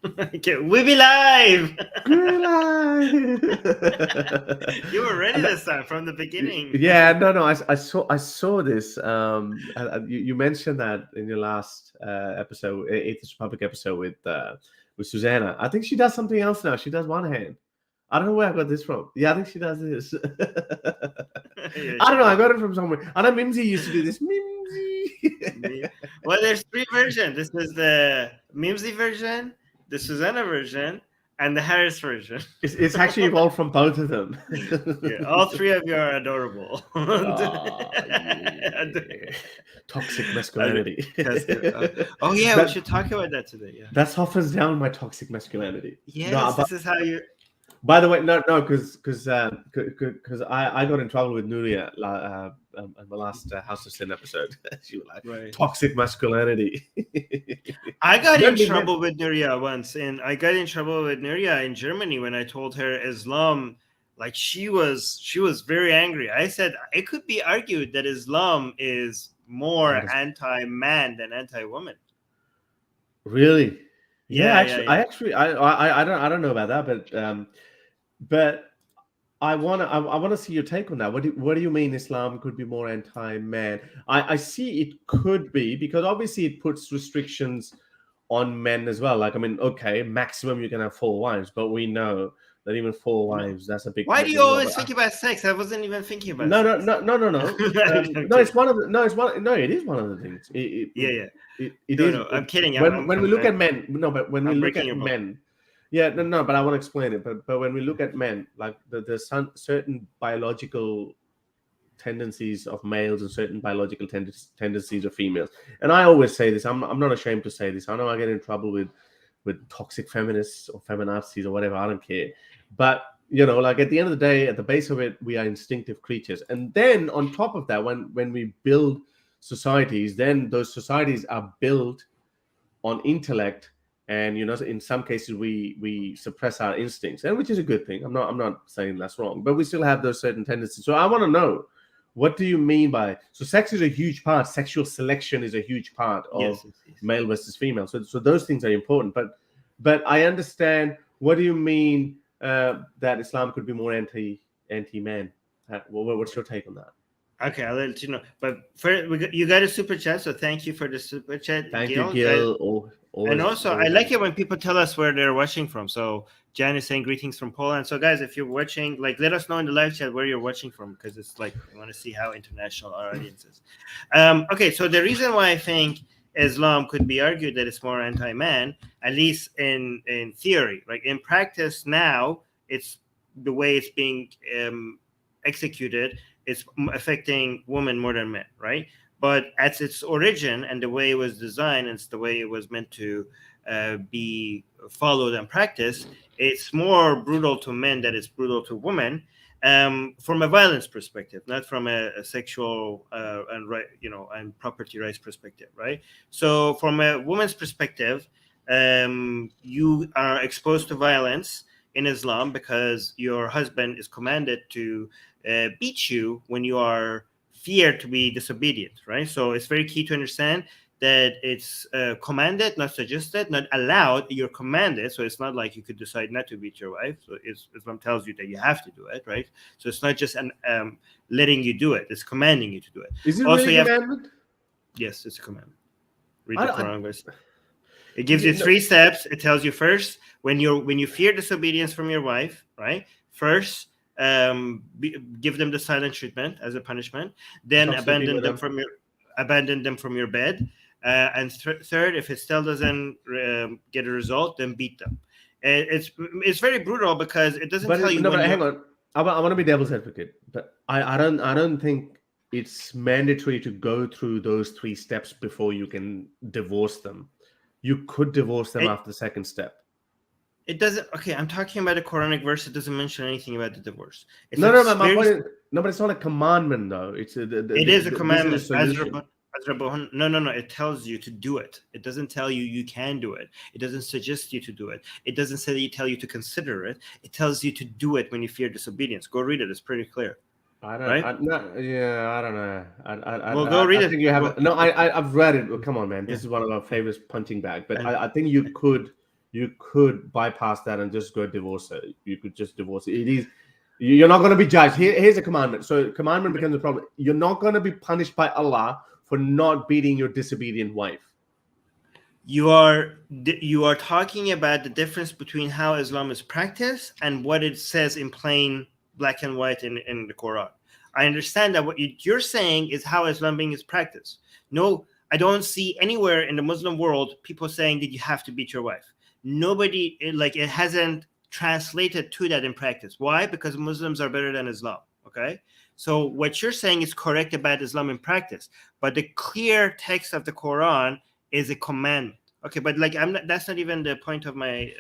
Okay, we be live. We're live. You were ready this time from the beginning. Yeah, no. I saw this. You mentioned that in your last episode, Atheist Republic episode with Susanna. I think she does something else now. She does one hand. I don't know where I got this from. Yeah, I think she does this. Yeah, I don't know. I got it. it from somewhere. I know Mimsy used to do this. Mimsy. Well, there's three versions. This is the Mimsy version, the Susanna version, and the Harris version. It's actually evolved from both of them. Yeah, all three of you are adorable. Oh, yeah. Toxic masculinity. Oh yeah, we should talk about that today. Yeah. That softens down my toxic masculinity. Yes, No, this is how you. by the way, no, because I got in trouble with Nuria in the last House of Sin episode. She was like, Right. toxic masculinity. I got in Don't be trouble with Nuria once, and I got in trouble with Nuria in Germany when I told her Islam. Like she was very angry. I said it could be argued that Islam is more anti-man than anti-woman. Really? Yeah, I don't know about that, but I wanna see your take on that. What do you mean Islam could be more anti-man? I see it could be, because obviously it puts restrictions on men as well. Like, I mean, okay, maximum you can have 4 wives, but we know that even 4 wives, that's a big. Why do you always think about sex? I wasn't even thinking about no, sex. no. No, it's one of the. No, it's one. No, it is one of the things. It is. No, I'm kidding. When we look at men, no, but when we look at breaking your men, yeah, no, but I want to explain it. But when we look at men, like there's some certain biological tendencies of males and certain biological tendencies of females. And I always say this. I'm not ashamed to say this. I know I get in trouble with toxic feminists or feminazis or whatever. I don't care. But like at the end of the day, at the base of it, we are instinctive creatures. And then on top of that, when we build societies, then those societies are built on intellect. And in some cases we suppress our instincts, and which is a good thing. I'm not saying that's wrong, but we still have those certain tendencies. So I want to know, what do you mean by, so sex is a huge part, sexual selection is a huge part of yes. male versus female. So those things are important. But I understand, what do you mean that Islam could be more anti-man? What's your take on that? Okay, I'll let you know. But first, you got a super chat, so thank you for the super chat. Thank you, Gil. And also, I like it when people tell us where they're watching from. So Jan is saying greetings from Poland. So guys, if you're watching, let us know in the live chat where you're watching from, because it's we want to see how international our audience is. Okay, so the reason why I think Islam could be argued that it's more anti-man, at least in theory, in practice now, it's the way it's being executed. It's affecting women more than men, right? But at its origin and the way it was designed, it's the way it was meant to be followed and practiced. It's more brutal to men than it's brutal to women, from a violence perspective, not from a sexual and property rights perspective, right? So from a woman's perspective, you are exposed to violence in Islam because your husband is commanded to beat you when you are feared to be disobedient, right? So it's very key to understand that it's commanded, not suggested, not allowed. You're commanded, so it's not like you could decide not to beat your wife. So Islam tells you that you have to do it, right? So it's not just letting you do it; it's commanding you to do it. Is it also really a commandment? Yes, it's a commandment. Read the Quran verse. It gives you 3 steps. It tells you first, when you fear disobedience from your wife, right? First, give them the silent treatment as a punishment. Then abandon them from your bed. And third, if it still doesn't get a result, then beat them. It's very brutal because it doesn't tell you. No, but hang on. I want to be devil's advocate, but I don't think it's mandatory to go through those 3 steps before you can divorce them. You could divorce them after the second step. It doesn't. Okay, I'm talking about a Quranic verse. It doesn't mention anything about the divorce. My point is, but it's not a commandment, though. It is a commandment. No. It tells you to do it. It doesn't tell you can do it. It doesn't suggest you to do it. It doesn't tell you to consider it. It tells you to do it when you fear disobedience. Go read it. It's pretty clear. I don't know. Well, go read it. I think you have. No, I've read it. Well, come on, man. This is one of our favorites, punching bag. But I think you could you could bypass that and just go divorce her. You could just divorce it. It is, you're not going to be judged. Here's a commandment. So commandment becomes a problem. You're not going to be punished by Allah for not beating your disobedient wife. You are talking about the difference between how Islam is practiced and what it says in plain black and white in the Quran. I understand that what you're saying is how Islam being is practiced. No, I don't see anywhere in the Muslim world people saying that you have to beat your wife. Nobody, like, it hasn't translated to that in practice. Why? Because Muslims are better than Islam. Okay, so what you're saying is correct about Islam in practice, but the clear text of the Quran is a commandment. Okay, but like that's not even the point of my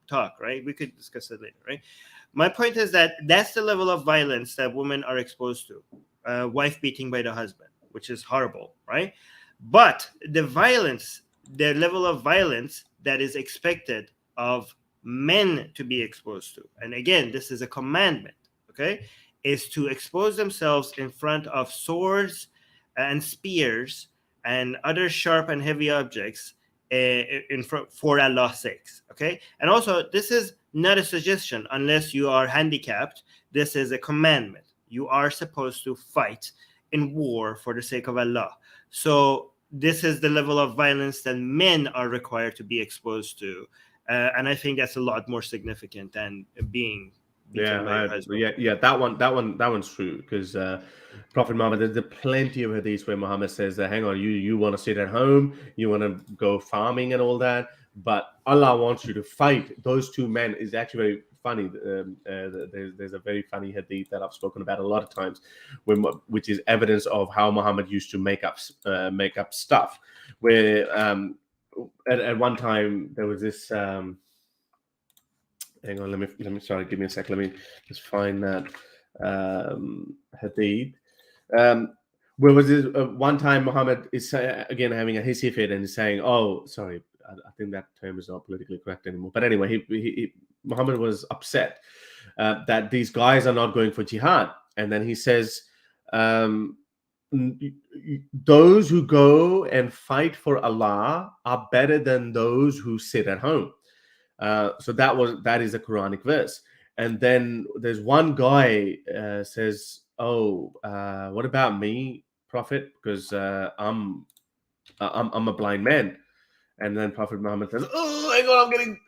talk, right? We could discuss it later, right? My point is that that's the level of violence that women are exposed to, wife beating by the husband, which is horrible, right? But the violence, the level of violence that is expected of men to be exposed to, and again, this is a commandment, okay, is to expose themselves in front of swords and spears and other sharp and heavy objects for Allah's sake, okay? And also, this is not a suggestion unless you are handicapped. This is a commandment. You are supposed to fight in war for the sake of Allah. So this is the level of violence that men are required to be exposed to. And I think that's a lot more significant than being beaten by your husband. Yeah, that one's true, because Prophet Muhammad, there's plenty of hadiths where Muhammad says that, hang on, you want to sit at home, you want to go farming and all that, but Allah wants you to fight those two men. Is actually very funny. There's a very funny hadith that I've spoken about a lot of times, which is evidence of how Muhammad used to make up stuff. Where at one time there was this. Hang on, let me. Sorry, give me a sec. Let me just find that hadith. Where was this? One time Muhammad is again having a hissy fit and is saying, "Oh, sorry, I think that term is not politically correct anymore." But anyway, Muhammad was upset that these guys are not going for jihad, and then he says, "Those who go and fight for Allah are better than those who sit at home." So that is a Quranic verse. And then there's one guy says, "Oh, what about me, Prophet? Because I'm a blind man." And then Prophet Muhammad says, "Oh, hang on, I'm getting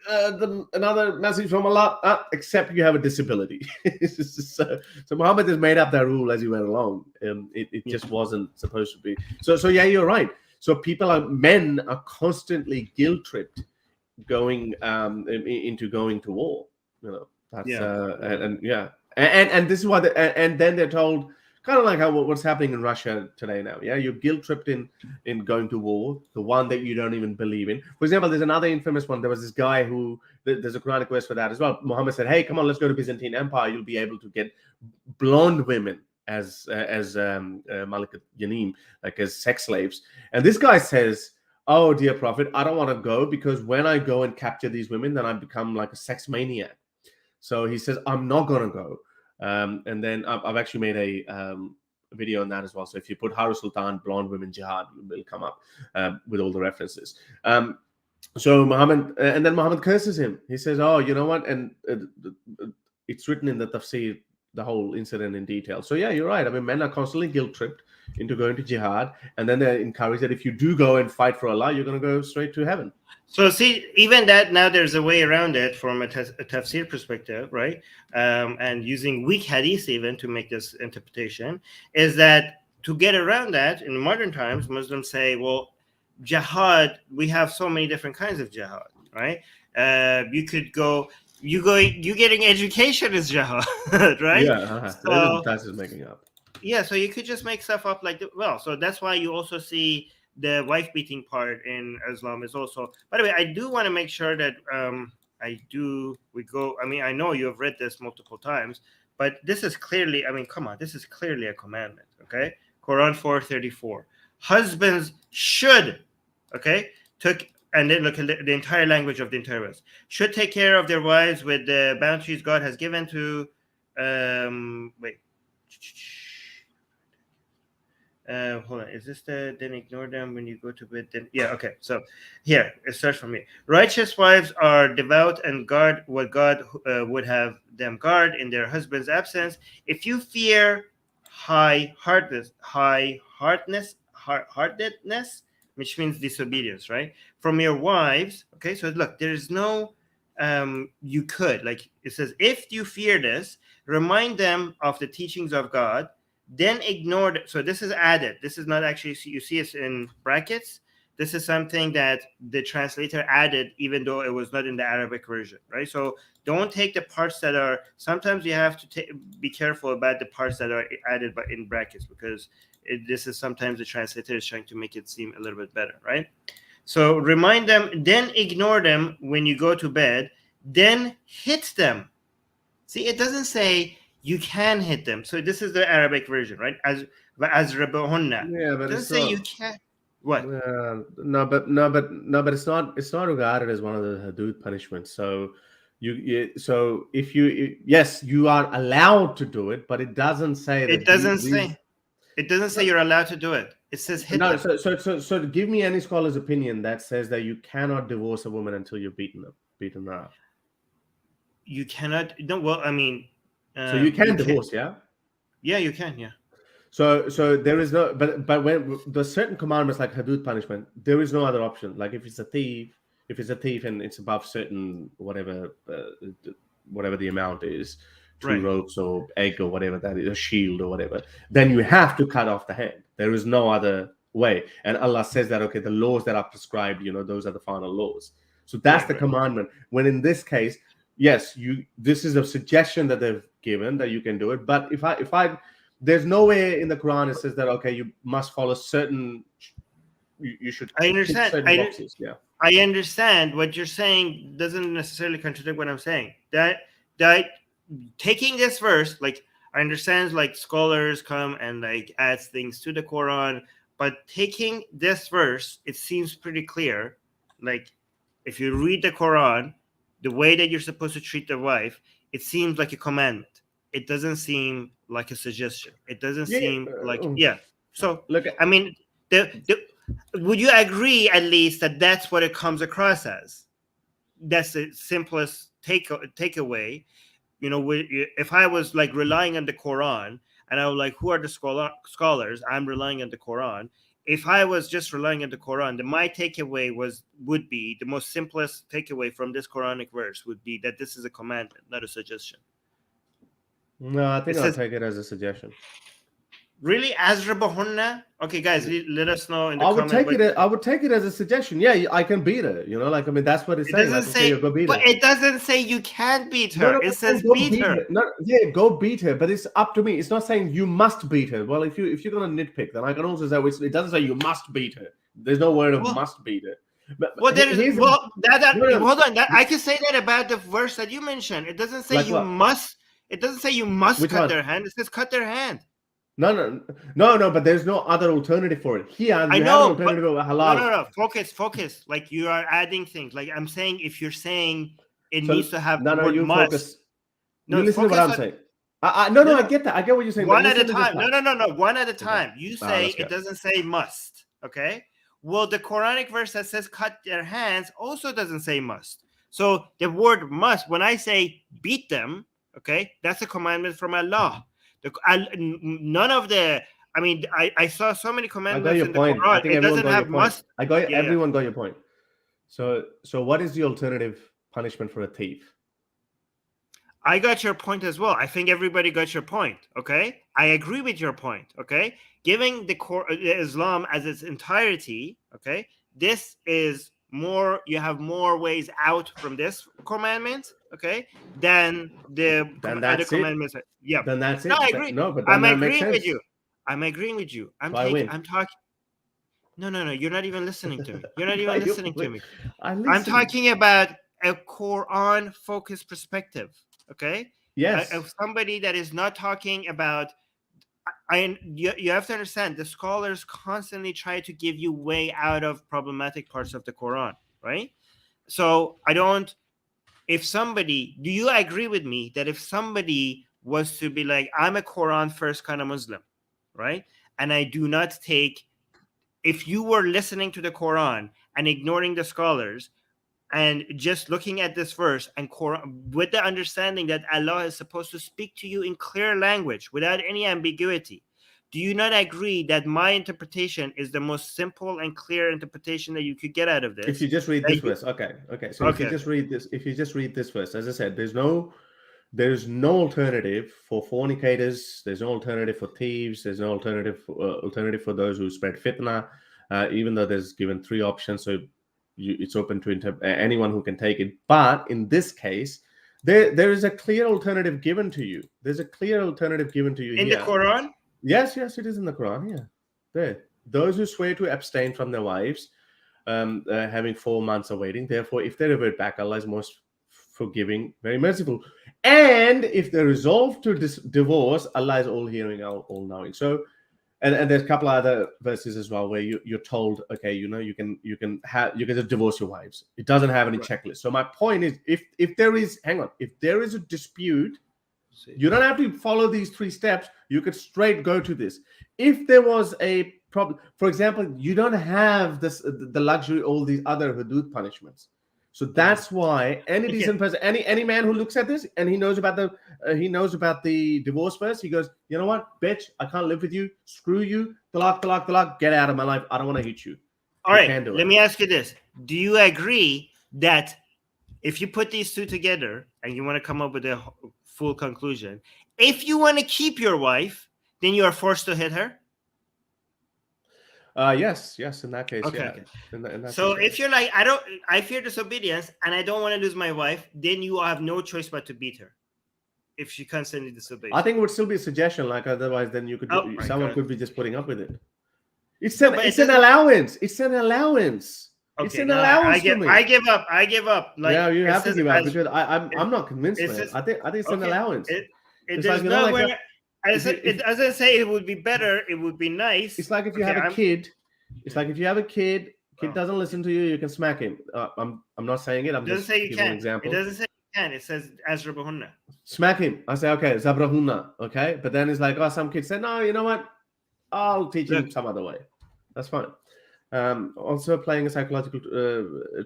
another message from Allah. Except you have a disability." So Muhammad has made up that rule as he went along. It just wasn't supposed to be. So yeah, you're right. So men are constantly guilt tripped going into going to war. You know, that's and this is why and then they're told, kind of like what's happening in Russia today now. Yeah, you're guilt tripped in going to war, the one that you don't even believe in. For example, there's another infamous one. There was this guy who, there's a Quranic verse for that as well. Muhammad said, "Hey, come on, let's go to Byzantine Empire. You'll be able to get blonde women as Malikat Yanim, like as sex slaves." And this guy says, "Oh, dear Prophet, I don't want to go, because when I go and capture these women, then I become like a sex maniac." So he says, "I'm not going to go." And then I've actually made a video on that as well. So if you put Haru Sultan, blonde women jihad, it'll come up with all the references. So Muhammad, and then Muhammad curses him. He says, "Oh, you know what?" And it's written in the tafsir, the whole incident in detail. So yeah, you're right. I mean, men are constantly guilt tripped into going to jihad, and then they're encouraged that if you do go and fight for Allah, you're going to go straight to heaven. So see, even that, now there's a way around it from a tafsir perspective, right? And using weak hadith even to make this interpretation, is that to get around that in modern times, Muslims say, well, jihad, we have so many different kinds of jihad, right? You could go, you getting education is jihad, right? Yeah, so that's just making up. Yeah, so you could just make stuff up like well. So that's why you also see the wife beating part in Islam is also. By the way, I do want to make sure that I mean, I know you have read this multiple times, but this is clearly, I mean, come on, this is clearly a commandment. Okay, Quran 4:34. Husbands should, okay, and then look at the entire language of the entire verse. Should take care of their wives with the bounties God has given to. Hold on. Is this the then ignore them when you go to bed? Then yeah, okay. So here it starts from me. Righteous wives are devout and guard what God would have them guard in their husband's absence. If you fear heartedness, which means disobedience, right? From your wives. Okay, so look, there is no you could, like it says, if you fear this, remind them of the teachings of God, then ignore it. So this is added. This is not actually, you see it's in brackets. This is something that the translator added, even though it was not in the Arabic version, right? So don't take the parts that are, sometimes you have to be careful about the parts that are added in brackets, because this is sometimes the translator is trying to make it seem a little bit better, right? So remind them, then ignore them when you go to bed, then hit them. See, it doesn't say you can hit them. So this is the Arabic version, right? As rabahunna. Yeah, but it doesn't say you can. What? No, but it's not regarded as one of the hudud punishments. So so if you yes, you are allowed to do it, but it doesn't say that. It doesn't say you're allowed to do it. It says hit them. So give me any scholar's opinion that says that you cannot divorce a woman until you're beaten her up. You cannot. No, well, I mean. So you can divorce, yeah? Yeah, you can, yeah. So there is no, but when there's certain commandments like hudud punishment, there is no other option. Like if it's a thief and it's above certain whatever the amount is, two ropes or egg or whatever that is, a shield or whatever, then you have to cut off the hand. There is no other way. And Allah says that, okay, the laws that are prescribed, those are the final laws. So that's the commandment. When in this case, yes, this is a suggestion that they've given that you can do it. But if I there's nowhere in the Quran it says that, okay, you must follow certain, you should. I understand. Certain boxes. Yeah. I understand what you're saying doesn't necessarily contradict what I'm saying. That taking this verse, like I understand, like scholars come and like add things to the Quran, but taking this verse, it seems pretty clear. Like if you read the Quran, the way that you're supposed to treat the wife, it seems like a commandment. It doesn't seem like a suggestion. It doesn't seem like, So, look, I mean, would you agree at least that that's what it comes across as? That's the simplest takeaway. If I was like relying on the Quran and I was like, who are the scholars? I'm relying on the Quran. If I was just relying on the Quran, then my takeaway would be the most simplest takeaway from this Quranic verse would be that this is a commandment, not a suggestion. No, I think I'll take it as a suggestion. Really, Azrabahunna? Okay, guys, let us know in the comments. I would take it as a suggestion. Yeah, I can beat her. That's what it's saying. Doesn't say, but it doesn't say you can't beat her. It says beat her. Go beat her. But it's up to me. It's not saying you must beat her. Well, if you're gonna nitpick, then I can also say it doesn't say you must beat her. There's no word of must beat her. Hold on. I can say that about the verse that you mentioned. It doesn't say must. It doesn't say you must cut their hand. It says cut their hand. No, but there's no other alternative for it. Here, I know, have an alternative of halal. No. Focus. Like you are adding things. Like I'm saying, if you're saying it needs to have you must. Focus. No, you listen to what I'm saying. I get that. I get what you're saying. One at a time. No. One at a time. You say it doesn't say must. Okay. Well, the Quranic verse that says cut their hands also doesn't say must. So the word must, when I say beat them, okay, that's a commandment from Allah. None of the, I mean, I saw so many commandments in the Quran. It doesn't have must. Everyone got your point. So what is the alternative punishment for a thief? I got your point as well. I think everybody got your point. Okay, I agree with your point. Okay, giving the Islam as its entirety. Okay, this is more. You have more ways out from this commandment. Okay, than the other commandments. Yeah, then that's it. No, I agree. But I'm agreeing with you. I'm talking. No. You're not even listening to me. You're not even listening to me. I'm talking about a Quran-focused perspective. Okay. Yes. Somebody that is not talking about. You have to understand. The scholars constantly try to give you way out of problematic parts of the Quran, right? So I don't. Do you agree with me that if somebody was to be like, I'm a Quran first kind of Muslim, right? and I do not take. If you were listening to the Quran and ignoring the scholars and just looking at this verse and with the understanding that Allah is supposed to speak to you in clear language without any ambiguity, do you not agree that my interpretation is the most simple and clear interpretation that you could get out of this? If you just read this verse, okay. So if you just read this verse, as I said, there's no alternative for fornicators. There's no alternative for thieves. There's no alternative for those who spread fitna. Even though there's given 3 options, so it's open to anyone who can take it. But in this case, there is a clear alternative given to you. There's a clear alternative given to you in the Quran. Yes, it is in the Quran. Yeah, there. Those who swear to abstain from their wives, having 4 months of waiting. Therefore, if they revert back, Allah is most forgiving, very merciful. And if they resolve to divorce, Allah is all hearing, all knowing. So, and there's a couple other verses as well where you're told, okay, you can just divorce your wives. It doesn't have any checklist. So my point is, if there is a dispute, you don't have to follow these 3 steps. You could straight go to this. If there was a problem, for example, you don't have the luxury of all these other hudud punishments. So that's why any decent person, any man who looks at this and he knows about the divorce verse, he goes, you know what, bitch, I can't live with you. Screw you. Talaq, get out of my life. I don't want to hit you. All right, let me ask you this. Do you agree that if you put these 2 together and you want to come up with a full conclusion, if you want to keep your wife, then you are forced to hit her? Yes, in that case, okay. In that so case, if you're like, I fear disobedience and I don't want to lose my wife, then you have no choice but to beat her if she constantly disobeys. I think it would still be a suggestion, like otherwise then you could someone could be just putting up with it. It's an allowance. It's an allowance. Okay, it's an allowance for me. I give up. Like, yeah, you have to give up because I'm not convinced, man. I think it's an allowance. There's like, nowhere. It doesn't say it would be better. It would be nice. It's like if you have a kid. It's like if you have a kid doesn't listen to you, you can smack him. I'm not saying it. I'm just giving an example. It doesn't say you can. It says azrabahunna. Smack him. I say okay, zabrahunna. Okay, but then it's like, some kids say, no, you know what? I'll teach him some other way. That's fine. Also playing a psychological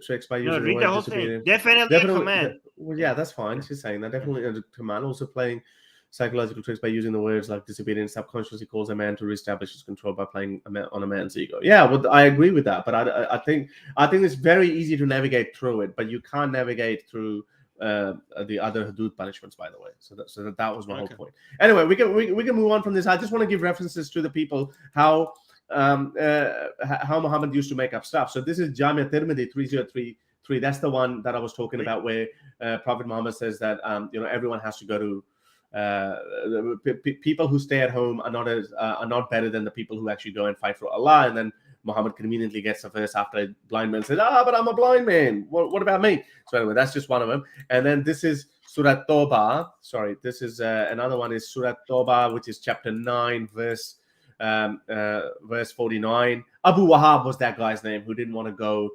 tricks by using read the whole thing. Definitely a command. Well, yeah, that's fine. She's saying that definitely a command. Also playing psychological tricks by using the words like disobedience subconsciously calls a man to reestablish his control by playing on a man's ego. Yeah, well, I agree with that, but I think it's very easy to navigate through it, but you can't navigate through the other hudud punishments, by the way. So that was my whole point. Anyway, we can move on from this. I just want to give references to the people how Muhammad used to make up stuff. So this is Jamia Tirmidhi 3033. That's the one that I was talking about, where Prophet Muhammad says that everyone has to go to. People who stay at home are not better than the people who actually go and fight for Allah. And then Muhammad conveniently gets a verse after a blind man says, but I'm a blind man. What about me? So anyway, that's just one of them. And then this is Surah Tawbah. Sorry, this is another one is Surah Tawbah, which is chapter 9, verse 49. Abu Wahab was that guy's name who didn't want to go.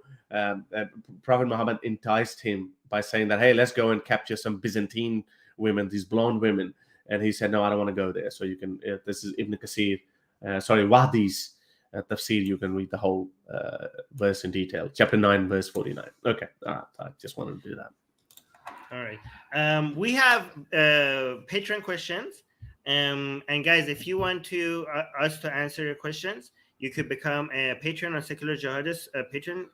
Prophet Muhammad enticed him by saying that, hey, let's go and capture some Byzantine women, these blonde women, and he said, no, I don't want to go there. So you can, this is Ibn Kathir, Wahdi's tafsir. You can read the whole verse in detail, chapter 9, verse 49. Okay, I just wanted to do that. All right, we have Patron questions, and guys, if you want to us to answer your questions, you could become a patron on Secular Jihadists patron.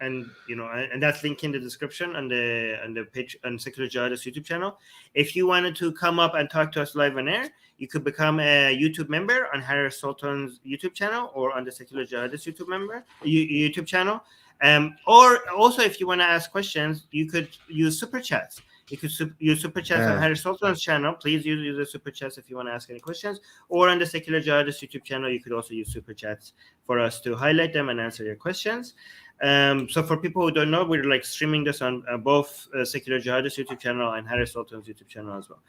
And and that's linked in the description on the page on Secular Jihadists YouTube channel. If you wanted to come up and talk to us live on air, you could become a YouTube member on Harris Sultan's YouTube channel or on the Secular Jihadists YouTube channel. Or also, if you want to ask questions, you could use super chats. You could use super chats on Harris Sultan's channel. Please use the super chats if you want to ask any questions. Or on the Secular Jihadists YouTube channel, you could also use super chats for us to highlight them and answer your questions. So for people who don't know, we're like streaming this on both Secular Jihadists YouTube channel and Harris Sultan's YouTube channel as well.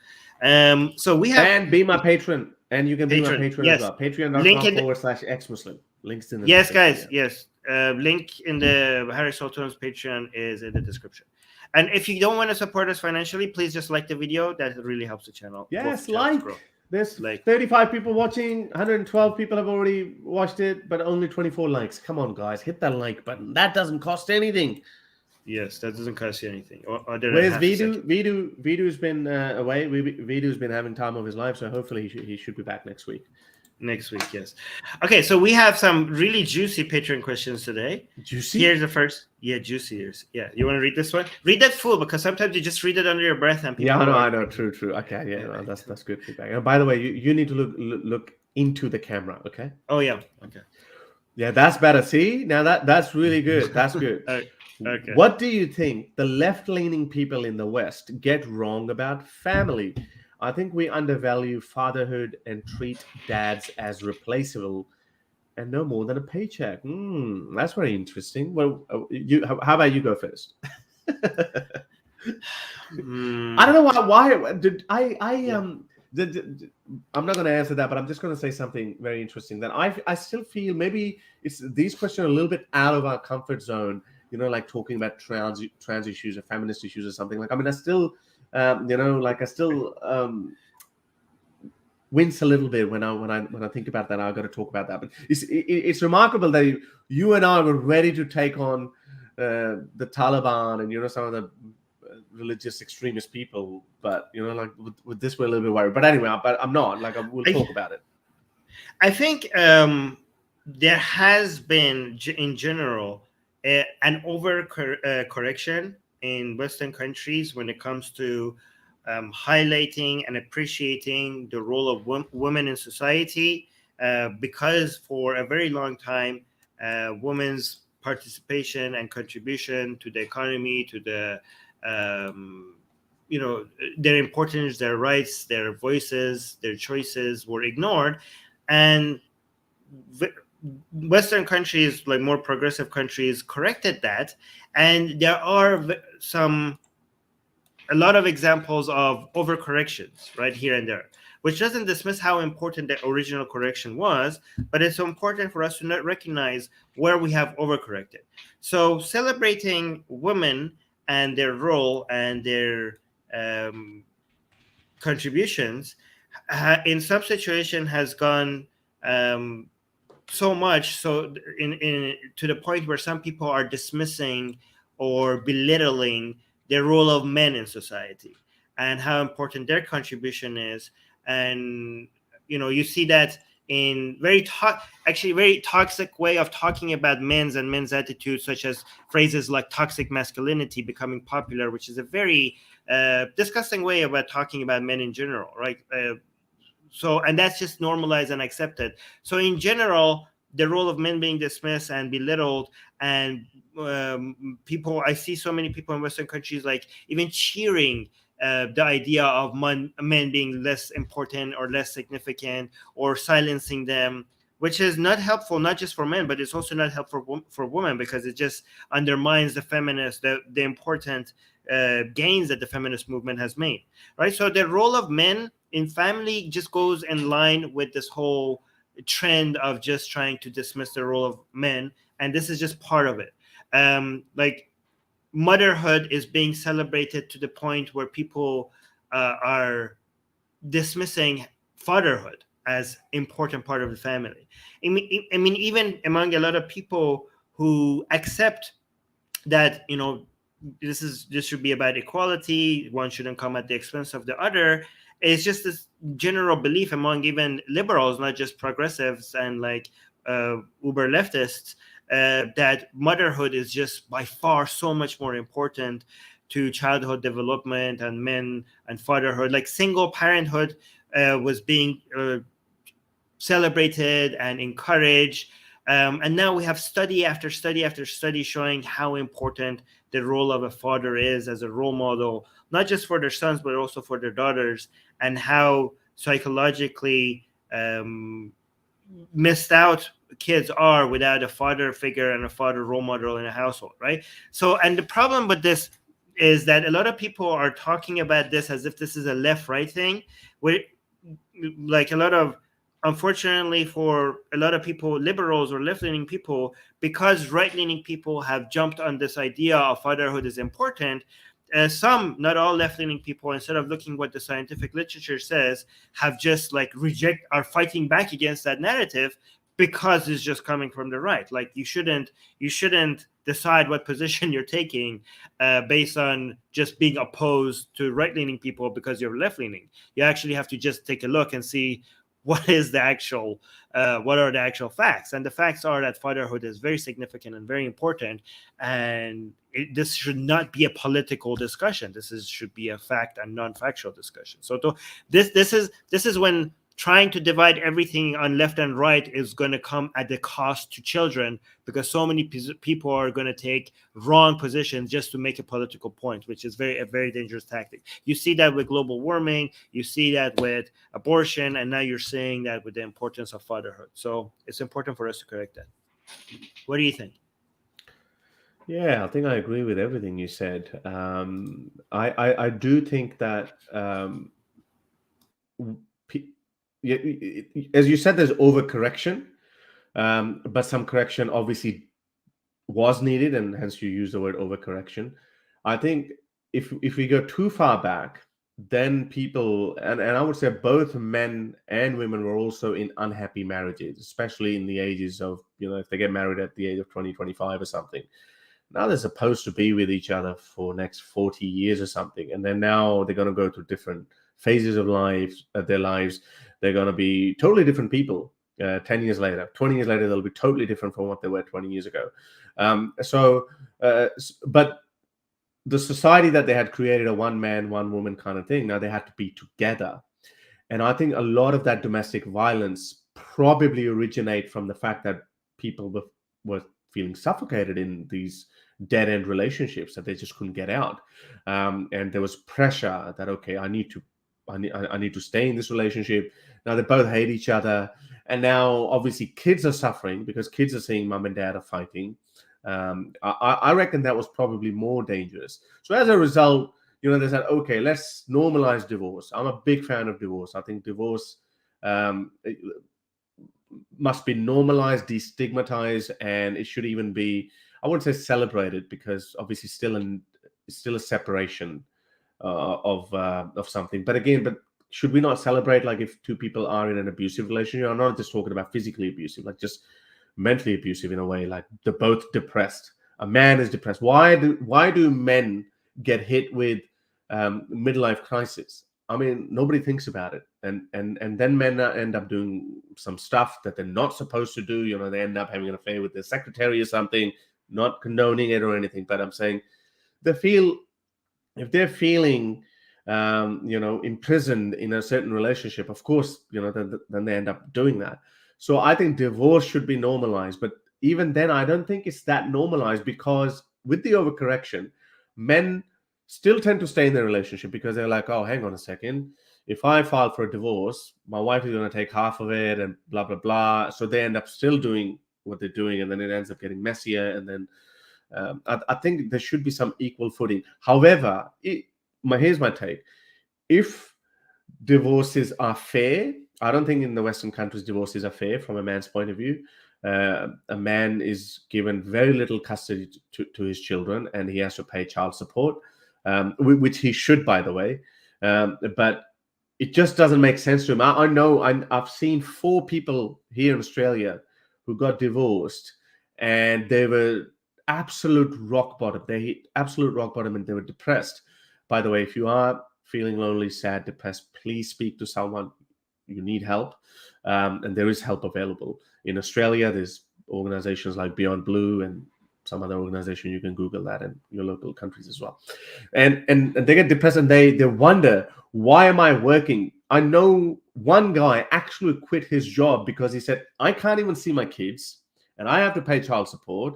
So we have, and be my patron, and you can be my patron as well. Patreon.com/xmuslim. Links in the yes, guys. Yes, link in the Harris Sultan's Patreon is in the description. And if you don't want to support us financially, please just like the video. That really helps the channel. Yes, like. Grow. There's Like, 35 people watching, 112 people have already watched it, but only 24 likes. Come on, guys, hit that like button. That doesn't cost anything. yes, that doesn't cost you anything. Other than Where's half a Veedu? second. Veedu's been away. Veedu's been having time of his life, so hopefully he should be back next week. Next week, yes. Okay, so we have some really juicy Patreon questions today. Juicy? Here's the first. Yeah, juicy. Yeah, you want to read this one? Read that full, because sometimes you just read it under your breath and people. Yeah, I know. True. Okay, yeah, no, that's good feedback. And by the way, you need to look into the camera, okay? Oh yeah, okay. Yeah, that's better. See, now that's really good. That's good. Okay. What do you think the left-leaning people in the West get wrong about family? I think we undervalue fatherhood and treat dads as replaceable and no more than a paycheck. That's very interesting. Well, how about you go first? I don't know why did I'm not going to answer that, but I'm just going to say something very interesting. That I still feel maybe it's these questions are a little bit out of our comfort zone. You know, like talking about trans issues or feminist issues or something. Like, I mean, I still, I still wince a little bit when I think about that. I've got to talk about that. But it's remarkable that you and I were ready to take on the Taliban and some of the religious extremist people, but like with this we're a little bit worried. But anyway, but I'm not. Like, we'll talk about it. I think there has been in general an correction in Western countries when it comes to highlighting and appreciating the role of women in society, because for a very long time, women's participation and contribution to the economy, to the their importance, their rights, their voices, their choices were ignored, and Western countries, like more progressive countries, corrected that, and there are a lot of examples of overcorrections right here and there, which doesn't dismiss how important the original correction was, but it's important for us to not recognize where we have overcorrected. So celebrating women and their role and their contributions in some situation has gone so much so in to the point where some people are dismissing or belittling the role of men in society and how important their contribution is. And you see that in very toxic way of talking about men's attitudes, such as phrases like toxic masculinity becoming popular, which is a very disgusting way about talking about men in general, right? And that's just normalized and accepted. So in general, the role of men being dismissed and belittled, and I see so many people in Western countries like even cheering the idea of men being less important or less significant, or silencing them, which is not helpful, not just for men, but it's also not helpful for women, because it just undermines the important gains that the feminist movement has made, right? So the role of men in family just goes in line with this whole trend of just trying to dismiss the role of men, and this is just part of it. Like motherhood is being celebrated to the point where people are dismissing fatherhood as important part of the family. I mean, even among a lot of people who accept that this should be about equality, one shouldn't come at the expense of the other, it's just this general belief among even liberals, not just progressives and like uber leftists, that motherhood is just by far so much more important to childhood development and men and fatherhood. Like single parenthood was being celebrated and encouraged, and now we have study after study after study showing how important the role of a father is as a role model, not just for their sons but also for their daughters, and how psychologically missed out kids are without a father figure and a father role model in a household, right? So, and the problem with this is that a lot of people are talking about this as if this is a left-right thing, where like unfortunately for a lot of people, liberals or left-leaning people, because right-leaning people have jumped on this idea of fatherhood is important, some, not all left-leaning people, instead of looking what the scientific literature says, have just like are fighting back against that narrative because it's just coming from the right. Like you shouldn't decide what position you're taking based on just being opposed to right-leaning people because you're left-leaning. You actually have to just take a look and see what are the actual facts. And the facts are that fatherhood is very significant and very important, and this should not be a political discussion. Should be a fact and non-factual discussion. So this is when trying to divide everything on left and right is going to come at the cost to children, because so many people are going to take wrong positions just to make a political point, which is a very dangerous tactic. You see that with global warming, you see that with abortion, and now you're seeing that with the importance of fatherhood. So it's important for us to correct that. What do you think? Yeah, I think I agree with everything you said. I do think that as you said, there's overcorrection, but some correction obviously was needed, and hence you use the word overcorrection. I think if we go too far back, then people, and I would say both men and women were also in unhappy marriages, especially in the ages of, if they get married at the age of 20, 25 or something. Now they're supposed to be with each other for next 40 years or something, and then now they're going to go through different phases of their lives. They're going to be totally different people 10 years later. 20 years later, they'll be totally different from what they were 20 years ago. But the society that they had created, a one man, one woman kind of thing, now they had to be together. And I think a lot of that domestic violence probably originate from the fact that people were feeling suffocated in these dead-end relationships that they just couldn't get out. And there was pressure that, okay, I need to stay in this relationship. Now they both hate each other. And now obviously kids are suffering because kids are seeing mom and dad are fighting. I reckon that was probably more dangerous. So as a result, they said, okay, let's normalize divorce. I'm a big fan of divorce. I think divorce must be normalized, destigmatized, and it should even be, I wouldn't say celebrated, because obviously still a separation of something. But should we not celebrate, like, if two people are in an abusive relationship? I'm not just talking about physically abusive, like just mentally abusive in a way, like they're both depressed. A man is depressed. Why do men get hit with midlife crisis? I mean, nobody thinks about it, and then men end up doing some stuff that they're not supposed to do. They end up having an affair with their secretary or something. Not condoning it or anything, but I'm saying if they're feeling imprisoned in a certain relationship, of course, then they end up doing that. So I think divorce should be normalized, but even then, I don't think it's that normalized, because with the overcorrection, men still tend to stay in their relationship because they're like, oh, hang on a second. If I file for a divorce, my wife is going to take half of it and blah, blah, blah. So they end up still doing what they're doing, and then it ends up getting messier. And then I think there should be some equal footing. However, here's my take. If divorces are fair, I don't think in the Western countries divorces are fair from a man's point of view. A man is given very little custody to his children, and he has to pay child support, which he should, by the way. But it just doesn't make sense to him. I know I've seen 4 people here in Australia who got divorced, and they were absolute rock bottom. They hit absolute rock bottom, and they were depressed. By the way, if you are feeling lonely, sad, depressed, please speak to someone. You need help, and there is help available. In Australia, there's organizations like Beyond Blue and some other organization. You can Google that in your local countries as well. And they get depressed, and they wonder, why am I working? I know one guy actually quit his job because he said, I can't even see my kids, and I have to pay child support.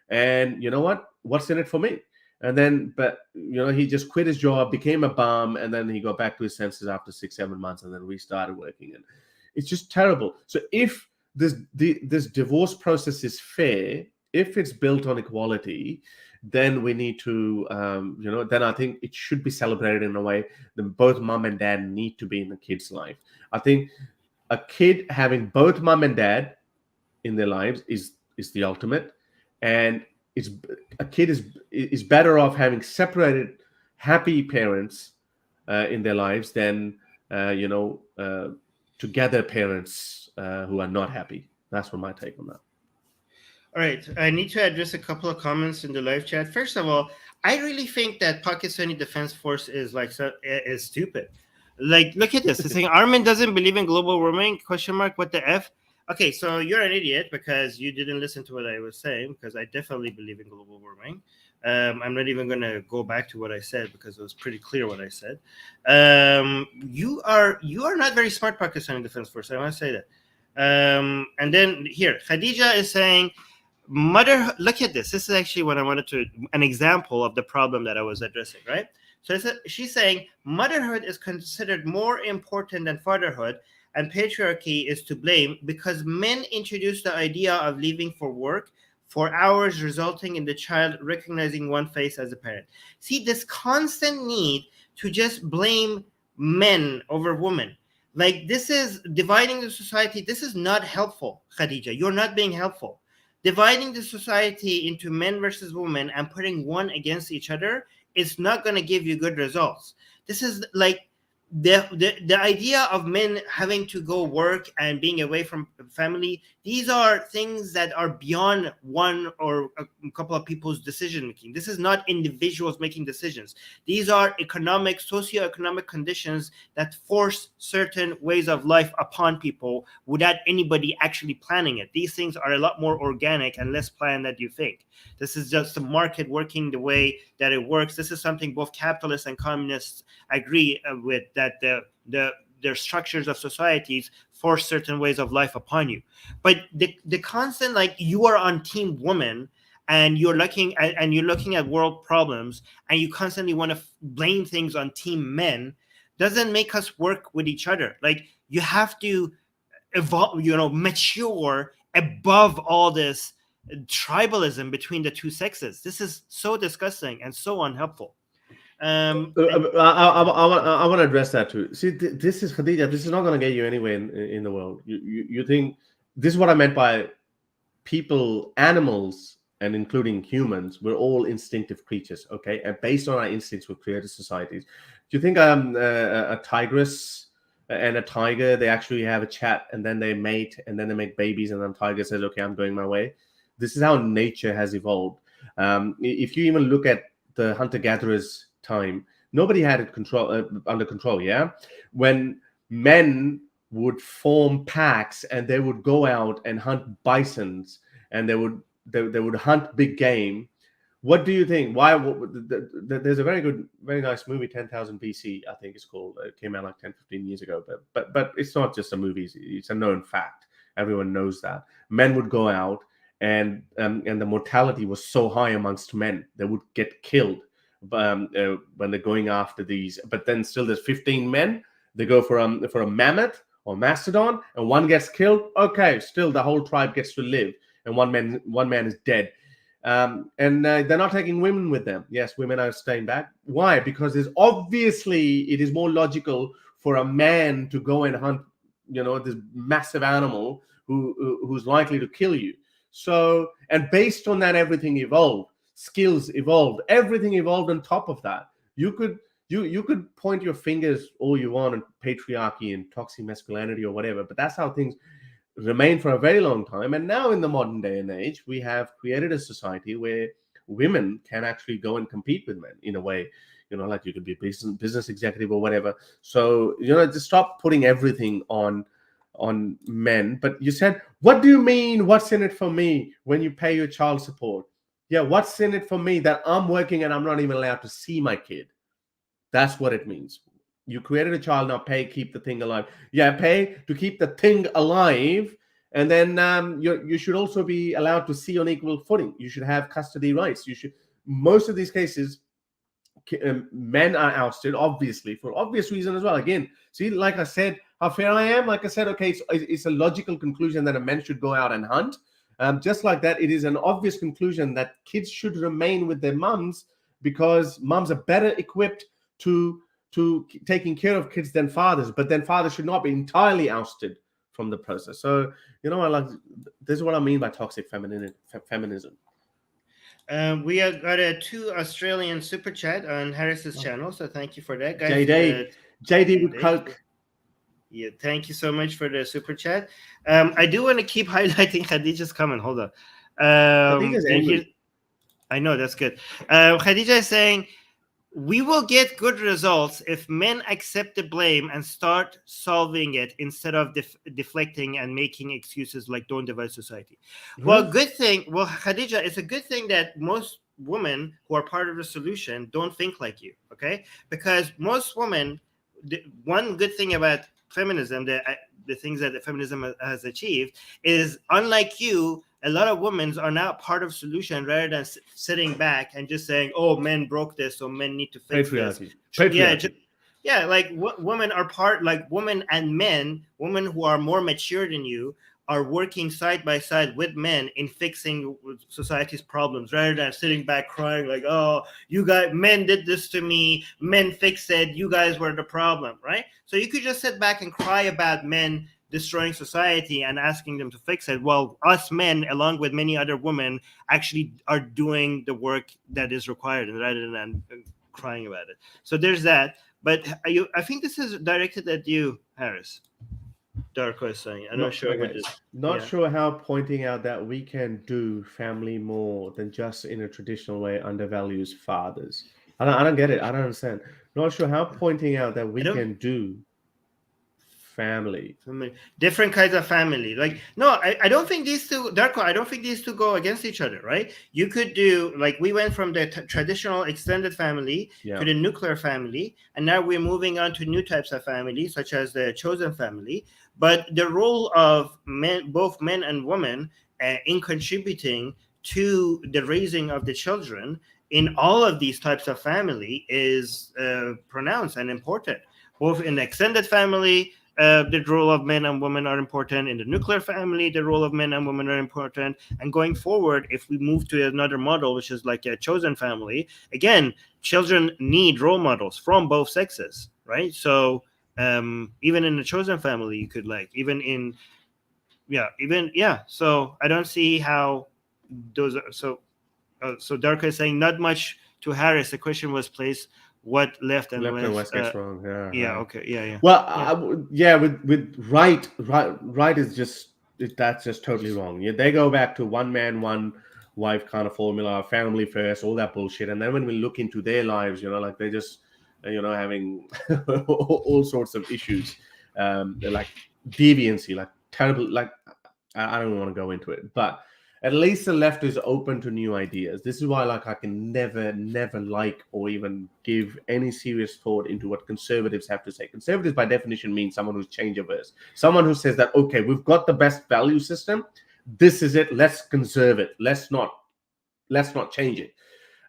And you know what? What's in it for me? And then, he just quit his job, became a bum, and then he got back to his senses after 6-7 months, and then restarted working. And it's just terrible. So if this divorce process is fair, if it's built on equality, then we need to, then I think it should be celebrated in a way that both mom and dad need to be in the kid's life. I think a kid having both mom and dad in their lives is the ultimate, and a kid is better off having happy parents in their lives than together parents who are not happy. That's what my take on that. All right, I need to address a couple of comments in the live chat. First of all, I really think that Pakistani Defense Force is is stupid. Like, look at this. It's saying Armin doesn't believe in global warming? Question mark. What the f? Okay, so you're an idiot because you didn't listen to what I was saying. Because I definitely believe in global warming. I'm not even going to go back to what I said because it was pretty clear what I said. You are not very smart, Pakistani Defense Force. I want to say that. And then here, Khadija is saying, motherhood. Look at this. This is actually what I wanted to, an example of the problem that I was addressing, right? So she's saying motherhood is considered more important than fatherhood, and patriarchy is to blame because men introduced the idea of leaving for work for hours, resulting in the child recognizing one face as a parent. See, this constant need to just blame men over women. Like, this is dividing the society. This is not helpful, Khadija. You're not being helpful. Dividing the society into men versus women and putting one against each other is not going to give you good results. This is like the idea of men having to go work and being away from family. These are things that are beyond one or a couple of people's decision making. This is not individuals making decisions. These are economic, socioeconomic conditions that force certain ways of life upon people without anybody actually planning it. These things are a lot more organic and less planned than you think. This is just the market working the way that it works. This is something both capitalists and communists agree with, that their structures of societies force certain ways of life upon you. But the constant, like, you are on team woman and you're looking at world problems and you constantly want to blame things on team men doesn't make us work with each other. Like, you have to evolve, mature above all this tribalism between the two sexes. This is so disgusting and so unhelpful. I want to address that too. See, this is Khadija. This is not going to get you anywhere in the world. You think this is what I meant by people, animals, and including humans. We're all instinctive creatures, okay? And based on our instincts, we've created societies. Do you think a tigress and a tiger, they actually have a chat and then they mate and then they make babies and then tiger says, "Okay, I'm going my way"? This is how nature has evolved. If you even look at the hunter-gatherers time, nobody had it under control. Yeah, when men would form packs and they would go out and hunt bisons and they would hunt big game. What do you think? Why? There's a very nice movie, 10,000 BC, I think it's called. It came out like 10, 15 years ago. But it's not just a movie. It's a known fact. Everyone knows that men would go out and the mortality was so high amongst men, they would get killed when they're going after these. But then still there's 15 men. They go for a mammoth or mastodon, and one gets killed. Okay, still the whole tribe gets to live, and one man is dead. And they're not taking women with them. Yes, women are staying back. Why? Because it is more logical for a man to go and hunt, this massive animal who's likely to kill you. So, and based on that, everything evolved. Skills evolved. Everything evolved on top of that. You could point your fingers all you want on patriarchy and toxic masculinity or whatever, but that's how things remain for a very long time. And now in the modern day and age, we have created a society where women can actually go and compete with men in a way, like you could be a business executive or whatever. So, just stop putting everything on men. But you said, what do you mean? What's in it for me when you pay your child support? Yeah, what's in it for me that I'm working and I'm not even allowed to see my kid? That's what it means. You created a child, now pay, keep the thing alive. Yeah, pay to keep the thing alive. And then you should also be allowed to see on equal footing. You should have custody rights. Most of these cases, men are ousted, obviously, for obvious reason as well. Again, see, like I said, how fair I am. Like I said, okay, it's a logical conclusion that a man should go out and hunt. Just like that, it is an obvious conclusion that kids should remain with their mums because mums are better equipped to taking care of kids than fathers. But then fathers should not be entirely ousted from the process. So, this is what I mean by toxic feminism. We have got a 2 Australian super chat on Harris's channel, so thank you for that, guys. JD with Coke. Yeah, thank you so much for the super chat. I do want to keep highlighting Khadija's comment. Hold on. Khadija's angry. I know, that's good. Khadija is saying, we will get good results if men accept the blame and start solving it instead of deflecting and making excuses like don't divide society. Well, good thing. Well, Khadija, it's a good thing that most women who are part of the solution don't think like you, okay? Because most women, one good thing about feminism, the things that feminism has achieved is, unlike you, a lot of women are now part of solution rather than sitting back and just saying, "Oh, men broke this, so men need to fix this." Yeah, like women are part, like women and men, women who are more mature than you are working side by side with men in fixing society's problems rather than sitting back crying like, "Oh, you guys, men did this to me, men fixed it, you guys were the problem," right? So you could just sit back and cry about men destroying society and asking them to fix it. Well, us men, along with many other women, actually are doing the work that is required rather than crying about it. So there's that. But I think this is directed at you, Harris. Darko is saying, I'm not sure what it is. Not sure how pointing out that we can do family more than just in a traditional way undervalues fathers. I don't get it. I don't understand. Not sure how pointing out that we can do family, different kinds of family. Like, no, I don't think these two, Darko, I don't think these two go against each other, right? You could do, like, we went from the traditional extended family to the nuclear family, and now we're moving on to new types of family, such as the chosen family. But the role of men, both men and women, in contributing to the raising of the children in all of these types of family is pronounced and important. Both in the extended family, the role of men and women are important. In the nuclear family, the role of men and women are important. And going forward, if we move to another model, which is like a chosen family, again, children need role models from both sexes, right? So even in the chosen family, you could so I don't see how those are. So Darko is saying not much to Harris. The question was placed, what left and West gets wrong. Okay. Well, with right is just, that's just totally wrong. They go back to one man, one wife kind of formula, family first, all that bullshit. And then when we look into their lives, like they're just, having all sorts of issues, like deviancy, like terrible, like I don't want to go into it, but at least the left is open to new ideas. This is why, I can never like or even give any serious thought into what conservatives have to say. Conservatives, by definition, means someone who's change averse, someone who says that, okay, we've got the best value system. This is it. Let's conserve it. Let's not change it.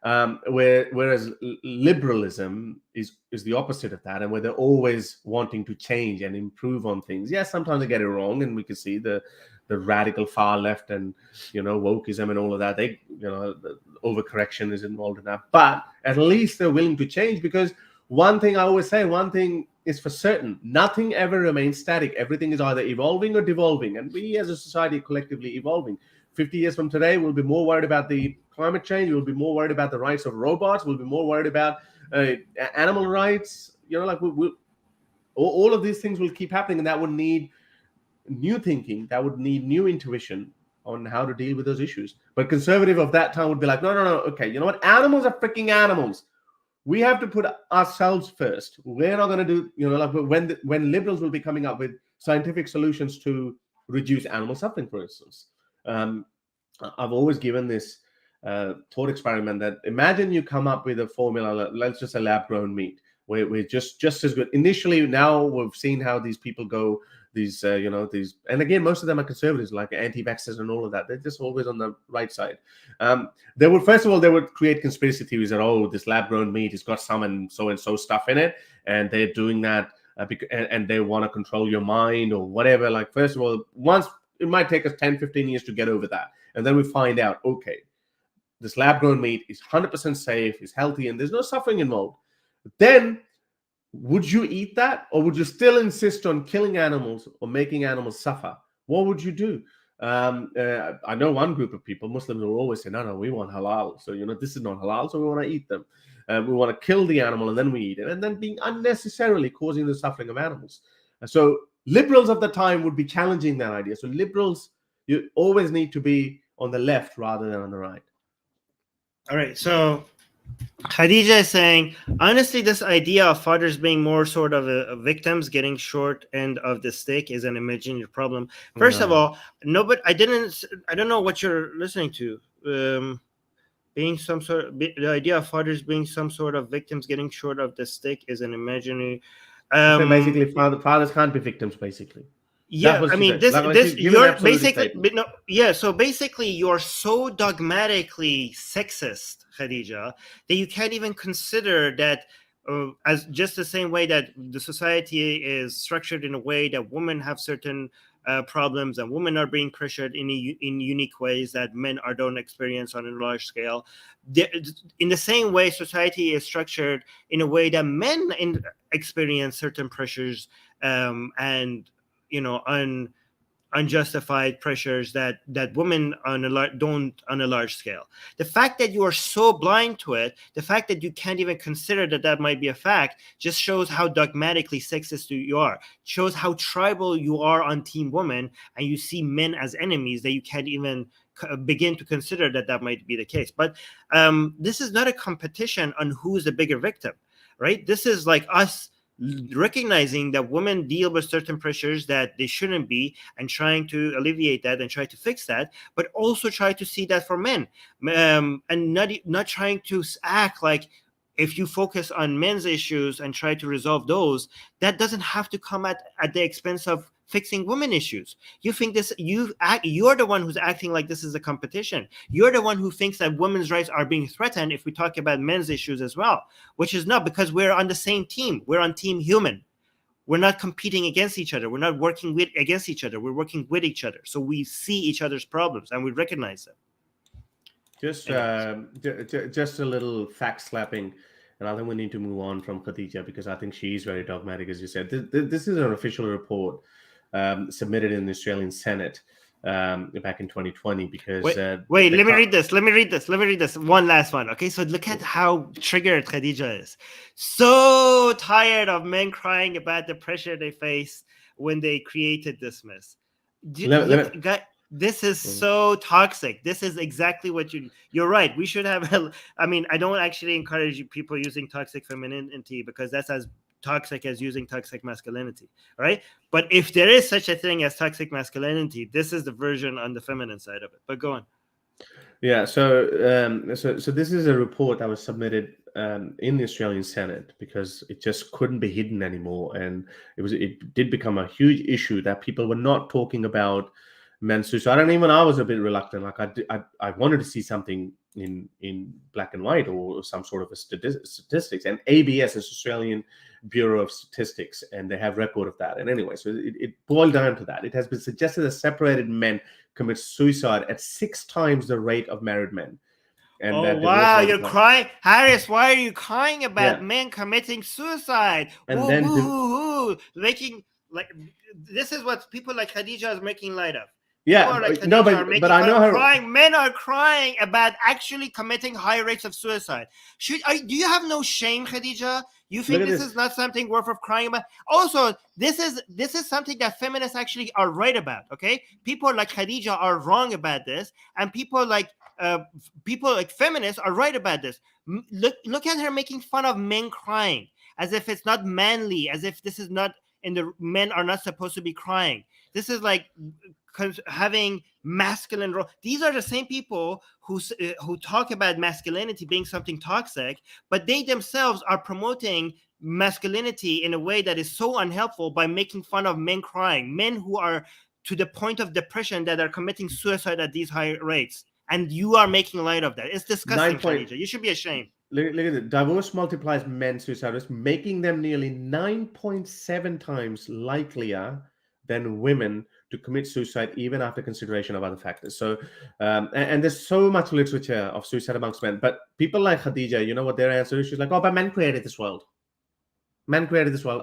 Whereas liberalism is the opposite of that, and where they're always wanting to change and improve on things. Yes, sometimes they get it wrong, and we can see the radical far left and wokeism and all of that. They the overcorrection is involved in that, but at least they're willing to change, because one thing I always say, one thing is for certain: nothing ever remains static. Everything is either evolving or devolving, and we as a society are collectively evolving. 50 years from today, we'll be more worried about the climate change. We'll be more worried about the rights of robots. We'll be more worried about animal rights. All of these things will keep happening, and that would need new thinking. That would need new intuition on how to deal with those issues. But conservative of that time would be like, no. Okay, you know what? Animals are freaking animals. We have to put ourselves first. We're not going to do, when liberals will be coming up with scientific solutions to reduce animal suffering, for instance. I've always given this thought experiment that imagine you come up with a formula, let's just say lab-grown meat, where we're just as good. Initially, now we've seen how these people go, these, and again, most of them are conservatives, like anti-vaxxers and all of that. They're just always on the right side. They would create conspiracy theories that, this lab-grown meat has got some and so stuff in it, and they're doing that and they want to control your mind or whatever. Like, first of all, once it might take us 10, 15 years to get over that. And then we find out, okay, this lab-grown meat is 100% safe, is healthy, and there's no suffering involved. Then, would you eat that? Or would you still insist on killing animals or making animals suffer? What would you do? I know one group of people, Muslims, will always say, no, we want halal. So, this is not halal, so we want to eat them. We want to kill the animal and then we eat it. And then being unnecessarily causing the suffering of animals. So liberals of the time would be challenging that idea. So liberals, you always need to be on the left rather than on the right. All right. So Khadija is saying, honestly, this idea of fathers being more sort of victims getting short end of the stick is an imaginary problem. First of all, no, but I don't know what you're listening to. Being some sort of, the idea of fathers being some sort of victims getting short of the stick is an imaginary. So basically, fathers can't be victims, basically. Yeah, I mean, you're basically, no, yeah. So basically, you're so dogmatically sexist, Khadija, that you can't even consider that as just the same way that the society is structured in a way that women have certain problems and women are being pressured in unique ways that men don't experience on a large scale. In the same way, society is structured in a way that men experience certain pressures and unjustified pressures that women don't on a large scale. The fact that you are so blind to it, the fact that you can't even consider that might be a fact, just shows how dogmatically sexist you are. Shows how tribal you are on Team Woman, and you see men as enemies, that you can't even begin to consider that might be the case. But this is not a competition on who's the bigger victim, right? This is like us recognizing that women deal with certain pressures that they shouldn't be, and trying to alleviate that and try to fix that, but also try to see that for men, and not trying to act like if you focus on men's issues and try to resolve those, that doesn't have to come at the expense of fixing women issues. You think you're the one who's acting like this is a competition. You're the one who thinks that women's rights are being threatened if we talk about men's issues as well, which is not, because we're on the same team. We're on Team Human. We're not competing against each other. We're not working against each other. We're working with each other. So we see each other's problems and we recognize them. Just a little fact slapping. And I think we need to move on from Khadija, because I think she's very dogmatic, as you said. This is an official report submitted in the Australian Senate back in 2020. Because let me read this. One last one. Okay, so look at how triggered Khadija is. So tired of men crying about the pressure they face when they created this mess. This is so toxic. This is exactly what you're right. We should have. I mean, I don't actually encourage people using toxic femininity, because that's as toxic as using toxic masculinity, right? But if there is such a thing as toxic masculinity, this is the version on the feminine side of it. But go on. Yeah. So this is a report that was submitted in the Australian Senate, because it just couldn't be hidden anymore, and it did become a huge issue that people were not talking about men's suicide. And even I was a bit reluctant. Like I wanted to see something in black and white, or some sort of a statistics. And ABS is Australian Bureau of Statistics, and they have record of that. And anyway, so it boiled down to that. It has been suggested that separated men commit suicide at 6 times the rate of married men. And wow, you're crying, Harris. Why are you crying about men committing suicide? And making like this is what people like Khadija is making light of. Yeah, no, but I know her. Men are crying about actually committing high rates of suicide. Do you have no shame, Khadija? You think this is not something worth of crying about? Also, this is something that feminists actually are right about. Okay, people like Khadija are wrong about this, and people like feminists are right about this. Look at her making fun of men crying, as if it's not manly, as if this is not, and the men are not supposed to be crying. This is like having masculine role. These are the same people who talk about masculinity being something toxic, but they themselves are promoting masculinity in a way that is so unhelpful by making fun of men crying, men who are to the point of depression that are committing suicide at these high rates. And you are making light of that. It's disgusting, Khadija. You should be ashamed. Look at it. Divorce multiplies men's suicide risk, making them nearly 9.7 times likelier than women to commit suicide, even after consideration of other factors. So, and there's so much literature of suicide amongst men. But people like Khadija, you know what their answer is? She's like, oh, but men created this world. Men created this world.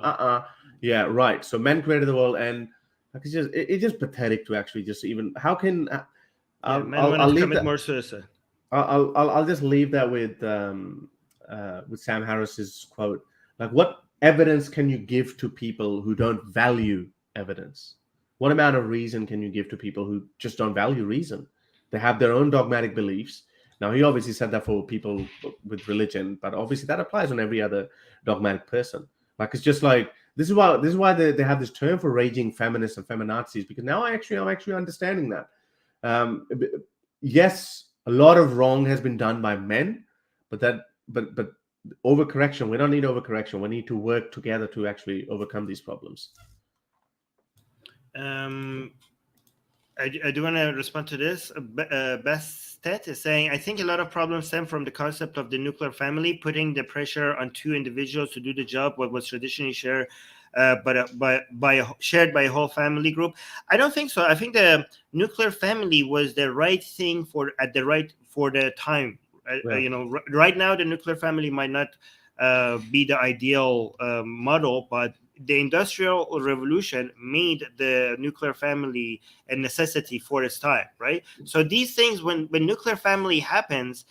Yeah, right. So men created the world, and Like it's just pathetic to actually just even how can men I'll want to leave commit that. more suicide. I'll just leave that with Sam Harris's quote. Like, what evidence can you give to people who don't value evidence? What amount of reason can you give to people who just don't value reason? They have their own dogmatic beliefs. Now, he obviously said that for people with religion, but obviously that applies on every other dogmatic person. Like, it's just like this is why they have this term for raging feminists and feminazis, because now I'm actually understanding that. Yes, a lot of wrong has been done by men, but overcorrection. We don't need overcorrection. We need to work together to actually overcome these problems. I do want to respond to this. Bestet is saying, I think a lot of problems stem from the concept of the nuclear family, putting the pressure on two individuals to do the job, what was traditionally shared, shared by a whole family group. I don't think so. I think the nuclear family was the right thing for the time. Yeah. Right now the nuclear family might not be the ideal model, but the Industrial Revolution made the nuclear family a necessity for its time, right? So these things, when nuclear family happens,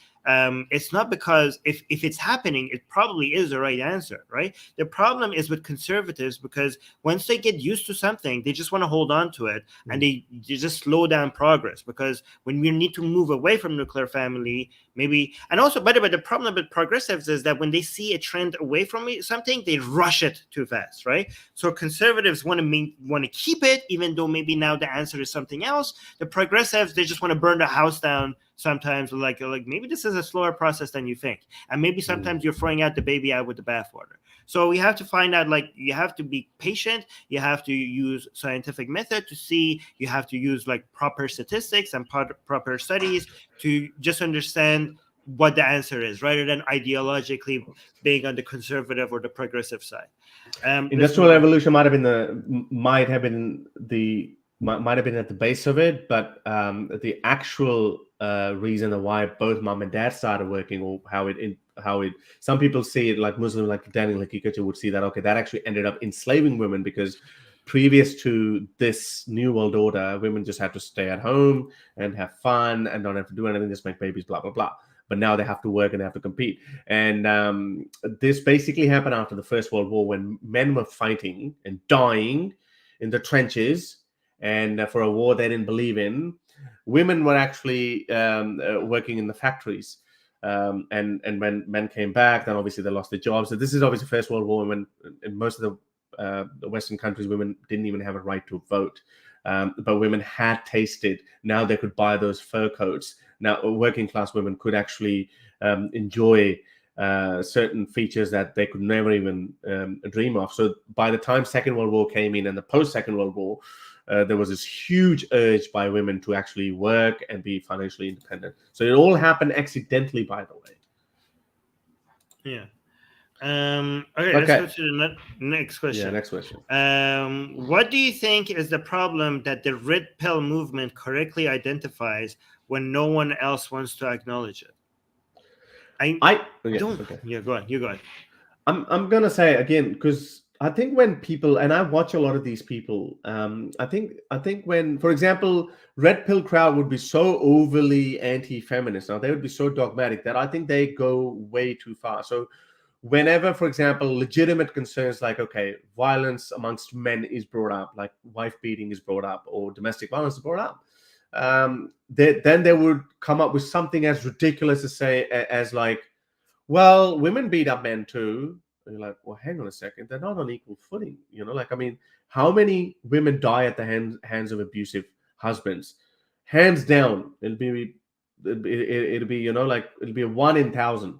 it's not because if it's happening, it probably is the right answer, right? The problem is with conservatives, because once they get used to something, they just want to hold on to it, and they just slow down progress. Because when we need to move away from nuclear family, maybe, and also, by the way, the problem with progressives is that when they see a trend away from something, they rush it too fast, right? So conservatives want to keep it, even though maybe now the answer is something else. The progressives, they just want to burn the house down sometimes, like maybe this is a slower process than you think, and maybe sometimes you're throwing out the baby out with the bathwater. So we have to find out, like, you have to be patient, you have to use scientific method to see, you have to use like proper statistics and proper studies to just understand what the answer is, rather than ideologically being on the conservative or the progressive side. Industrial revolution might have been at the base of it, but the actual reason of why both mom and dad started working, or how it some people see it, like Muslim, like Daniel Hakikachi would see that, okay, that actually ended up enslaving women, because previous to this new world order, women just had to stay at home and have fun and don't have to do anything, just make babies, blah blah blah. But now they have to work and they have to compete. And this basically happened after the First World War, when men were fighting and dying in the trenches, and for a war they didn't believe in. Women were actually working in the factories. And when men came back, then obviously they lost their jobs. So this is obviously First World War, when in most of the Western countries, women didn't even have a right to vote. But women had tasted. Now they could buy those fur coats. Now working class women could actually enjoy certain features that they could never even dream of. So by the time Second World War came in, and the post-Second World War, there was this huge urge by women to actually work and be financially independent. So it all happened accidentally, by the way. Yeah. Okay, let's go to the next question. Yeah, next question. What do you think is the problem that the red pill movement correctly identifies when no one else wants to acknowledge it? Yeah, go on. You go ahead. I'm gonna say again, because I think when people, and I watch a lot of these people, I think when, for example, red pill crowd would be so overly anti-feminist, now they would be so dogmatic that I think they go way too far. So whenever, for example, legitimate concerns like, okay, violence amongst men is brought up, like wife beating is brought up, or domestic violence is brought up, then they would come up with something as ridiculous as say, as like, well, women beat up men too. And you're like, well, hang on a second, they're not on equal footing. Like, I mean, how many women die at the hands of abusive husbands? Hands down, it'll be like, it'll be a 1 in 1,000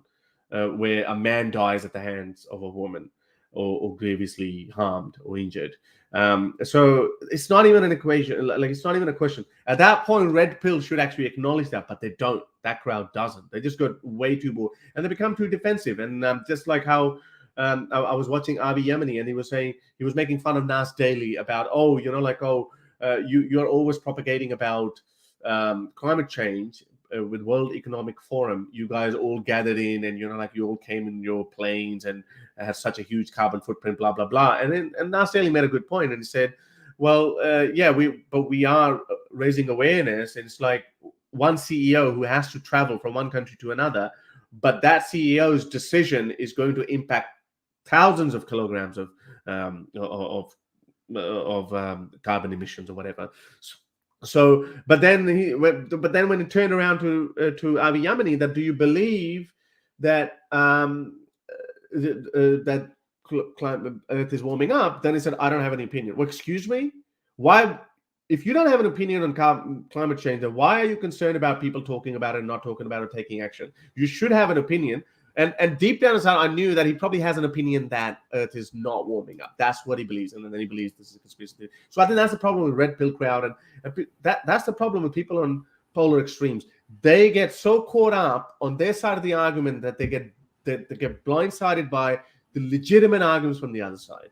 where a man dies at the hands of a woman, or grievously harmed or injured. So it's not even an equation. Like, it's not even a question. At that point, red pill should actually acknowledge that, but they don't. That crowd doesn't. They just got way too bored, and they become too defensive. And just like how I was watching Avi Yemeni, and he was saying, he was making fun of Nas Daily about, you're always propagating about climate change. With World Economic Forum, you guys all gathered in, and you all came in your planes and had such a huge carbon footprint, blah blah blah. And Nas Daily made a good point, and he said, Well, yeah, we are raising awareness. And it's like one CEO who has to travel from one country to another, but that CEO's decision is going to impact thousands of kilograms of carbon emissions or whatever. So, but then when it turned around to Avi Yamini, that do you believe that that Earth is warming up? Then he said, I don't have any opinion. Well, excuse me, why? If you don't have an opinion on climate change, then why are you concerned about people talking about it and not talking about it, taking action? You should have an opinion. And deep down inside, I knew that he probably has an opinion that Earth is not warming up. That's what he believes, and then he believes this is a conspiracy theory. So I think that's the problem with red pill crowd, and that's the problem with people on polar extremes. They get so caught up on their side of the argument that they get blindsided by the legitimate arguments from the other side.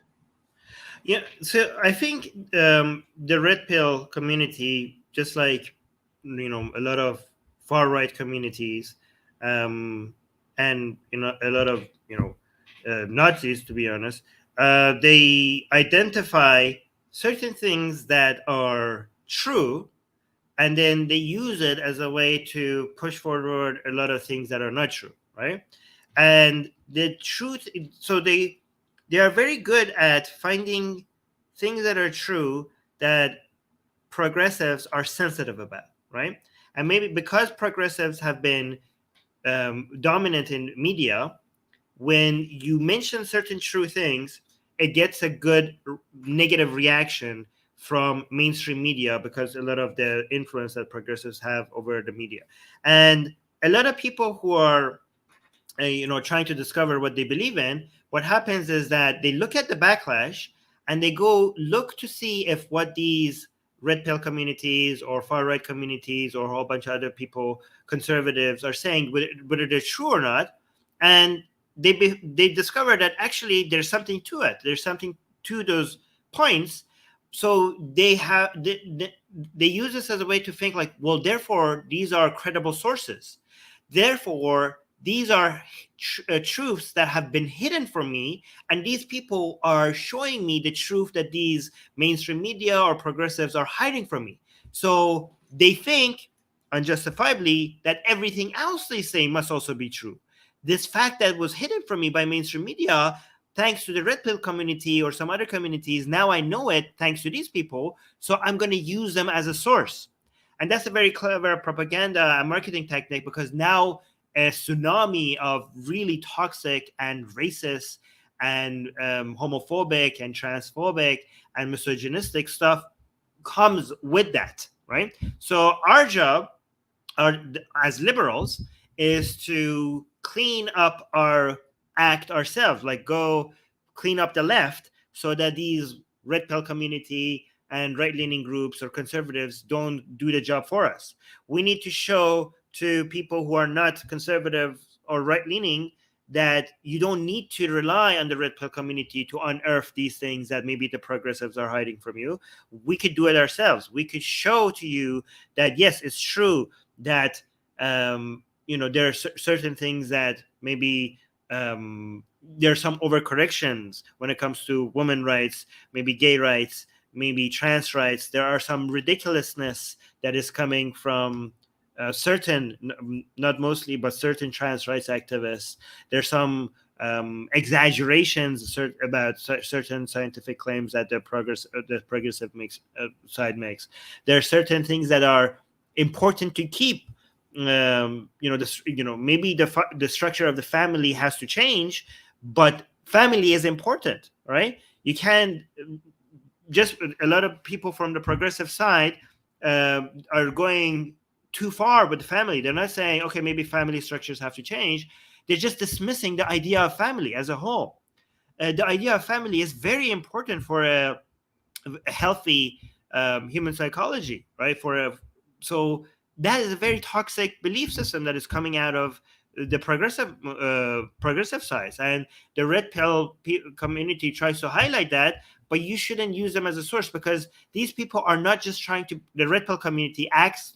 Yeah, so I think the red pill community, just like a lot of far right communities, and a lot of Nazis, to be honest, they identify certain things that are true, and then they use it as a way to push forward a lot of things that are not true, right? And the truth, so they are very good at finding things that are true that progressives are sensitive about, right? And maybe because progressives have been dominant in media, when you mention certain true things, it gets a good negative reaction from mainstream media because a lot of the influence that progressives have over the media. And a lot of people who are trying to discover what they believe in, what happens is that they look at the backlash and they go look to see if what these red pill communities or far right communities or a whole bunch of other people, conservatives, are saying, whether they're true or not. And they discover that actually there's something to it. There's something to those points. So they use this as a way to think like, well, therefore these are credible sources. Therefore, these are truths that have been hidden from me, and these people are showing me the truth that these mainstream media or progressives are hiding from me. So they think, unjustifiably, that everything else they say must also be true. This fact that was hidden from me by mainstream media, thanks to the red pill community or some other communities, now I know it thanks to these people, so I'm going to use them as a source. And that's a very clever propaganda and marketing technique, because now a tsunami of really toxic and racist and homophobic and transphobic and misogynistic stuff comes with that, right? So our job as liberals is to clean up our act ourselves, like go clean up the left so that these red pill community and right-leaning groups or conservatives don't do the job for us. We need to show to people who are not conservative or right-leaning that you don't need to rely on the red pill community to unearth these things that maybe the progressives are hiding from you. We could do it ourselves. We could show to you that, yes, it's true that there are certain things that maybe there are some overcorrections when it comes to women rights, maybe gay rights, maybe trans rights. There are some ridiculousness that is coming from certain, not mostly, but certain trans rights activists. There's some exaggerations about certain scientific claims that the progressive side makes. There are certain things that are important to keep. Maybe the structure of the family has to change, but family is important, right? You can't just, a lot of people from the progressive side are going too far with the family. They're not saying, okay, maybe family structures have to change. They're just dismissing the idea of family as a whole. The idea of family is very important for a healthy human psychology, right? So that is a very toxic belief system that is coming out of the progressive side, and the red pill community tries to highlight that. But you shouldn't use them as a source, because these people are not just trying to. The red pill community acts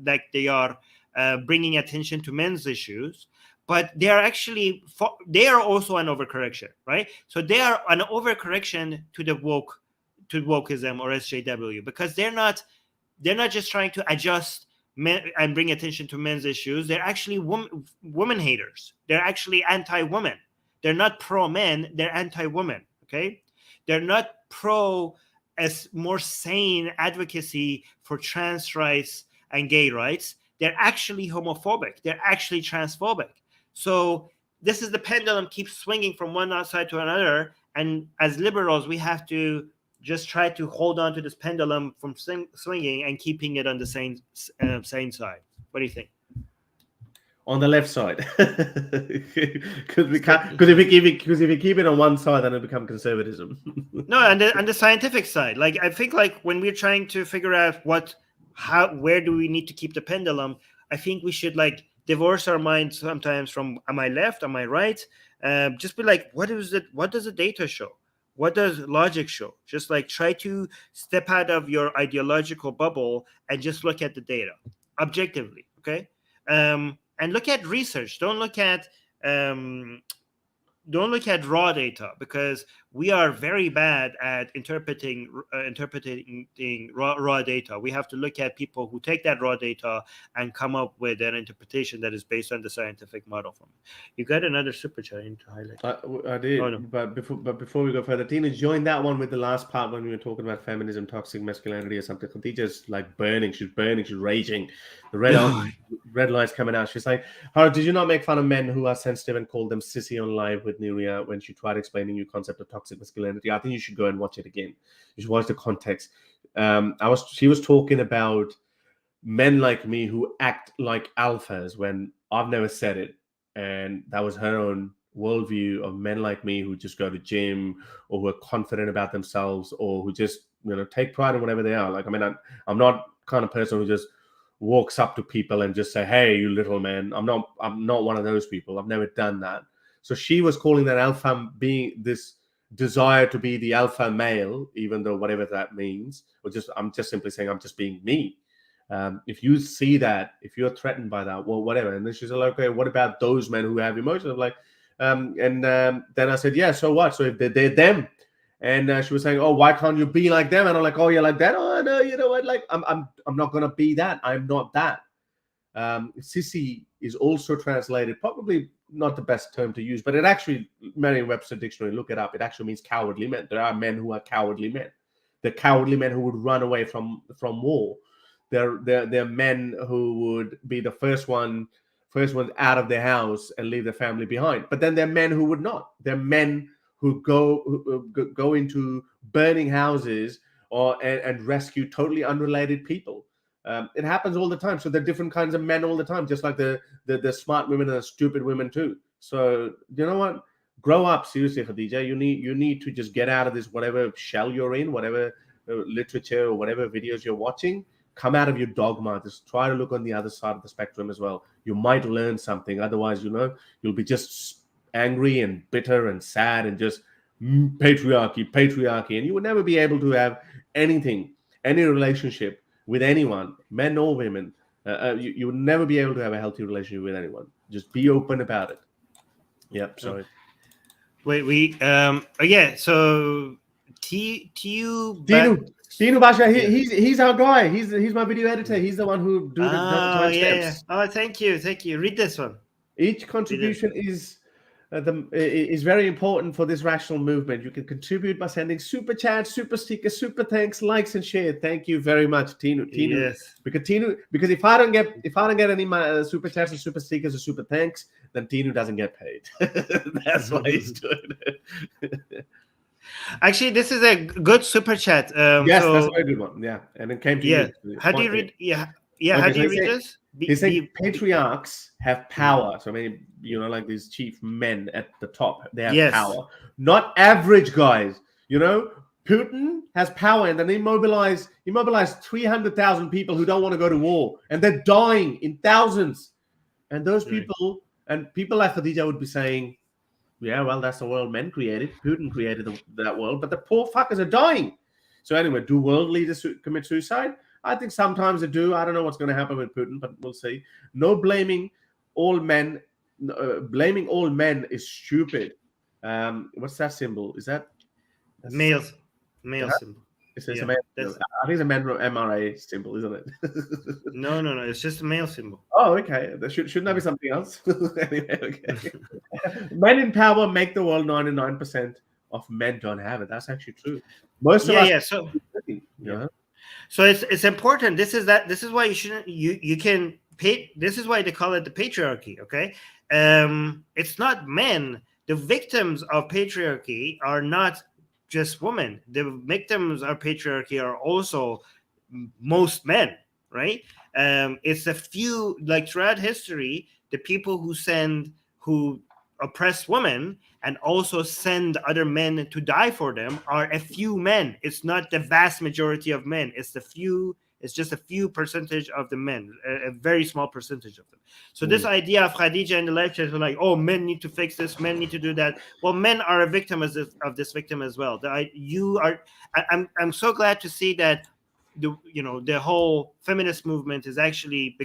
like they are bringing attention to men's issues, but they are actually they are also an overcorrection, right? So they are an overcorrection to the woke to wokeism or SJW, because they're not just trying to adjust men and bring attention to men's issues. They're actually woman haters. They're actually anti-women. They're not pro-men. They're anti-women. Okay, they're not pro as more sane advocacy for trans rights and gay rights. They're actually homophobic. They're actually transphobic. So this is the pendulum keeps swinging from one side to another. And as liberals, we have to just try to hold on to this pendulum from swinging and keeping it on the same side. What do you think? On the left side, because if we keep it on one side, then it become conservatism. No, and the scientific side, like I think, like when we're trying to figure out where do we need to keep the pendulum, I think we should like divorce our minds sometimes from am I left, am I right? Just be like, what does the data show? What does logic show? Just like try to step out of your ideological bubble and just look at the data objectively, okay? And look at research. Don't look at raw data, because we are very bad at interpreting raw data. We have to look at people who take that raw data and come up with an interpretation that is based on the scientific model from it. You got another super chat I need to highlight. I did, Oh, no. but before we go further, Tina joined that one with the last part when we were talking about feminism, toxic masculinity, or something. Khadija's like burning. She's raging. The red lights coming out. She's like, "How did you not make fun of men who are sensitive and call them sissy on live with Nuria when she tried explaining your concept of toxic masculinity?" I think you should go and watch it again. You should watch the context. She was talking about men like me who act like alphas when I've never said it, and that was her own worldview of men like me who just go to gym or who are confident about themselves or who just take pride in whatever they are. Like, I mean, I'm not kind of person who just walks up to people and just say, "Hey, you little man." I'm not one of those people. I've never done that. So she was calling that alpha being this desire to be the alpha male, even though whatever that means, I'm just simply saying I'm just being me. If you see that, if you're threatened by that, well, whatever. And then she's like, "Okay, what about those men who have emotions?" I'm like, then I said, "Yeah, so what? So if they're them." And she was saying, "Oh, why can't you be like them?" And I'm like, "Oh, you're like that? Oh, no, you know what? Like, I'm not gonna be that. I'm not that." Sissy is also translated, probably not the best term to use, but it actually, Merriam-Webster dictionary, look it up. It actually means cowardly men. There are men who are cowardly men. They're cowardly men who would run away from war. They're men who would be the first ones out of their house and leave their family behind. But then there are men who would not. They're men who go into burning houses and rescue totally unrelated people. It happens all the time. So there are different kinds of men all the time, just like the smart women and the stupid women too. So you know what? Grow up, seriously, Khadija. You need to just get out of this whatever shell you're in, whatever literature or whatever videos you're watching. Come out of your dogma. Just try to look on the other side of the spectrum as well. You might learn something. Otherwise, you'll be just angry and bitter and sad and just patriarchy, and you would never be able to have any relationship with anyone, men or women. You would never be able to have a healthy relationship with anyone. Just be open about it. Yep. Sorry. Wait. Yeah. So Tinu Basha, he's our guy. He's my video editor. He's the one who do the timestamps. Yeah. Oh, thank you. Read this one. Each contribution is very important for this rational movement. You can contribute by sending super chats, super stickers, super thanks, likes, and share. Thank you very much, Tinu. Yes. Because if I don't get any super chats or super stickers or super thanks, then Tinu doesn't get paid. That's why he's doing it. Actually, this is a good super chat. Yes, that's a very good one. Yeah, and it came to you. How do you read? Yeah. Okay, how do you read this? He's saying patriarchs have power. So, I mean, like these chief men at the top, they have power. Not average guys. Putin has power, and then he mobilized 300,000 people who don't want to go to war, and they're dying in thousands. And those people, and people like Khadija would be saying, "Yeah, well, that's the world men created. Putin created that world, but the poor fuckers are dying." So anyway, do world leaders commit suicide? I think sometimes they do. I don't know what's going to happen with Putin, but we'll see. No blaming all men. Blaming all men is stupid. What's that symbol? Is that male symbol? It's a man. I think it's a man MRA symbol, isn't it? No. It's just a male symbol. Oh, okay. Shouldn't that be something else? Anyway, okay. Men in power make the world. 99% of men don't have it. That's actually true. Most of us. Yeah. So it's important. This is why you shouldn't. You can pay. This is why they call it the patriarchy. Okay. It's not men. The victims of patriarchy are not just women. The victims of patriarchy are also most men, right? It's a few, like throughout history, the people who oppress women and also send other men to die for them are a few men. It's not the vast majority of men. It's just a few percentage of the men, a very small percentage of them. So this idea of Khadija and the life chat, like, oh, men need to fix this, men need to do that. Well, men are a victim of this victim as well. I'm so glad to see that the whole feminist movement is actually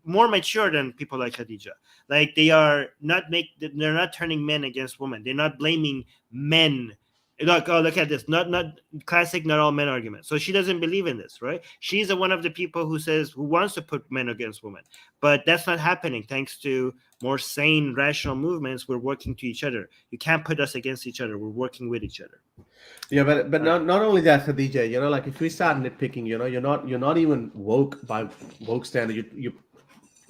more mature than people like Khadija. Like they're not turning men against women. They're not blaming men. Look at this. Not classic, not all men argument. So she doesn't believe in this, right? She's one of the people who wants to put men against women, but that's not happening thanks to more sane, rational movements. We're working to each other. You can't put us against each other. We're working with each other. Yeah, but not only that, Khadija. Like if we start nitpicking, you're not even woke by woke standard. You're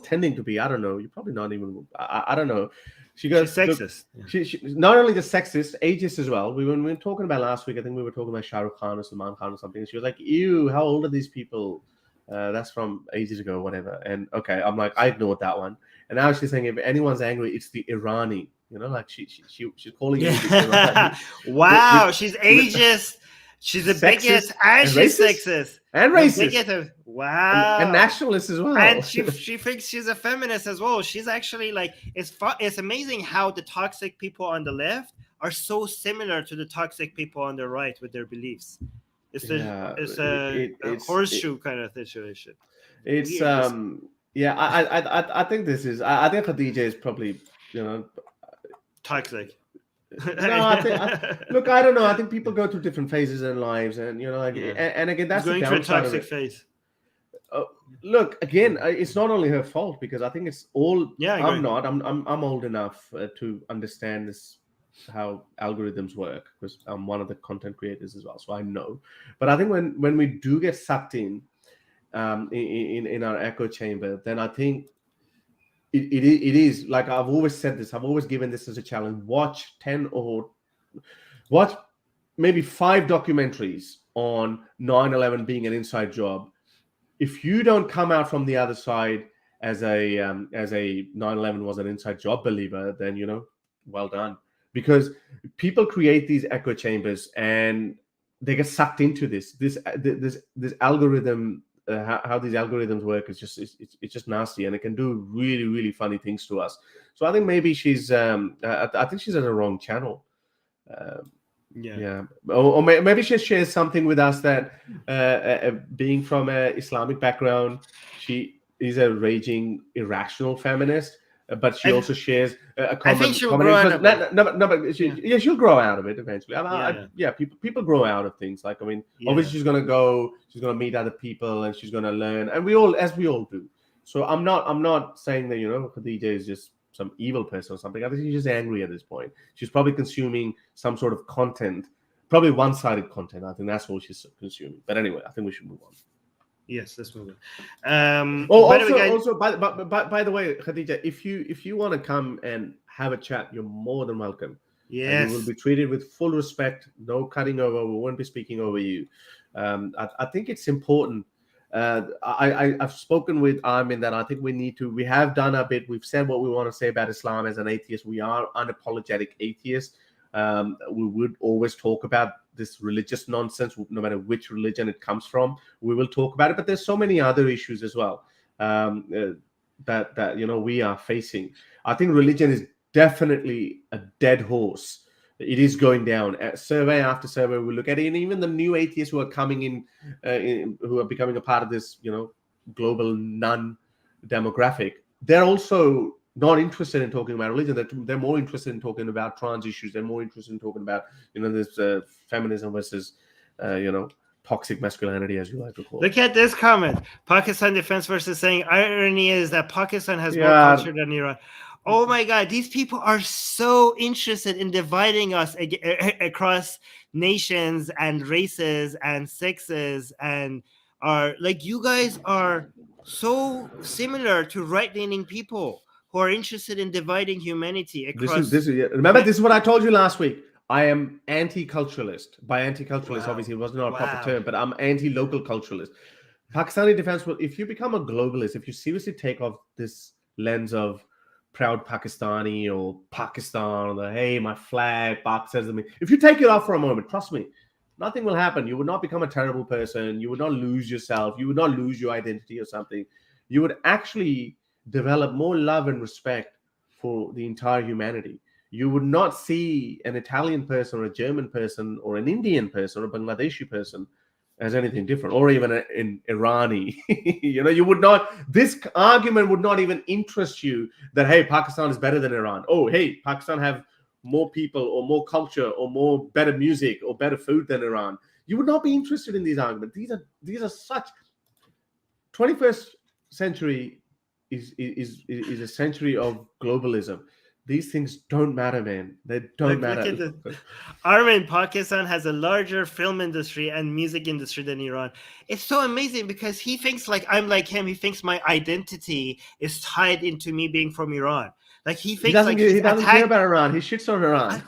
tending to be. I don't know. You're probably not even. I don't know. She's sexist. She not only the sexist, ageist as well. We were talking about last week. I think we were talking about Shah Rukh Khan or Salman Khan or something. She was like, "Ew, how old are these people? That's from ages ago, whatever." And okay, I'm like, I ignored that one. And now she's saying, if anyone's angry, it's the Irani. Like she's calling it. Wow, she's ageist. She's a bigot and she's sexist and racist. Wow, and nationalist as well. And she thinks she's a feminist as well. She's actually like, it's amazing how the toxic people on the left are so similar to the toxic people on the right with their beliefs. It's a horseshoe kind of situation. It's I think this is. I think Khadija is probably toxic. No, look, I don't know. I think people go through different phases in lives, and and again, that's going through a toxic phase. Look, again, it's not only her fault because I think it's all. Yeah, I'm old enough to understand this, how algorithms work, because I'm one of the content creators as well, so I know. But I think when we do get sucked in our echo chamber, then I think. It is like I've always said this. I've always given this as a challenge. Watch maybe 5 documentaries on 9/11 being an inside job. If you don't come out from the other side as a 9/11 was an inside job believer, then well done. Because people create these echo chambers and they get sucked into this algorithm. How these algorithms work is just nasty, and it can do really, really funny things to us. So I think maybe she's I think she's on the wrong channel. Or maybe she shares something with us that being from an Islamic background, she is a raging irrational feminist. But she also shares a common. I think she'll grow out of it. She'll grow out of it eventually. People grow out of things. Like obviously she's gonna meet other people and she's gonna learn, and we all do. So I'm not saying that Khadija is just some evil person or something. I think she's just angry at this point. She's probably consuming some sort of content, probably one-sided content. I think that's all she's consuming. But anyway, I think we should move on. Yes, let's move on. By the way, Khadija, if you want to come and have a chat, you're more than welcome. Yes, you will be treated with full respect, no cutting over. We won't be speaking over you. I think it's important. I've spoken with Armin that I think we have done a bit. We've said what we want to say about Islam as an atheist. We are unapologetic atheists. We would always talk about this religious nonsense, no matter which religion it comes from. We will talk about it, but there's so many other issues as well that we are facing. I think religion is definitely a dead horse. It is going down. Survey after survey, we look at it, and even the new atheists who are coming in, who are becoming a part of this, global nun demographic, they're also not interested in talking about religion. They're more interested in talking about trans issues. They're more interested in talking about this feminism versus toxic masculinity, as you like to call it. Look at this comment. Pakistan Defense Force is saying, irony is that Pakistan has more Yeah. culture than Iran. Oh my God, these people are so interested in dividing us across nations and races and sexes, and are like, you guys are so similar to right-leaning people who are interested in dividing humanity across. Remember, this is what I told you last week. I am anti-culturalist. By anti-culturalist, Wow. obviously, it was not a Wow. proper term, but I'm anti-local culturalist. Pakistani defense will, if you become a globalist, if you seriously take off this lens of proud Pakistani or Pakistan, or the, hey, my flag, Pak says to me, if you take it off for a moment, trust me, nothing will happen. You would not become a terrible person. You would not lose yourself. You would not lose your identity or something. You would actually develop more love and respect for the entire humanity. You would not see an Italian person or a German person or an Indian person or a Bangladeshi person as anything different, or even an Irani. You would not, this argument would not even interest you that, hey, Pakistan is better than Iran. Oh, hey, Pakistan have more people or more culture or more better music or better food than Iran. You would not be interested in these arguments. These are such 21st century is a century of globalism. These things don't matter, man. They don't matter. Armin, Pakistan has a larger film industry and music industry than Iran. It's so amazing because he thinks like I'm like him. He thinks my identity is tied into me being from Iran. Like he thinks he doesn't care about Iran. He shits on Iran.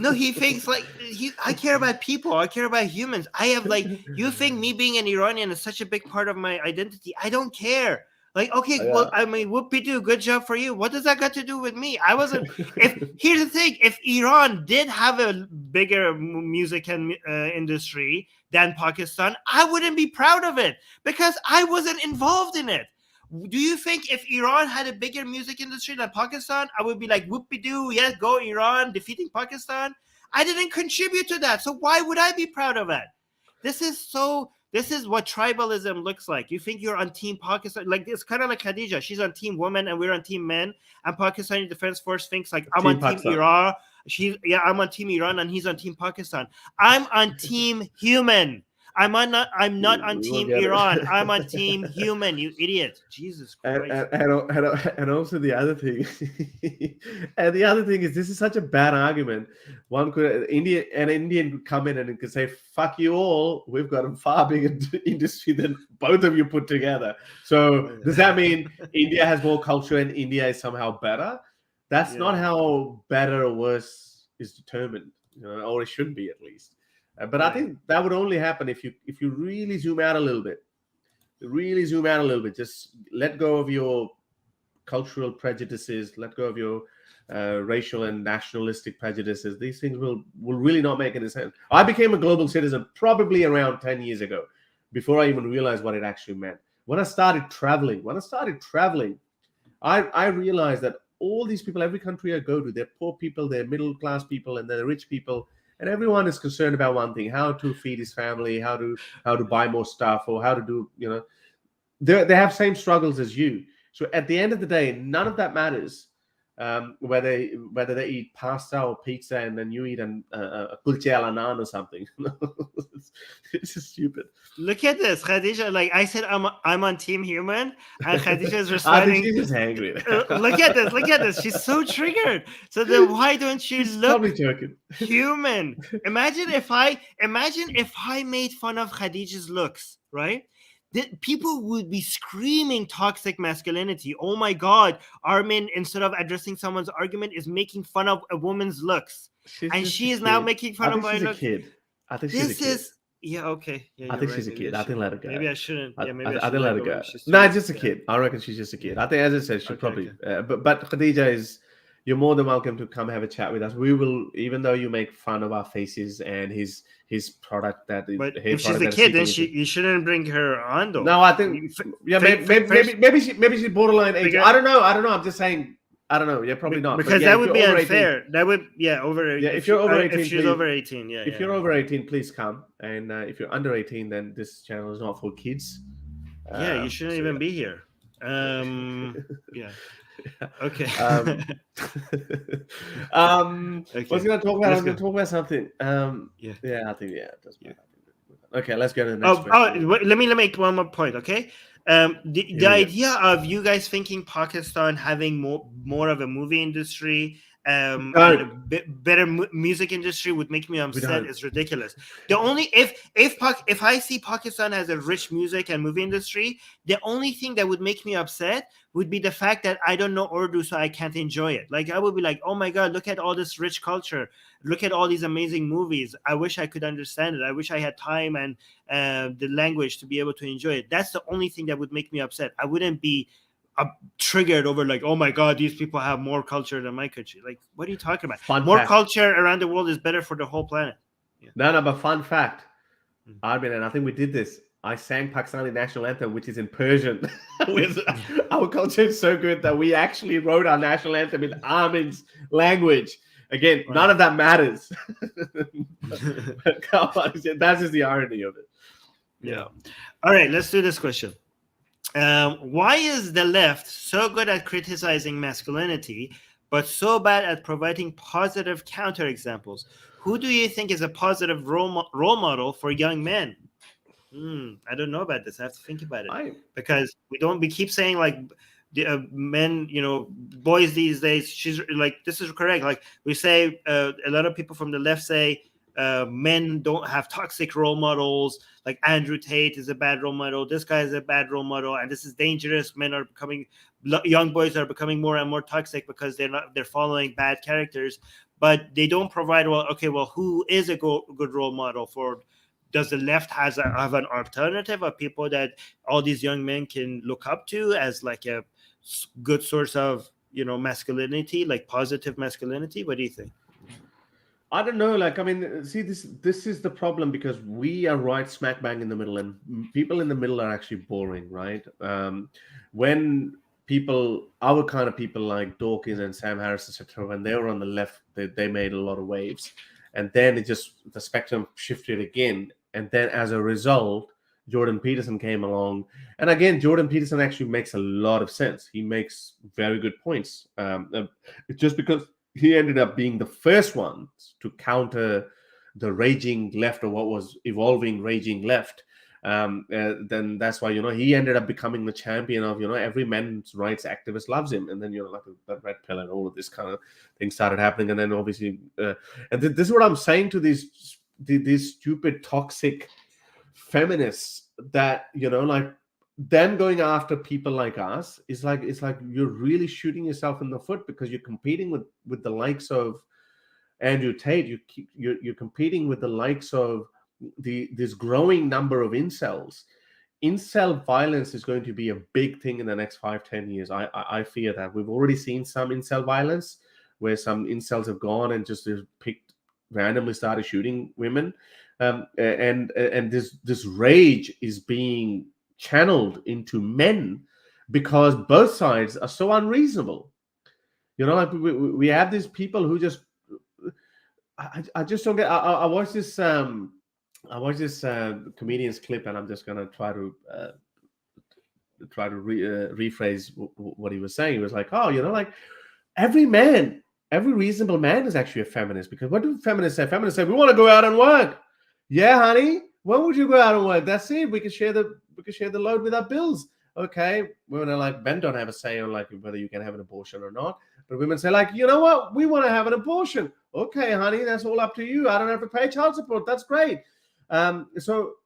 No, he thinks like I care about people. I care about humans. I have like, you think me being an Iranian is such a big part of my identity. I don't care. Like, okay, well, I mean, whoopie-doo, good job for you. What does that got to do with me? I wasn't. Here's the thing: if Iran did have a bigger music and industry than Pakistan, I wouldn't be proud of it because I wasn't involved in it. Do you think if Iran had a bigger music industry than Pakistan, I would be like, whoopie-doo, yes, go Iran, defeating Pakistan? I didn't contribute to that, so why would I be proud of it? This is what tribalism looks like. You think you're on team Pakistan. Like, it's kind of like Khadija. She's on team women and we're on team men. And Pakistani Defense Force thinks like, I'm on team Iran. I'm on team Iran and he's on team Pakistan. I'm on team human. I'm not on team Iran. I'm on team human, you idiot. Jesus Christ. And also the other thing, is this is such a bad argument. An Indian could come in and could say, fuck you all, we've got a far bigger industry than both of you put together. So does that mean India has more culture and India is somehow better? That's not how better or worse is determined, or it should be at least. But I think that would only happen if you really zoom out a little bit. Just let go of your cultural prejudices. Let go of your racial and nationalistic prejudices. These things will really not make any sense. I became a global citizen probably around 10 years ago, before I even realized what it actually meant. When I started traveling, I realized that all these people, every country I go to, they're poor people, they're middle class people, and they're rich people. And everyone is concerned about one thing: how to feed his family, how to buy more stuff, or how to do, they have same struggles as you. So at the end of the day, none of that matters. Whether they eat pasta or pizza and then you eat a kulche ala naan or something. It's just stupid. Look at this, Khadija. Like I said, I'm on team human, and Khadija is responding. I think she's just angry. Look at this. She's so triggered. So then why don't you look probably joking. Human? Imagine if I made fun of Khadija's looks, right? People would be screaming toxic masculinity. Oh my God, Armin, instead of addressing someone's argument, is making fun of a woman's looks. And she is now making fun of my looks. I think she's a kid. Yeah, okay. Yeah, I think she's a kid. I think let her go. Maybe I shouldn't. Yeah, maybe I think let her go. It's just a kid. I reckon she's just a kid. I think, as I said, she'll probably. But Khadija is. You're more than welcome to come have a chat with us. We will, even though you make fun of our faces and his product that. But if she's a kid, then you shouldn't bring her on, though. No, I think. Maybe she's borderline age. I don't know. I'm just saying. I don't know. Yeah, probably not. Because that would be unfair. 18, that would, over. Yeah, if you're over 18, if she's over 18, yeah. If you're over 18, please come. And if you're under 18, then this channel is not for kids. Yeah, you shouldn't even be here. Yeah. Okay. Okay. I was going to talk about. I'm going to talk about something. Yeah, I think it doesn't matter. Okay, let's go to the next question. Let me make one more point, okay? The idea of you guys thinking Pakistan having more of a movie industry and a better music industry would make me upset is ridiculous. The only if I see Pakistan has a rich music and movie industry, the only thing that would make me upset would be the fact that I don't know Urdu, so I can't enjoy it. Like, I would be like, oh my God, look at all this rich culture. Look at all these amazing movies. I wish I could understand it. I wish I had time and the language to be able to enjoy it. That's the only thing that would make me upset. I wouldn't be triggered over like, oh my God, these people have more culture than my country. Like, what are you talking about? More culture around the world is better for the whole planet. Yeah. No, but fun fact, Armin, and I think we did this. I sang Pakistani national anthem, which is in Persian. Our culture is so good that we actually wrote our national anthem in Armin's language. Again, none of that matters. That's just the irony of it. Yeah. All right, let's do this question. Why is the left so good at criticizing masculinity, but so bad at providing positive counterexamples? Who do you think is a positive role model for young men? I don't know about this. I have to think about it because we keep saying like the men, boys these days. She's like, this is correct. Like we say, a lot of people from the left say men don't have toxic role models. Like Andrew Tate is a bad role model. This guy is a bad role model, and this is dangerous. Young boys are becoming more and more toxic because they're following bad characters, but they don't provide who is a good role model for? Does the left have an alternative of people that all these young men can look up to as like a good source of masculinity, like positive masculinity? What do you think? I don't know. Like, I mean, see, this is the problem because we are right smack bang in the middle, and people in the middle are actually boring, right? When our kind of people like Dawkins and Sam Harris, etc., when they were on the left, they made a lot of waves, and then the spectrum shifted again. And then as a result, Jordan Peterson came along. And again, Jordan Peterson actually makes a lot of sense. He makes very good points. Just because he ended up being the first one to counter the raging left, or what was evolving raging left, then that's why, he ended up becoming the champion of, every men's rights activist loves him. And then, like the red pill and all of this kind of thing started happening. And then obviously, and this is what I'm saying to these stupid toxic feminists that like them going after people like us is like you're really shooting yourself in the foot because you're competing with the likes of Andrew Tate. You're competing with the likes of this growing number of incels. Incel violence is going to be a big thing in the next 5-10 years. I fear that. We've already seen some incel violence where some incels have gone and just randomly started shooting women, and this rage is being channeled into men because both sides are so unreasonable. Like we have these people who just I just don't get. I watched this comedian's clip, and I'm just gonna try to rephrase what he was saying. He was like, like every reasonable man is actually a feminist, because what do feminists say? Feminists say, we want to go out and work. Yeah, honey. When would you go out and work? That's it. We can share the load with our bills. Okay. Women are like, men don't have a say on like whether you can have an abortion or not. But women say like, you know what? We want to have an abortion. Okay, honey, that's all up to you. I don't have to pay child support. That's great. So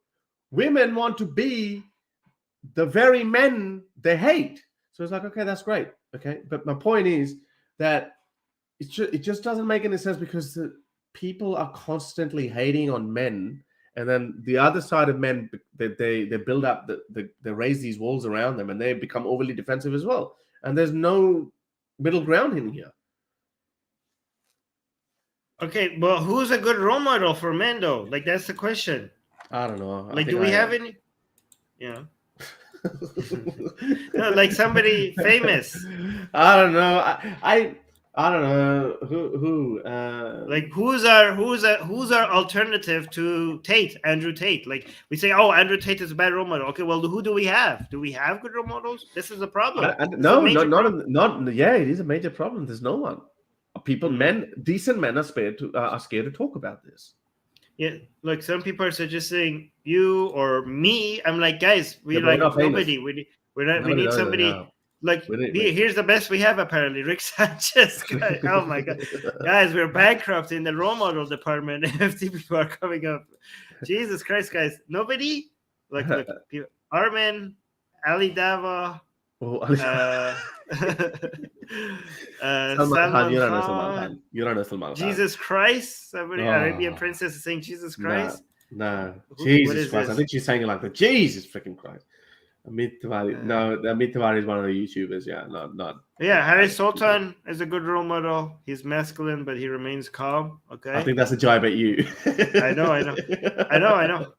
women want to be the very men they hate. So it's like, okay, that's great. Okay. But my point is that it just doesn't make any sense, because the people are constantly hating on men, and then the other side of men, they build up, they raise these walls around them, and they become overly defensive as well. And there's no middle ground in here. Okay, well, who's a good role model for men, though? Like, that's the question. I don't know. Like, do we have any? Yeah. No, like somebody famous. I don't know. I don't know who. Like who's our alternative to Tate? Andrew Tate. Like we say, oh, Andrew Tate is a bad role model. Okay, well, who do we have? Do we have good role models? This is a problem. Not. Yeah, it is a major problem. There's no one. Men, decent men are scared to talk about this. Yeah, look, some people are suggesting you or me. I'm like, guys, we Yeah, but we're like not famous. nobody. We Nobody need knows us somebody. now. Like, We- here's the best we have apparently. Rick Sanchez. Oh my god, guys, we're bankrupt in the role model department. 50 people are coming up. Jesus Christ, guys, nobody. Look, people, Armin, Ali Dava, Oh, Salman Khan, Salman you don't know Salman Khan, Khan. You don't know Salman Khan. Jesus Christ. Somebody, Arabian Oh, princess is saying Jesus no, Christ. no, What Jesus is Christ! I this? think she's saying it like the Jesus freaking Christ. Amit Tiwari. No, Amit Tiwari is one of the YouTubers. Yeah, not. Yeah, Harry Sultan is a good role model. He's masculine, but he remains calm. Okay. I think that's a jibe at you. I know.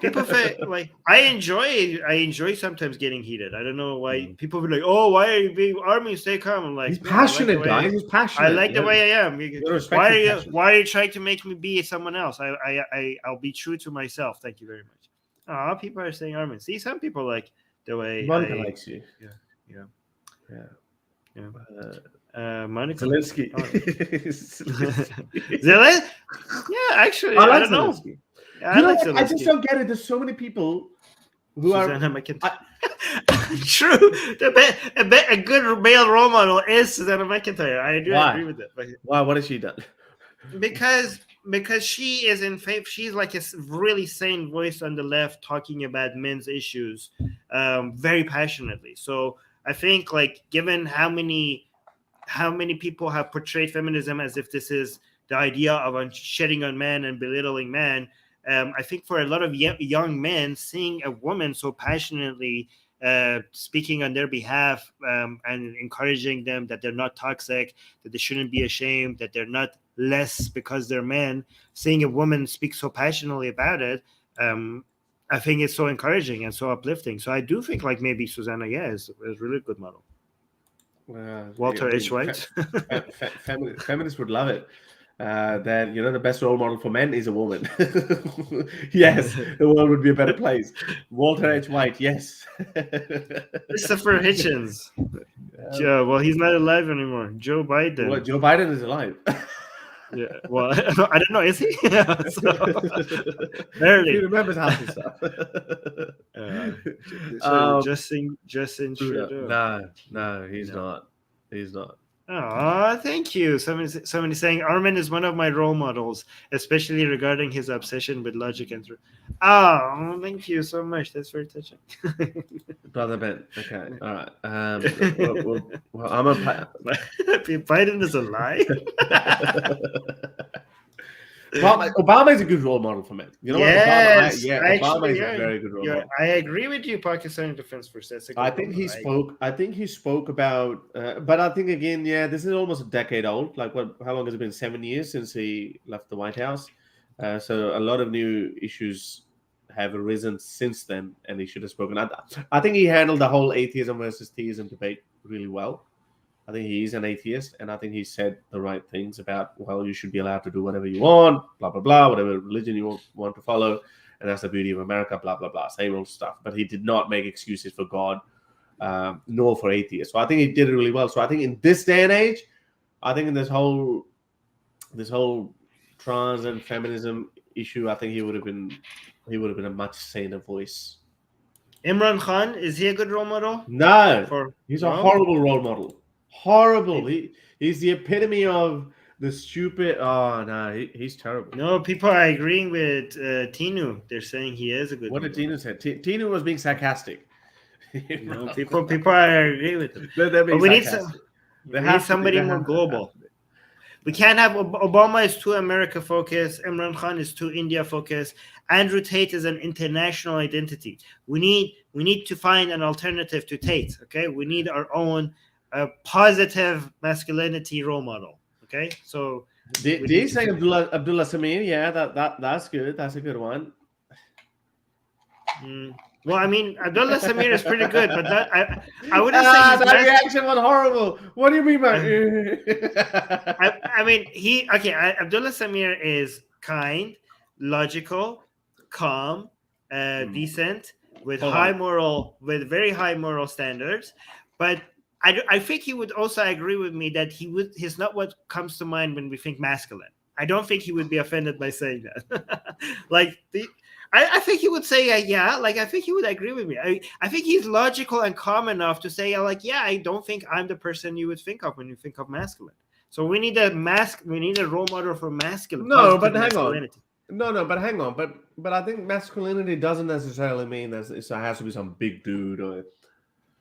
People say like I enjoy sometimes getting heated. I don't know why people be like, "Oh, why are you being Armin? Stay calm." I'm like, He's "Man, I like the passionate, way guys. He's passionate. I like the way I am. Why Why are you trying to make me be someone else? I'll be true to myself. Thank you very much. Oh, people are saying Armin. See, some people like the way Monica likes you. Yeah. Monica Zelensky. Zelensky. Zelensky? Yeah, actually, I don't know. Zelensky. Yeah, You know, Zelensky. I just don't get it. There's so many people who Susanna McIntyre. True. A good male role model is Susanna McIntyre. I do agree with that. Why? What has she done? Because she is in favor. She's like a really sane voice on the left, talking about men's issues, very passionately. So I think, like, given how many people have portrayed feminism as if this is the idea of shedding on men and belittling men, I think for a lot of young men, seeing a woman so passionately speaking on their behalf and encouraging them that they're not toxic, that they shouldn't be ashamed, that they're not less because they're men, seeing a woman speak so passionately about it, I think it's so encouraging and so uplifting. So I do think like maybe Susanna, is a really good model. Walter H. White. Feminists would love it. That the best role model for men is a woman. Yes, the world would be a better place. Walter H. White, yes. Christopher Hitchens. Well, he's not alive anymore. Joe Biden. What? Joe Biden is alive. Yeah. Well, I don't know. Is he? Barely. He remembers half his stuff. Justin Trudeau. No, he's not. He's not. Oh, thank you. Somebody saying Armin is one of my role models, especially regarding his obsession with logic and truth. Oh, thank you so much. That's very touching. Brother Ben. Okay. All right. Well, I'm a Biden is alive. Obama is a good role model for men. You know yes, what? Obama is a very good role model. I agree with you, Pakistani Defense Force. I think he spoke about, but I think again, this is almost a decade old. Like, how long has it been? 7 years since he left the White House. So a lot of new issues have arisen since then, and he should have spoken. I think he handled the whole atheism versus theism debate really well. I think he's an atheist, and I think he said the right things about, well, you should be allowed to do whatever you want, blah, blah, blah, whatever religion you want to follow, and that's the beauty of America, blah, blah, blah, same old stuff. But he did not make excuses for God, nor for atheists. So I think he did it really well. So I think in this day and age, I think in this whole trans and feminism issue, I think he would have been a much saner voice. Imran Khan, is he a good role model? No, he's a horrible role model. Horrible. He's the epitome of the stupid. Oh no, he's terrible. No, people are agreeing with Tinu. They're saying he is a good. What did Tinu say? Tinu was being sarcastic. No, people are agreeing with him. But we need somebody more global. We can't have Obama is too America focused. Imran Khan is too India focused. Andrew Tate is an international identity. We need to find an alternative to Tate. Okay, we need our own positive masculinity role model. Okay, so did you say Abdullah Samir? Yeah, that's good. That's a good one. Well, I mean, Abdullah Samir is pretty good, but I wouldn't say that reaction was horrible. What do you mean by? I mean, Abdullah Samir is kind, logical, calm, decent, with very high moral standards, but I think he would also agree with me that he's not what comes to mind when we think masculine. I don't think he would be offended by saying that. I think he would say, yeah, like, I think he would agree with me. I think he's logical and calm enough to say, like, yeah, I don't think I'm the person you would think of when you think of masculine. So we need a role model for masculine. No, but hang on. No, but hang on. But I think masculinity doesn't necessarily mean that it has to be some big dude or.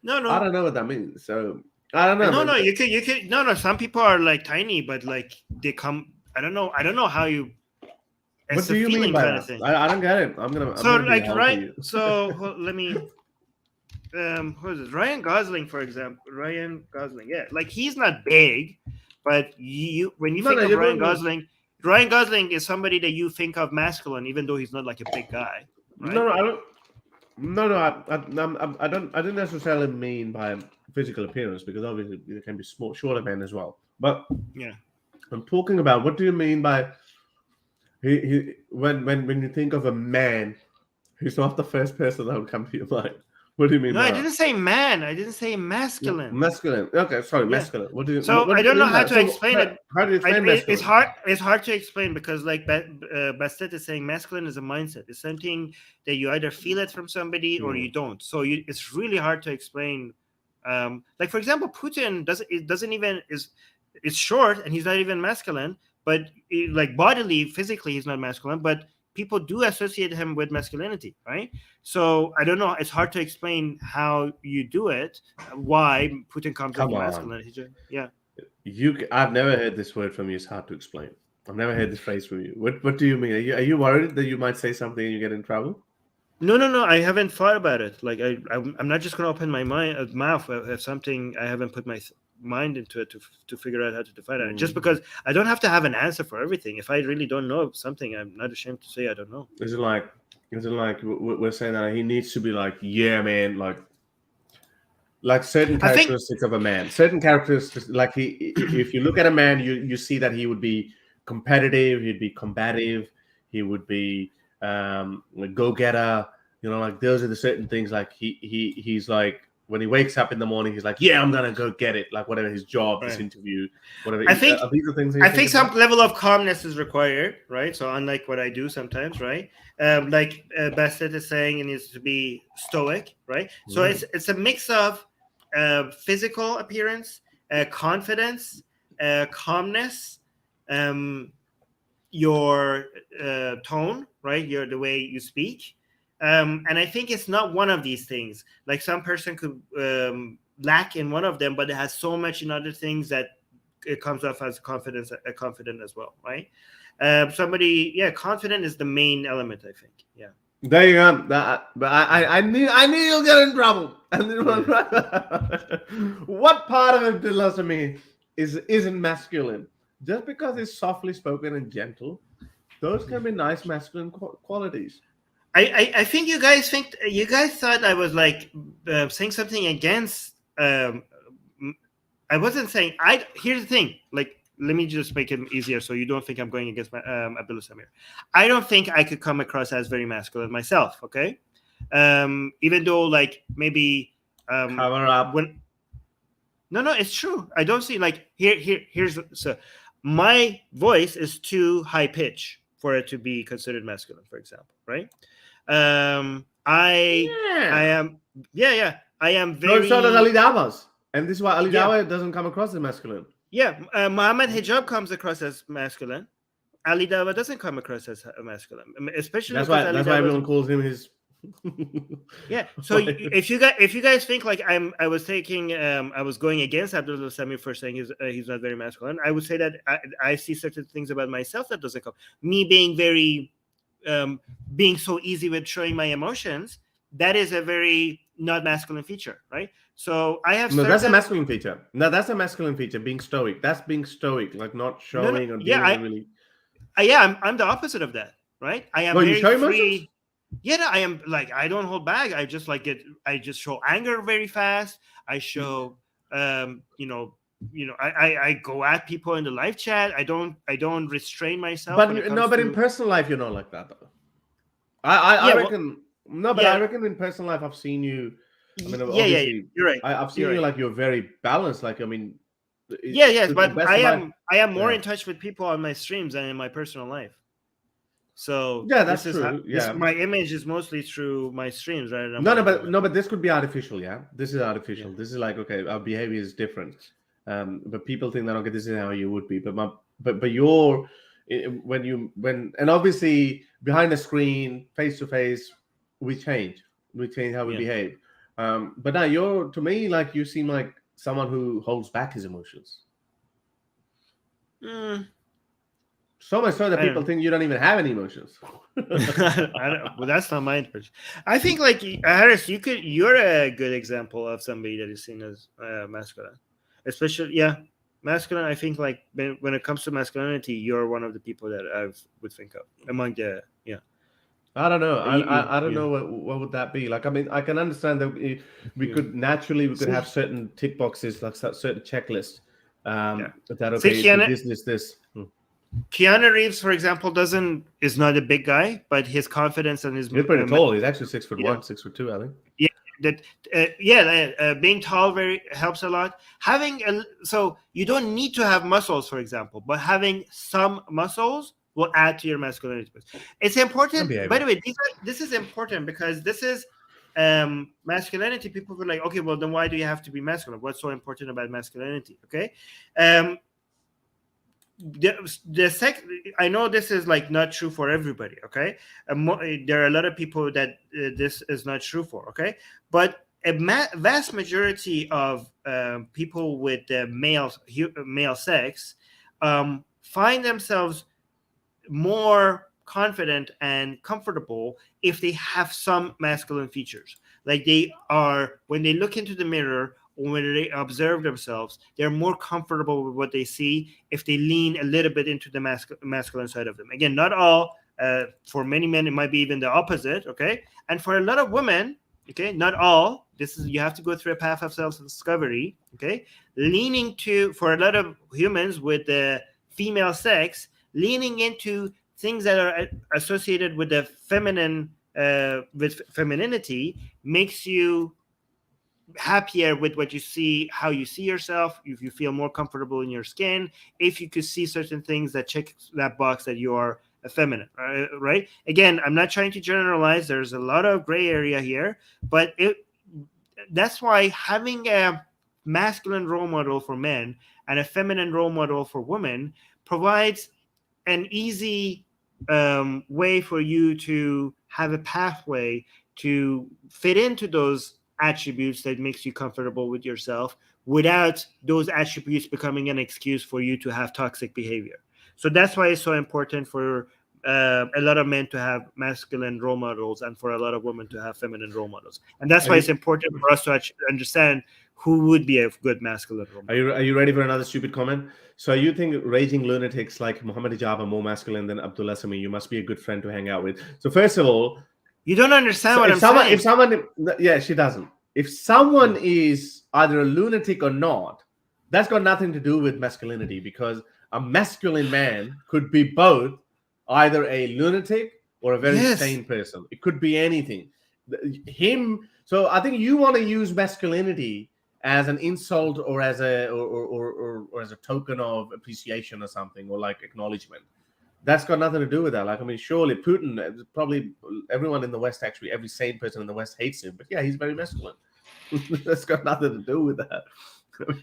No. I don't know what that means. So I don't know. No, you could. No. Some people are like tiny, but like they come. I don't know how you. What do you mean by that? I don't get it. I'm gonna. So let me. Who is this? Ryan Gosling, for example. Ryan Gosling, yeah, like he's not big, but when you think of Ryan Gosling, Ryan Gosling is somebody that you think of masculine, even though he's not like a big guy. Right? No, I don't. No, I don't necessarily mean by physical appearance, because obviously there can be shorter men as well. But yeah, I'm talking about, what do you mean by when you think of a man, who's not the first person that would come to your mind? What do you mean? No, I didn't say man. I didn't say masculine. Masculine. Okay, sorry, masculine. What do you? So I don't know how to explain it. How do you explain masculine? It's hard to explain, because like Bastet is saying, masculine is a mindset. It's something that you either feel it from somebody or you don't. So it's really hard to explain. Like, for example, Putin is short and he's not even masculine, but like bodily, physically, he's not masculine, but people do associate him with masculinity, right? So I don't know. It's hard to explain how you do it. Why Putin comes out masculinity? Yeah. I've never heard this word from you. It's hard to explain. I've never heard this phrase from you. What do you mean? Are you worried that you might say something and you get in trouble? No. I haven't thought about it. Like I'm not just going to open my mouth if something I haven't put my mind into it to figure out how to define it. Just because I don't have to have an answer for everything. If I really don't know something, I'm not ashamed to say I don't know. Is it like we're saying that he needs to be like, yeah, man, like certain characteristics of a man, certain characteristics, like if you look at a man, you see that he would be competitive, he'd be combative, he would be a go-getter, like those are the certain things. Like he's like, when he wakes up in the morning, he's like, yeah, I'm gonna go get it, like whatever his job, this interview, whatever. I think these are things. I think some level of calmness is required, right? So unlike what I do sometimes, right? Like Bastet is saying, it needs to be stoic, right? So it's a mix of physical appearance, confidence, calmness, your tone, right? The way you speak. And I think it's not one of these things. Like some person could lack in one of them, but it has so much in other things that it comes off as confident as well, right? Confident is the main element, I think. Yeah. There you go. But I knew you'll get in trouble. What part of philosophy isn't masculine? Just because it's softly spoken and gentle, those can be nice masculine qualities. I think you guys thought I was like saying something against. I wasn't saying. Here's the thing. Like, let me just make it easier so you don't think I'm going against Abdullah Samir. I don't think I could come across as very masculine myself. Okay, even though like maybe cover up. No, it's true. I don't see like here's so my voice is too high pitch for it to be considered masculine, for example, right? I am very. So does Ali Dawa's, and this is why Ali Dawa doesn't come across as masculine. Yeah, Muhammad Hijab comes across as masculine. Ali Dawa doesn't come across as masculine, especially that's why everyone calls him his. Yeah. So if you guys think like I was going against Abdullah Samir for saying he's not very masculine, I would say that I see certain things about myself that doesn't come. Me being very being so easy with showing my emotions, that is a very not masculine feature, right? So I have that's a masculine feature. No, that's a masculine feature. Being stoic. That's being stoic, like not showing or being really. I'm the opposite of that, right? I am very free. Emotions? Yeah, no, I am like I don't hold back. I just show anger very fast. I show I go at people in the live chat. I don't restrain myself. But in personal life you're not like that though. I reckon I reckon in personal life I've seen you. I mean, you're right. I've seen you like you're very balanced. Like I mean, Yes, but best I of am more Yeah. in touch with people on my streams than in my personal life. So Yeah, that's this is true. Yeah. my image is mostly through my streams rather than But this could be artificial. Yeah, this is artificial. Yeah. This is like, okay, our behavior is different, but people think that, okay, this is how you would be. But you're and obviously behind the screen, face to face, we change how we Yeah. behave. But now to me, like, you seem like someone who holds back his emotions. So much so that people think you don't even have any emotions. Well, that's not my interest. I think, like, Harris, you're a good example of somebody that is seen as masculine, especially masculine. I think, like, when it comes to masculinity, you're one of the people that I would think of among the I don't know. I don't know what would that be. Like, I mean, I can understand that we could have certain tick boxes, like certain checklists. That, okay, this. Keanu Reeves, for example, is not a big guy, but his confidence and his he's pretty tall. He's actually 6'1", 6'2", I think. Being tall helps a lot. So you don't need to have muscles, for example, but having some muscles will add to your masculinity. It's important. By the way, this is important because this is masculinity. People feel like, okay, well, then why do you have to be masculine? What's so important about masculinity? Okay. I know this is, like, not true for everybody. Okay. There are a lot of people that this is not true for. Okay. But a vast majority of people with male sex find themselves more confident and comfortable if they have some masculine features. Like, when they look into the mirror, when they observe themselves, they're more comfortable with what they see if they lean a little bit into the masculine side of them. Again, not all. For many men, it might be even the opposite. Okay, and for a lot of women, okay, not all. You have to go through a path of self-discovery. Okay, for a lot of humans with the female sex, leaning into things that are associated with the feminine, with femininity, makes you happier with what you see, how you see yourself, if you feel more comfortable in your skin, if you could see certain things that check that box that you are feminine, right? Again, I'm not trying to generalize. There's a lot of gray area here, but that's why having a masculine role model for men and a feminine role model for women provides an easy way for you to have a pathway to fit into those attributes that makes you comfortable with yourself without those attributes becoming an excuse for you to have toxic behavior. So that's why it's so important for a lot of men to have masculine role models and for a lot of women to have feminine role models. And that's why it's important for us to actually understand who would be a good masculine role model. Are you ready for another stupid comment? So you think raging lunatics like Muhammad Hijab are more masculine than Abdullah Sami? You must be a good friend to hang out with. So first of all, you don't understand what I'm saying. She doesn't. If someone is either a lunatic or not, that's got nothing to do with masculinity, because a masculine man could be both, either a lunatic or a very sane person. It could be anything. So I think you want to use masculinity as an insult or as a token of appreciation or something, or like acknowledgement. That's got nothing to do with that. Like, I mean, surely Putin, probably everyone in the West, actually, every sane person in the West hates him. But yeah, he's very masculine. That's got nothing to do with that.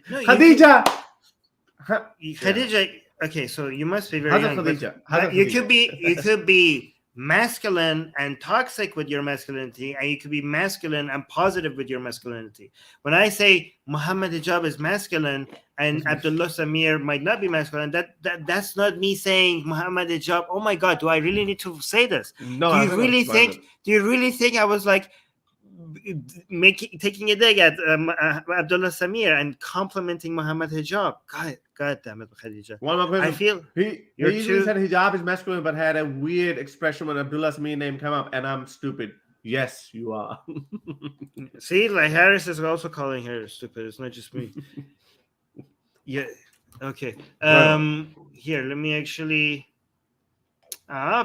No, Khadija! Khadija, okay, so you must be very young. You could be masculine and toxic with your masculinity, and you could be masculine and positive with your masculinity. When I say Muhammad Hijab is masculine and Abdullah Samir might not be masculine, that's not me saying Muhammad Hijab. Oh my God, do I really need to say this? No, do you really think I was like taking a dig at Abdullah Samir and complimenting Muhammad Hijab? God damn it, Khadija. I feel he usually said hijab is masculine, but had a weird expression when Abdullah Samir name came up, and I'm stupid. Yes, you are. See, like, Harris is also calling her stupid. It's not just me. Yeah. Okay. Here, let me actually.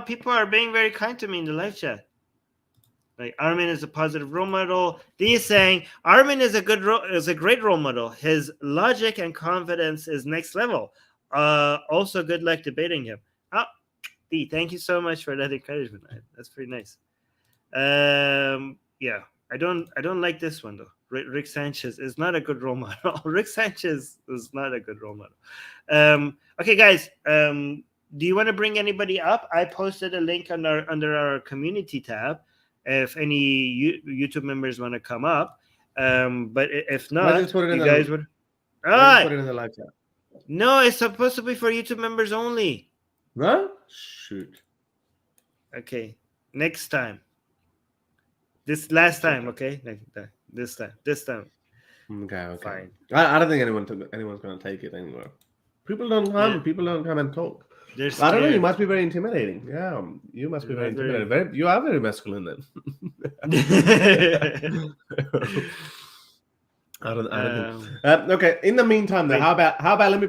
People are being very kind to me in the live chat. Like Armin is a positive role model. D is saying Armin is a great role model. His logic and confidence is next level. Also, good luck debating him. Oh, D, thank you so much for that encouragement. That's pretty nice. Yeah, I don't like this one though. Rick Sanchez is not a good role model. Rick Sanchez is not a good role model. Okay, guys. Do you want to bring anybody up? I posted a link under our community tab. If any YouTube members want to come up, but if not, you guys would. Put it in the live chat. No, it's supposed to be for YouTube members only. No? Shoot. Okay, next time. This last time, okay? This time. Okay. Fine. I don't think anyone's going to take it anywhere. People don't come. Yeah. People don't come and talk. I don't know. You must be very intimidating. Yeah, you must be very intimidating. You are very masculine then. I don't think. Okay. In the meantime, though, how about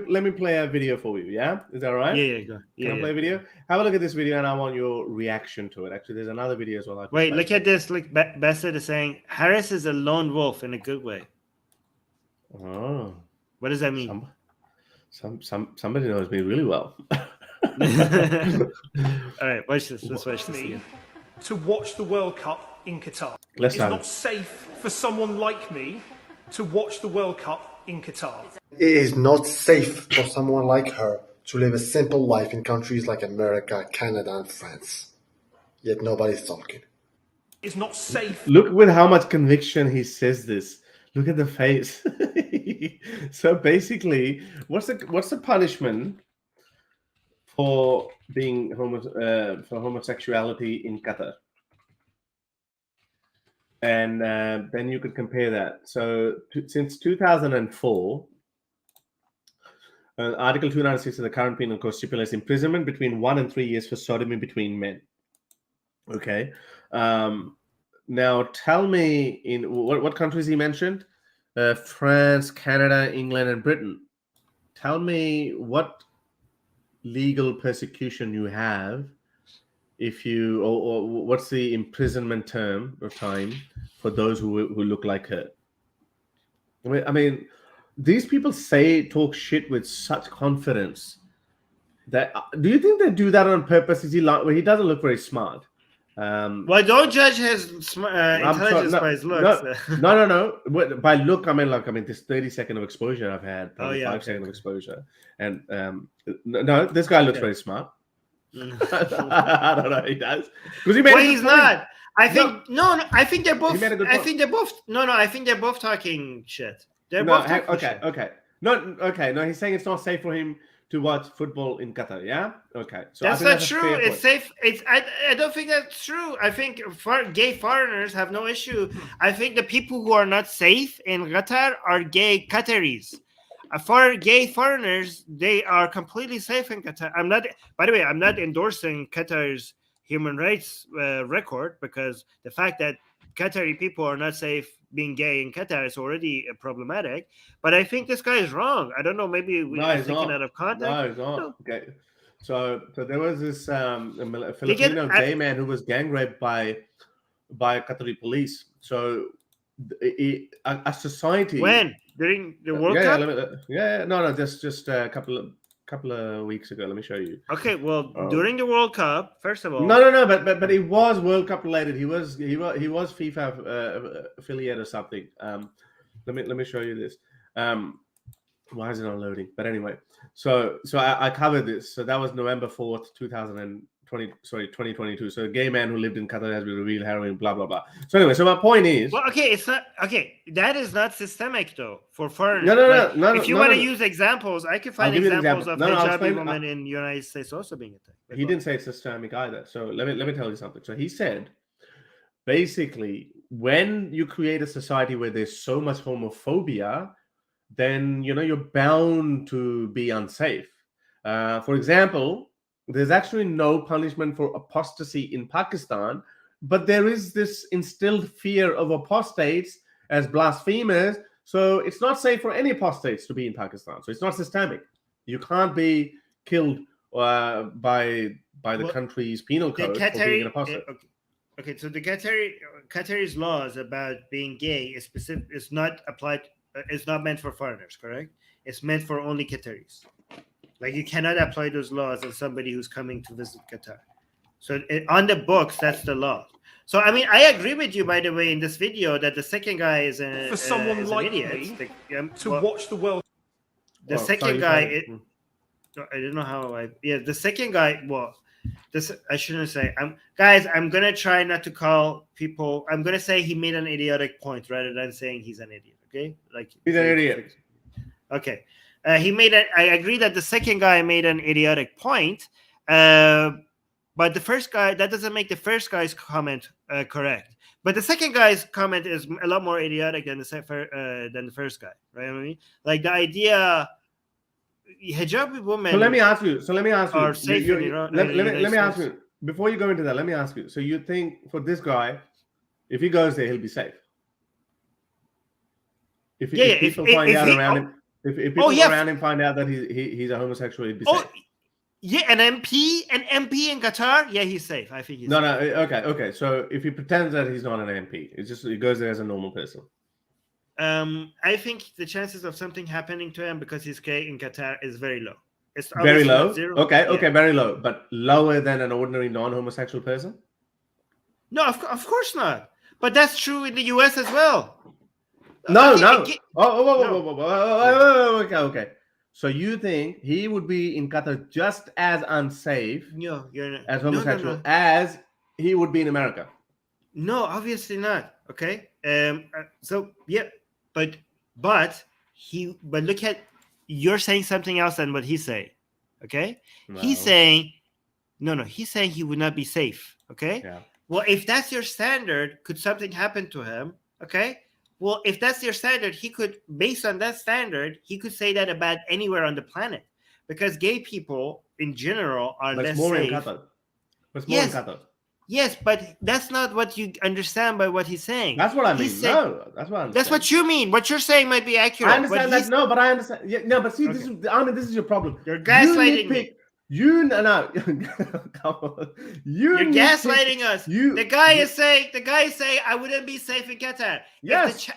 let me play a video for you? Yeah, is that all right? Yeah. Go. Yeah, Can I play a video? Have a look at this video, and I want your reaction to it. Actually, there's another video as well. Wait, look at this. Like Bassett is saying, Harris is a lone wolf in a good way. Oh, what does that mean? Somebody knows me really well. All right, watch this. Let's watch this again. To watch the World Cup in Qatar. It's not safe for someone like me to watch the World Cup in Qatar. It is not safe for someone like her to live a simple life in countries like America, Canada, and France. Yet nobody's talking. It's not safe. Look with how much conviction he says this. Look at the face. So basically, what's the punishment for being for homosexuality in Qatar? And then you could compare that. So since 2004, Article 296 of the current penal code stipulates imprisonment between 1 and 3 years for sodomy between men. Okay. Now tell me, in what countries he mentioned? France, Canada, England, and Britain. Tell me what legal persecution you have if you, or what's the imprisonment term or time for those who look like her. I mean, these people talk shit with such confidence that, do you think they do that on purpose? He doesn't look very smart. Well, don't judge his intelligence by his looks. No. By look, I mean this 30-second of exposure I've had, probably 5 seconds of exposure, and no, this guy looks very smart. I don't know. He does because he's not. I think I think they're both. I think they're both. I think they're both talking shit. They're both talking shit. Okay. No. He's saying it's not safe for him to watch football in Qatar. Yeah. Okay. So that's not true. It's safe. I don't think that's true. I think gay foreigners have no issue. I think the people who are not safe in Qatar are gay Qataris. For gay foreigners, they are completely safe in Qatar. By the way, I'm not endorsing Qatar's human rights record, because the fact that Qatari people are not safe being gay in Qatar is already problematic. But I think this guy is wrong. I don't know. Maybe he's thinking out of context. No, he's not. No. Okay. So there was this Filipino gay man who was gang raped by Qatari police. So a society. When? During the World Cup? No, just a couple of weeks ago. Let me show you. Okay, well, during the World Cup, first of all. No, but it was World Cup related. He was FIFA affiliate or something. Let me show you this. Why is it not loading? But anyway, so I covered this. So that was November 4th, 2022. So a gay man who lived in Qatar has been revealed heroin, blah blah blah. So anyway, so my point is, well, okay, it's not okay. That is not systemic though for foreigners. No. If you want to use examples, I can find examples of hijabi women in the United States also being attacked. He didn't say it's systemic either. So let me tell you something. So he said, basically, when you create a society where there's so much homophobia, then you're bound to be unsafe. For example, there's actually no punishment for apostasy in Pakistan, but there is this instilled fear of apostates as blasphemers. So it's not safe for any apostates to be in Pakistan. So it's not systemic. You can't be killed by the country's penal code for being an apostate. Okay, so the Qatari's laws about being gay is not applied. It's not meant for foreigners, correct? It's meant for only Qataris. Like you cannot apply those laws on somebody who's coming to visit Qatar. So on the books, that's the law. So I mean, I agree with you, by the way, in this video that the second guy is For someone like an idiot. me to watch the World. The second guy, I don't know how I. Yeah, the second guy. Well, this I shouldn't say. Guys, I'm gonna try not to call people. I'm gonna say he made an idiotic point rather than saying he's an idiot. Okay, like he's an idiot. Okay, he made it. I agree that the second guy made an idiotic point. But the first guy, that doesn't make the first guy's comment correct. But the second guy's comment is a lot more idiotic than the first guy, right? I mean, like the idea, hijabi women. So let me ask you. Are safe in Iran. Let me ask you before you go into that. Let me ask you. So you think for this guy, if he goes there, he'll be safe? If people find out around him, if people around him find out that he's a homosexual, he'd be safe. Yeah, an MP in Qatar, yeah, he's safe. I think he's safe. Okay. So if he pretends that he's not an MP, it's just he goes there as a normal person. I think the chances of something happening to him because he's gay in Qatar is very low. It's very low. Zero. Okay, very low, but lower than an ordinary non-homosexual person. No, of course not. But that's true in the US as well. No. Okay. So you think he would be in Qatar just as unsafe as homosexual as he would be in America? No, obviously not. Okay. So yeah, but look at, you're saying something else than what he's saying. Okay. No. He's saying he would not be safe. Okay. Yeah. Well, if that's your standard, could something happen to him? Okay. Well, if that's your standard, he could, based on that standard, he could say that about anywhere on the planet, because gay people in general are less safe. Yes, but that's not what you understand by what he's saying. That's what I mean. That's what you mean. What you're saying might be accurate. I understand that. No, but I understand. Yeah, no, but see, this is your problem. You're gaslighting me. You're gaslighting us. The guy is saying, I wouldn't be safe in Qatar. Yes.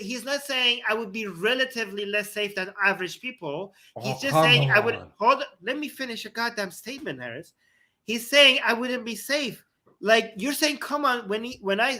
He's not saying I would be relatively less safe than average people. He's just saying I would. Let me finish a goddamn statement, Harris. He's saying I wouldn't be safe. Like you're saying, come on.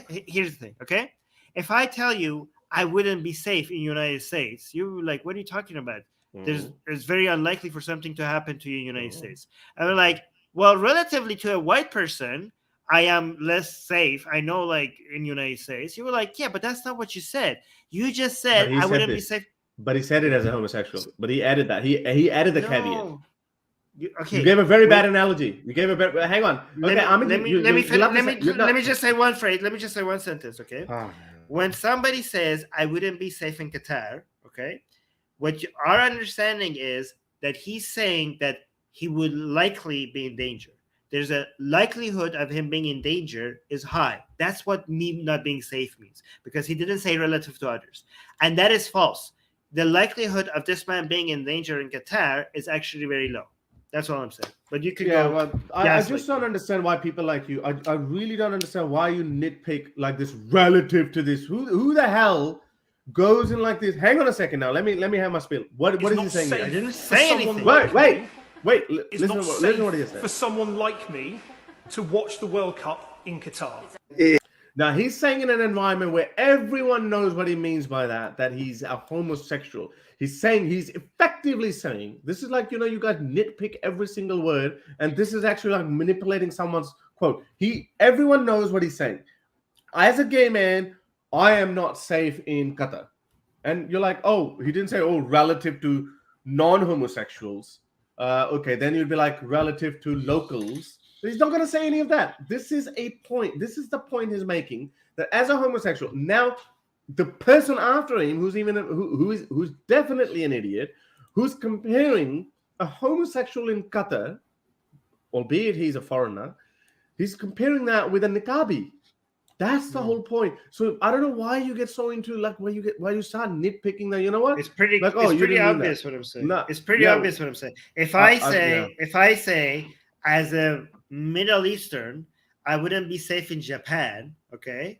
Here's the thing, okay? If I tell you I wouldn't be safe in the United States, you're like, what are you talking about? It's very unlikely for something to happen to you in the United States. And we're like, well, relatively to a white person, I am less safe. I know, like in the United States. You were like, yeah, but that's not what you said. You just said I wouldn't be safe. But he said it as a homosexual. But he added that. He added the caveat. Okay. You gave a very bad analogy. You gave a bad. Hang on. Okay, let me just say one phrase. Let me just say one sentence. Okay. When somebody says I wouldn't be safe in Qatar, okay, our understanding is that he's saying that he would likely be in danger. There's a likelihood of him being in danger is high. That's what me not being safe means, because he didn't say relative to others, and that is false. The likelihood of this man being in danger in Qatar is actually very low. That's all I'm saying. But you could go. Well, I just don't understand why people like you. I really don't understand why you nitpick like this relative to this. Who the hell goes in like this? Hang on a second now. Let me have my spiel. What is he saying? I didn't say anything. Wait. Listen to what he said. For someone like me to watch the World Cup in Qatar. Now he's saying in an environment where everyone knows what he means by that he's a homosexual. He's effectively saying, this is like, you guys nitpick every single word, and this is actually like manipulating someone's quote. Everyone knows what he's saying. As a gay man, I am not safe in Qatar. And you're like, oh, he didn't say, relative to non-homosexuals. Okay, then you'd be like, relative to locals. He's not going to say any of that. This is a point. This is the point he's making, that as a homosexual, now the person after him, who's definitely an idiot, who's comparing a homosexual in Qatar, albeit he's a foreigner, he's comparing that with a Niqabi. That's the whole point. So I don't know why you get so into like why you start nitpicking that. You know what? It's pretty obvious what I'm saying. No, it's pretty obvious what I'm saying. If I say as a Middle Eastern, I wouldn't be safe in Japan, okay,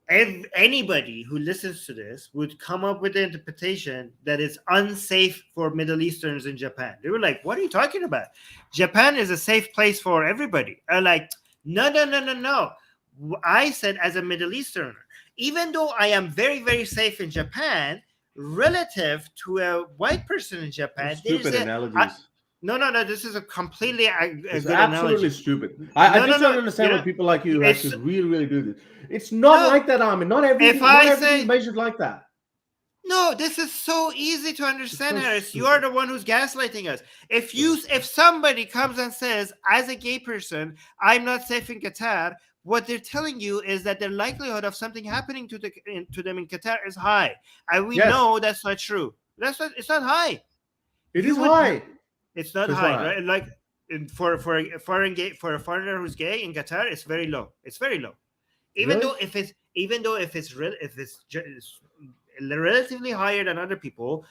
anybody who listens to this would come up with the interpretation that it's unsafe for Middle Easterns in Japan. They were like, what are you talking about? Japan is a safe place for everybody. I'm like, no. I said, as a Middle Easterner, even though I am very, very safe in Japan, relative to a white person in Japan, stupid analogies. No. This is a completely it's good absolutely analogy. Stupid. I just don't understand why people like you actually really do this. It's not like that, Armin. Not everything is measured like that. No, this is so easy to understand, Harris. You are the one who's gaslighting us. If somebody comes and says, as a gay person, I'm not safe in Qatar, what they're telling you is that the likelihood of something happening to them in Qatar is high, and we know that's not true. It's not high. It is high. It's not high, right? Like for a foreigner who's gay in Qatar, it's very low. It's very low. Even though if it's relatively higher than other people,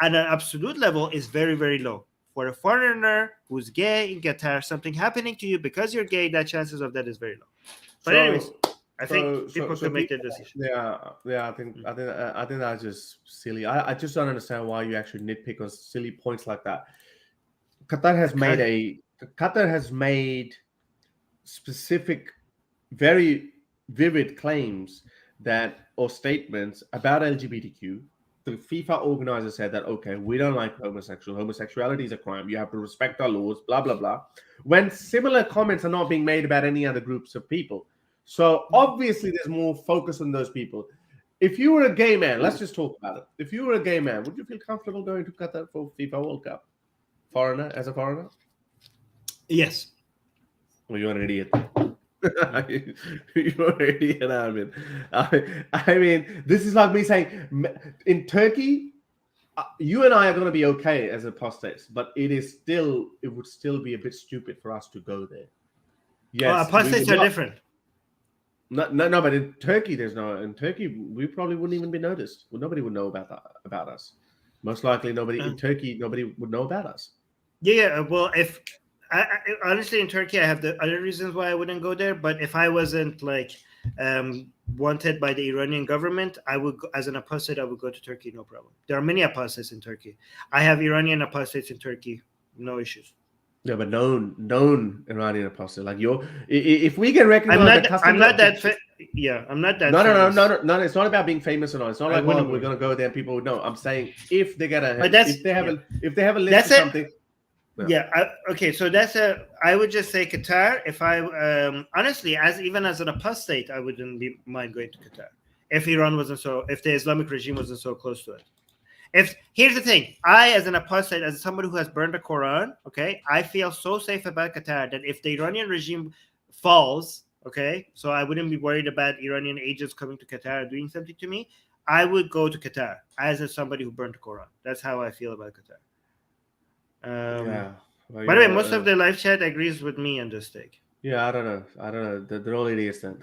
at an absolute level is very, very low. For a foreigner who's gay in Qatar, something happening to you because you're gay, that chances of that is very low. But anyways, I think people can make their decision. Yeah. I think that's just silly. I just don't understand why you actually nitpick on silly points like that. Qatar has made specific, very vivid claims or statements about LGBTQ. The FIFA organizer said that, okay, we don't like homosexuality is a crime, you have to respect our laws, blah blah blah, when similar comments are not being made about any other groups of people. So obviously there's more focus on those people. If you were a gay man, let's just talk about it. If you were a gay man, would you feel comfortable going to Qatar for FIFA World Cup? As a foreigner? Yes. Well, you're an idiot. You're an idiot, Armin. I mean, this is like me saying, in Turkey, you and I are going to be okay as apostates, but it would still be a bit stupid for us to go there. Yes, apostates are different. No, but in Turkey, in Turkey, we probably wouldn't even be noticed. Well, nobody would know about us. Most likely, in Turkey, nobody would know about us. Yeah. Well, honestly, in Turkey, I have the other reasons why I wouldn't go there. But if I wasn't wanted by the Iranian government, I would, as an apostate, I would go to Turkey, no problem. There are many apostates in Turkey. I have Iranian apostates in Turkey, no issues. Yeah, but known Iranian apostate, like if we get recognized, I'm not that. No. It's not about being famous or not. It's not like we're gonna go there and people would know. I'm saying if they get if they have a list of something. Okay. So I would just say Qatar. If I honestly, as an apostate, I wouldn't mind going to Qatar if if the Islamic regime wasn't so close to it. Here's the thing, I, as an apostate, as somebody who has burned the Quran, okay, I feel so safe about Qatar that if the Iranian regime falls, okay, so I wouldn't be worried about Iranian agents coming to Qatar doing something to me. I would go to Qatar as somebody who burned the Quran. That's how I feel about Qatar. By the way, most of the live chat agrees with me on this take. Yeah, I don't know. They're all idiots then.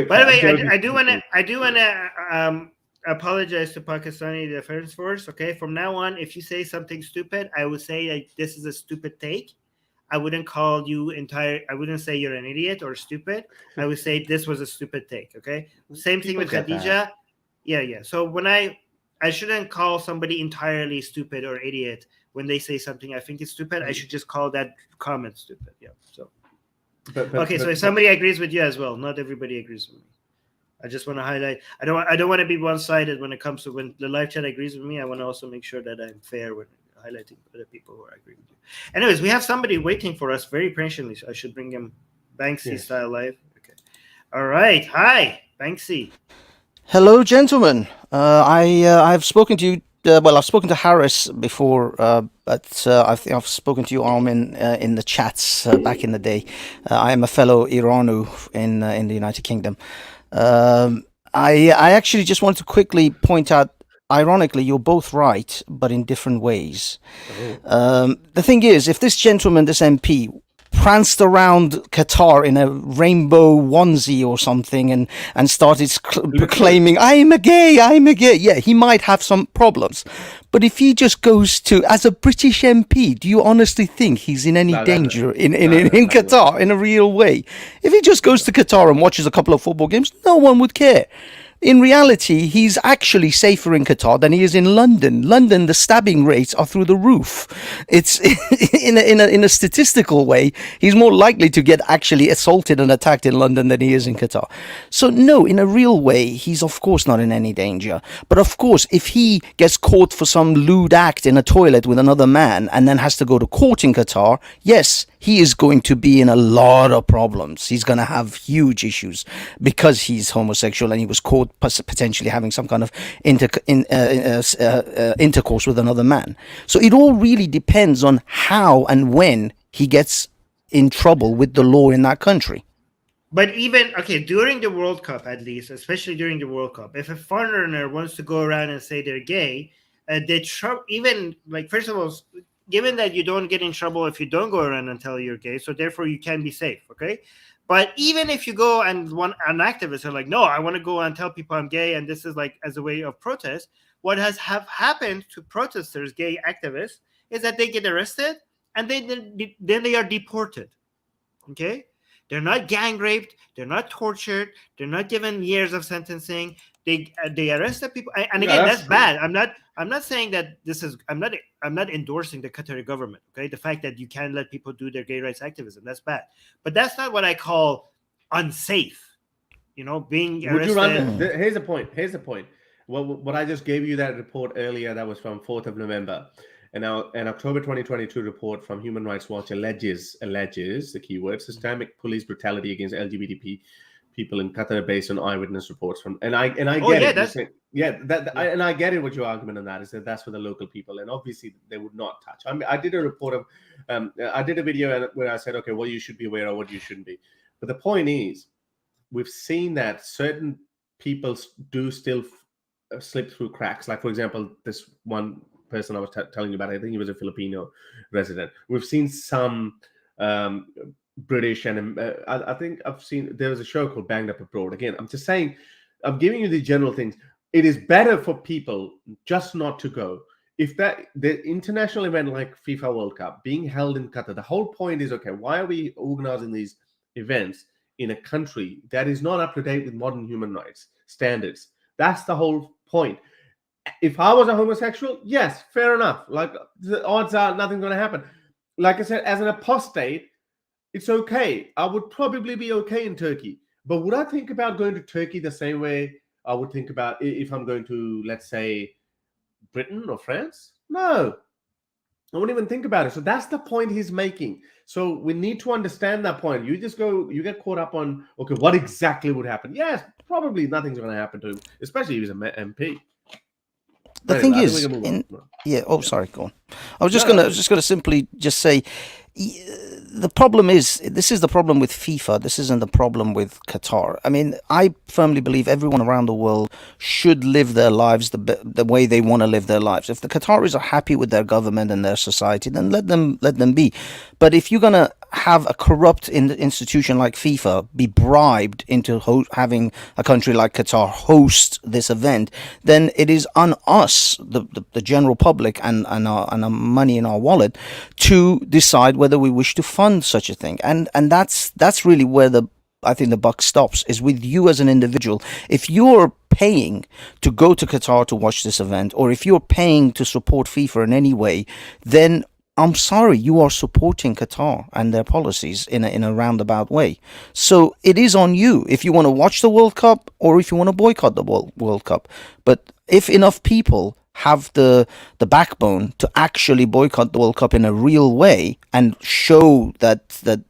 By the way, I do want to apologize to Pakistani Defense Force. Okay, from now on, if you say something stupid, I would say this is a stupid take. I wouldn't call you I wouldn't say you're an idiot or stupid. I would say this was a stupid take. Okay, same thing with Khadija. Yeah. So when I shouldn't call somebody entirely stupid or idiot when they say something I think is stupid. I should just call that comment stupid. Yeah. So. So if somebody agrees with you as well, not everybody agrees with me. I just want to highlight. I don't want to be one-sided when it comes to when the live chat agrees with me. I want to also make sure that I'm fair when highlighting other people who agree with you. Anyways, we have somebody waiting for us very patiently. So I should bring him Banksy style live. Okay. All right. Hi, Banksy. Hello, gentlemen. I've spoken to you. I've spoken to Harris before, but I think I've spoken to you, Armin, in the chats back in the day. I am a fellow Iranu in the United Kingdom. I actually just wanted to quickly point out, ironically, you're both right, but in different ways. The thing is, if this gentleman, this MP, pranced around Qatar in a rainbow onesie or something and started proclaiming, I'm a gay. Yeah, he might have some problems. But if he just goes to, as a British MP, do you honestly think he's in any danger in Qatar in a real way? If he just goes to Qatar and watches a couple of football games, no one would care. In reality, he's actually safer in Qatar than he is in London. London, the stabbing rates are through the roof. It's in a statistical way, he's more likely to get actually assaulted and attacked in London than he is in Qatar. So no, in a real way, he's of course not in any danger. But of course, if he gets caught for some lewd act in a toilet with another man and then has to go to court in Qatar, yes, he is going to be in a lot of problems. He's going to have huge issues because he's homosexual and he was caught potentially having some kind of intercourse with another man. So it all really depends on how and when he gets in trouble with the law in that country. But even, okay, during the World Cup, at least, especially during the World Cup, if a foreigner wants to go around and say they're gay, even, like, first of all, given that you don't get in trouble if you don't go around and tell you're gay, so therefore you can be safe, okay? But even if you go and an activist are like, no, I want to go and tell people I'm gay, and this is like as a way of protest, what has happened to protesters, gay activists, is that they get arrested and then they are deported, okay? They're not gang raped, they're not tortured, they're not given years of sentencing. They arrested people, and again, that's bad. I'm not saying that this is. I'm not endorsing the Qatari government. Okay, the fact that you can't let people do their gay rights activism, that's bad. But that's not what I call unsafe. You know, being arrested. Here's the point. Well, what I just gave you that report earlier, that was from 4th of November. And now an October 2022 report from Human Rights Watch alleges the keyword systemic police brutality against LGBT people in Qatar based on eyewitness reports from, and I get it. And I get it. What your argument on that is that that's for the local people, and obviously they would not touch. I mean, I did a report of, I did a video where I said, okay, what you should be aware of, what you shouldn't be. But the point is, we've seen that certain people do still slip through cracks. Like, for example, this one person I was telling you about, I think he was a Filipino resident. We've seen some British, and I think I've seen, there was a show called Banged Up Abroad. Again, I'm just saying, I'm giving you the general things. It is better for people just not to go. If the international event like FIFA World Cup being held in Qatar, the whole point is, okay, why are we organizing these events in a country that is not up to date with modern human rights standards? That's the whole point. If I was a homosexual, yes, fair enough. Like, the odds are nothing's going to happen. Like I said, as an apostate, it's okay. I would probably be okay in Turkey. But would I think about going to Turkey the same way I would think about if I'm going to, let's say, Britain or France? No. I wouldn't even think about it. So that's the point he's making. So we need to understand that point. You get caught up on, okay, what exactly would happen? Yes, probably nothing's going to happen to him, especially if he's an MP. The thing is, sorry, go on. I was just gonna simply just say, the problem is, this is the problem with FIFA. This isn't the problem with Qatar. I mean, I firmly believe everyone around the world should live their lives the way they want to live their lives. If the Qataris are happy with their government and their society, then let them be. But if you're gonna have a corrupt institution like FIFA be bribed into having a country like Qatar host this event, then it is on us, the general public, and our money in our wallet, to decide whether we wish to fund such a thing. And that's really where I think the buck stops, is with you as an individual. If you're paying to go to Qatar to watch this event, or if you're paying to support FIFA in any way, then I'm sorry, you are supporting Qatar and their policies in a roundabout way. So it is on you if you want to watch the World Cup or if you want to boycott the World Cup. But if enough people have the backbone to actually boycott the World Cup in a real way and show that the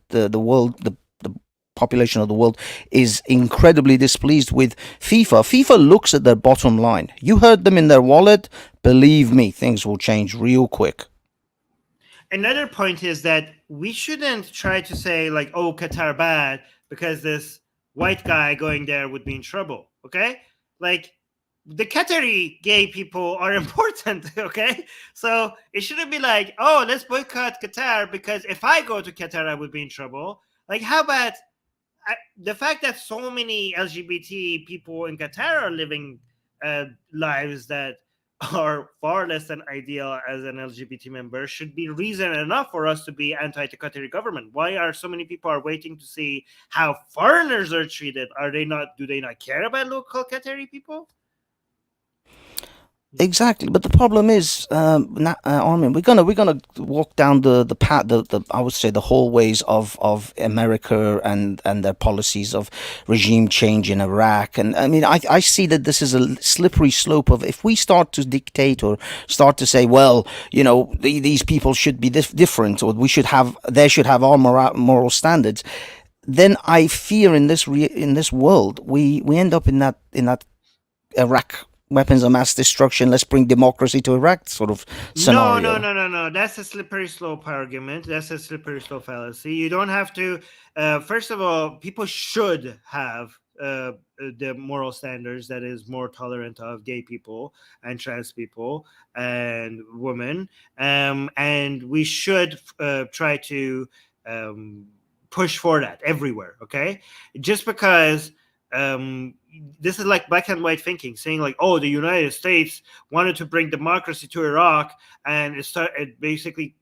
population of the world is incredibly displeased with FIFA looks at their bottom line. You hurt them in their wallet, believe me, things will change real quick. Another point is that we shouldn't try to say, like, oh, Qatar bad because this white guy going there would be in trouble, okay? Like, the Qatari gay people are important, okay? So it shouldn't be like, oh, let's boycott Qatar because if I go to Qatar, I would be in trouble. Like, how about the fact that so many LGBT people in Qatar are living lives that are far less than ideal as an LGBT member should be reason enough for us to be anti the Qatari government. Why are so many people are waiting to see how foreigners are treated? Do they not care about local Qatari people? Exactly, but the problem is, Armin, we're gonna walk down the path, the I would say the hallways of America and their policies of regime change in Iraq, and I mean, I see that this is a slippery slope of if we start to dictate or start to say, well, you know, these people should be different, or they should have our moral standards, then I fear in this world we end up in that Iraq. Weapons of mass destruction. Let's bring democracy to Iraq. Sort of scenario. No. That's a slippery slope argument. That's a slippery slope fallacy. You don't have to. First of all, people should have the moral standards that is more tolerant of gay people and trans people and women, and we should try to push for that everywhere. Okay, just because. This is like black and white thinking, saying like, oh, the United States wanted to bring democracy to Iraq, and it basically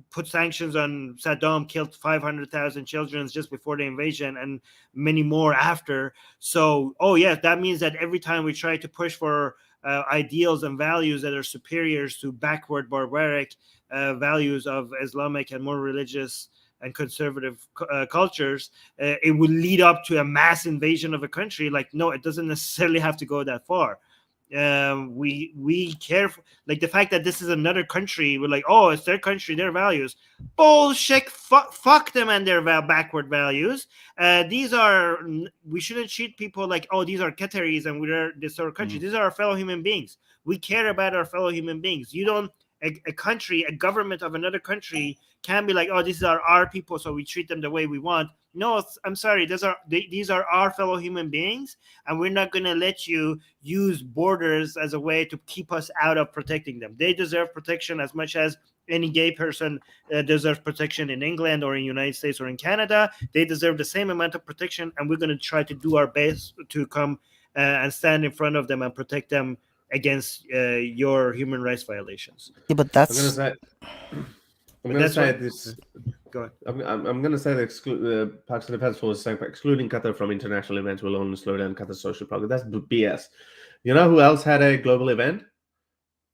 put sanctions on Saddam, killed 500,000 children just before the invasion and many more after. So, oh yeah, that means that every time we try to push for ideals and values that are superiors to backward, barbaric values of Islamic and more religious and conservative cultures, it would lead up to a mass invasion of a country. Like, no, it doesn't necessarily have to go that far. We care for, like, the fact that this is another country. We're like, oh, it's their country, their values. Bullshit. Fuck them and their backward values. We shouldn't treat people like, oh, these are Qataris and we're this sort of country. These are our fellow human beings. We care about our fellow human beings. You don't. A government of another country can be like, oh, these are our people, so we treat them the way we want. No, I'm sorry. These are our fellow human beings, and we're not going to let you use borders as a way to keep us out of protecting them. They deserve protection as much as any gay person deserves protection in England or in the United States or in Canada. They deserve the same amount of protection, and we're going to try to do our best to come and stand in front of them and protect them against your human rights violations. Yeah, but that's. I'm going to say this. Go ahead. I'm going to say that the Pakistan Defense Force is saying excluding Qatar from international events will only slow down Qatar's social progress. That's BS. You know who else had a global event?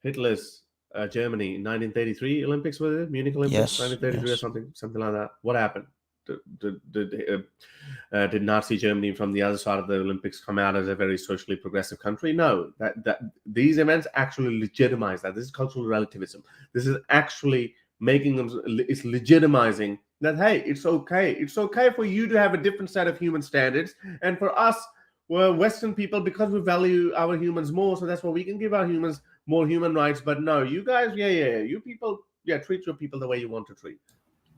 Hitler's Germany, 1933 Olympics, was it? Munich Olympics, 1933 or something like that. What happened? Did Nazi Germany from the other side of the Olympics come out as a very socially progressive country? No, that these events actually legitimize that. This is cultural relativism. This is actually making them. It's legitimizing that, hey, it's okay. It's okay for you to have a different set of human standards, and for us, we're Western people, because we value our humans more, so that's why we can give our humans more human rights. But no, you guys, you people, treat your people the way you want to treat.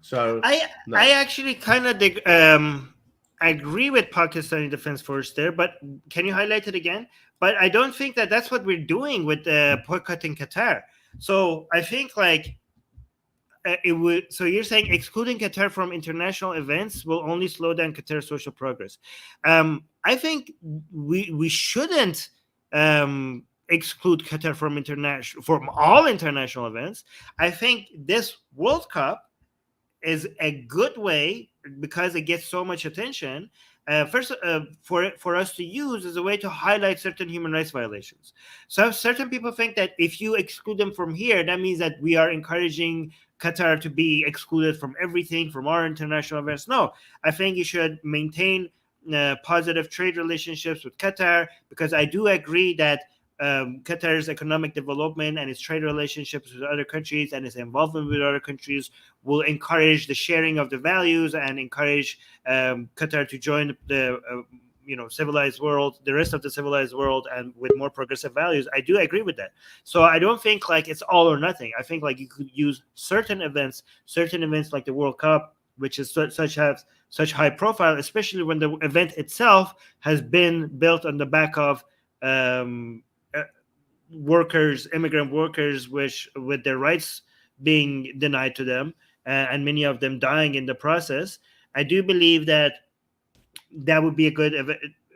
So I actually kind of agree with Pakistani Defense Force there, but can you highlight it again? But I don't think that that's what we're doing with boycotting Qatar. So I think like it would. So you're saying excluding Qatar from international events will only slow down Qatar's social progress. I think we shouldn't exclude Qatar from all international events. I think this World Cup is a good way, because it gets so much attention, for us to use as a way to highlight certain human rights violations. So certain people think that if you exclude them from here, that means that we are encouraging Qatar to be excluded from everything, from our international events. No, I think you should maintain positive trade relationships with Qatar, because I do agree that Qatar's economic development and its trade relationships with other countries and its involvement with other countries will encourage the sharing of the values and encourage Qatar to join the civilized world, the rest of the civilized world, and with more progressive values. I do agree with that. So I don't think like it's all or nothing. I think like you could use certain events like the World Cup, which is such high profile, especially when the event itself has been built on the back of immigrant workers, which with their rights being denied to them, and many of them dying in the process. I do believe that would be a good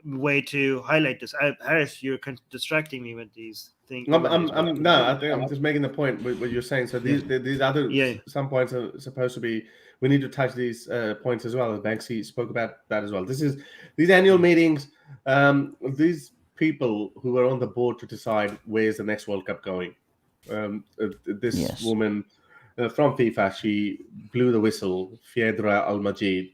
way to highlight this. Harris, you're distracting me with these things. I think I'm just making the point with what you're saying. So these other some points are supposed to be. We need to touch these points as well. Banksy spoke about that as well. These annual meetings. These people who are on the board to decide where's the next World Cup going. This woman from FIFA, she blew the whistle. Fiedra Al-Majid.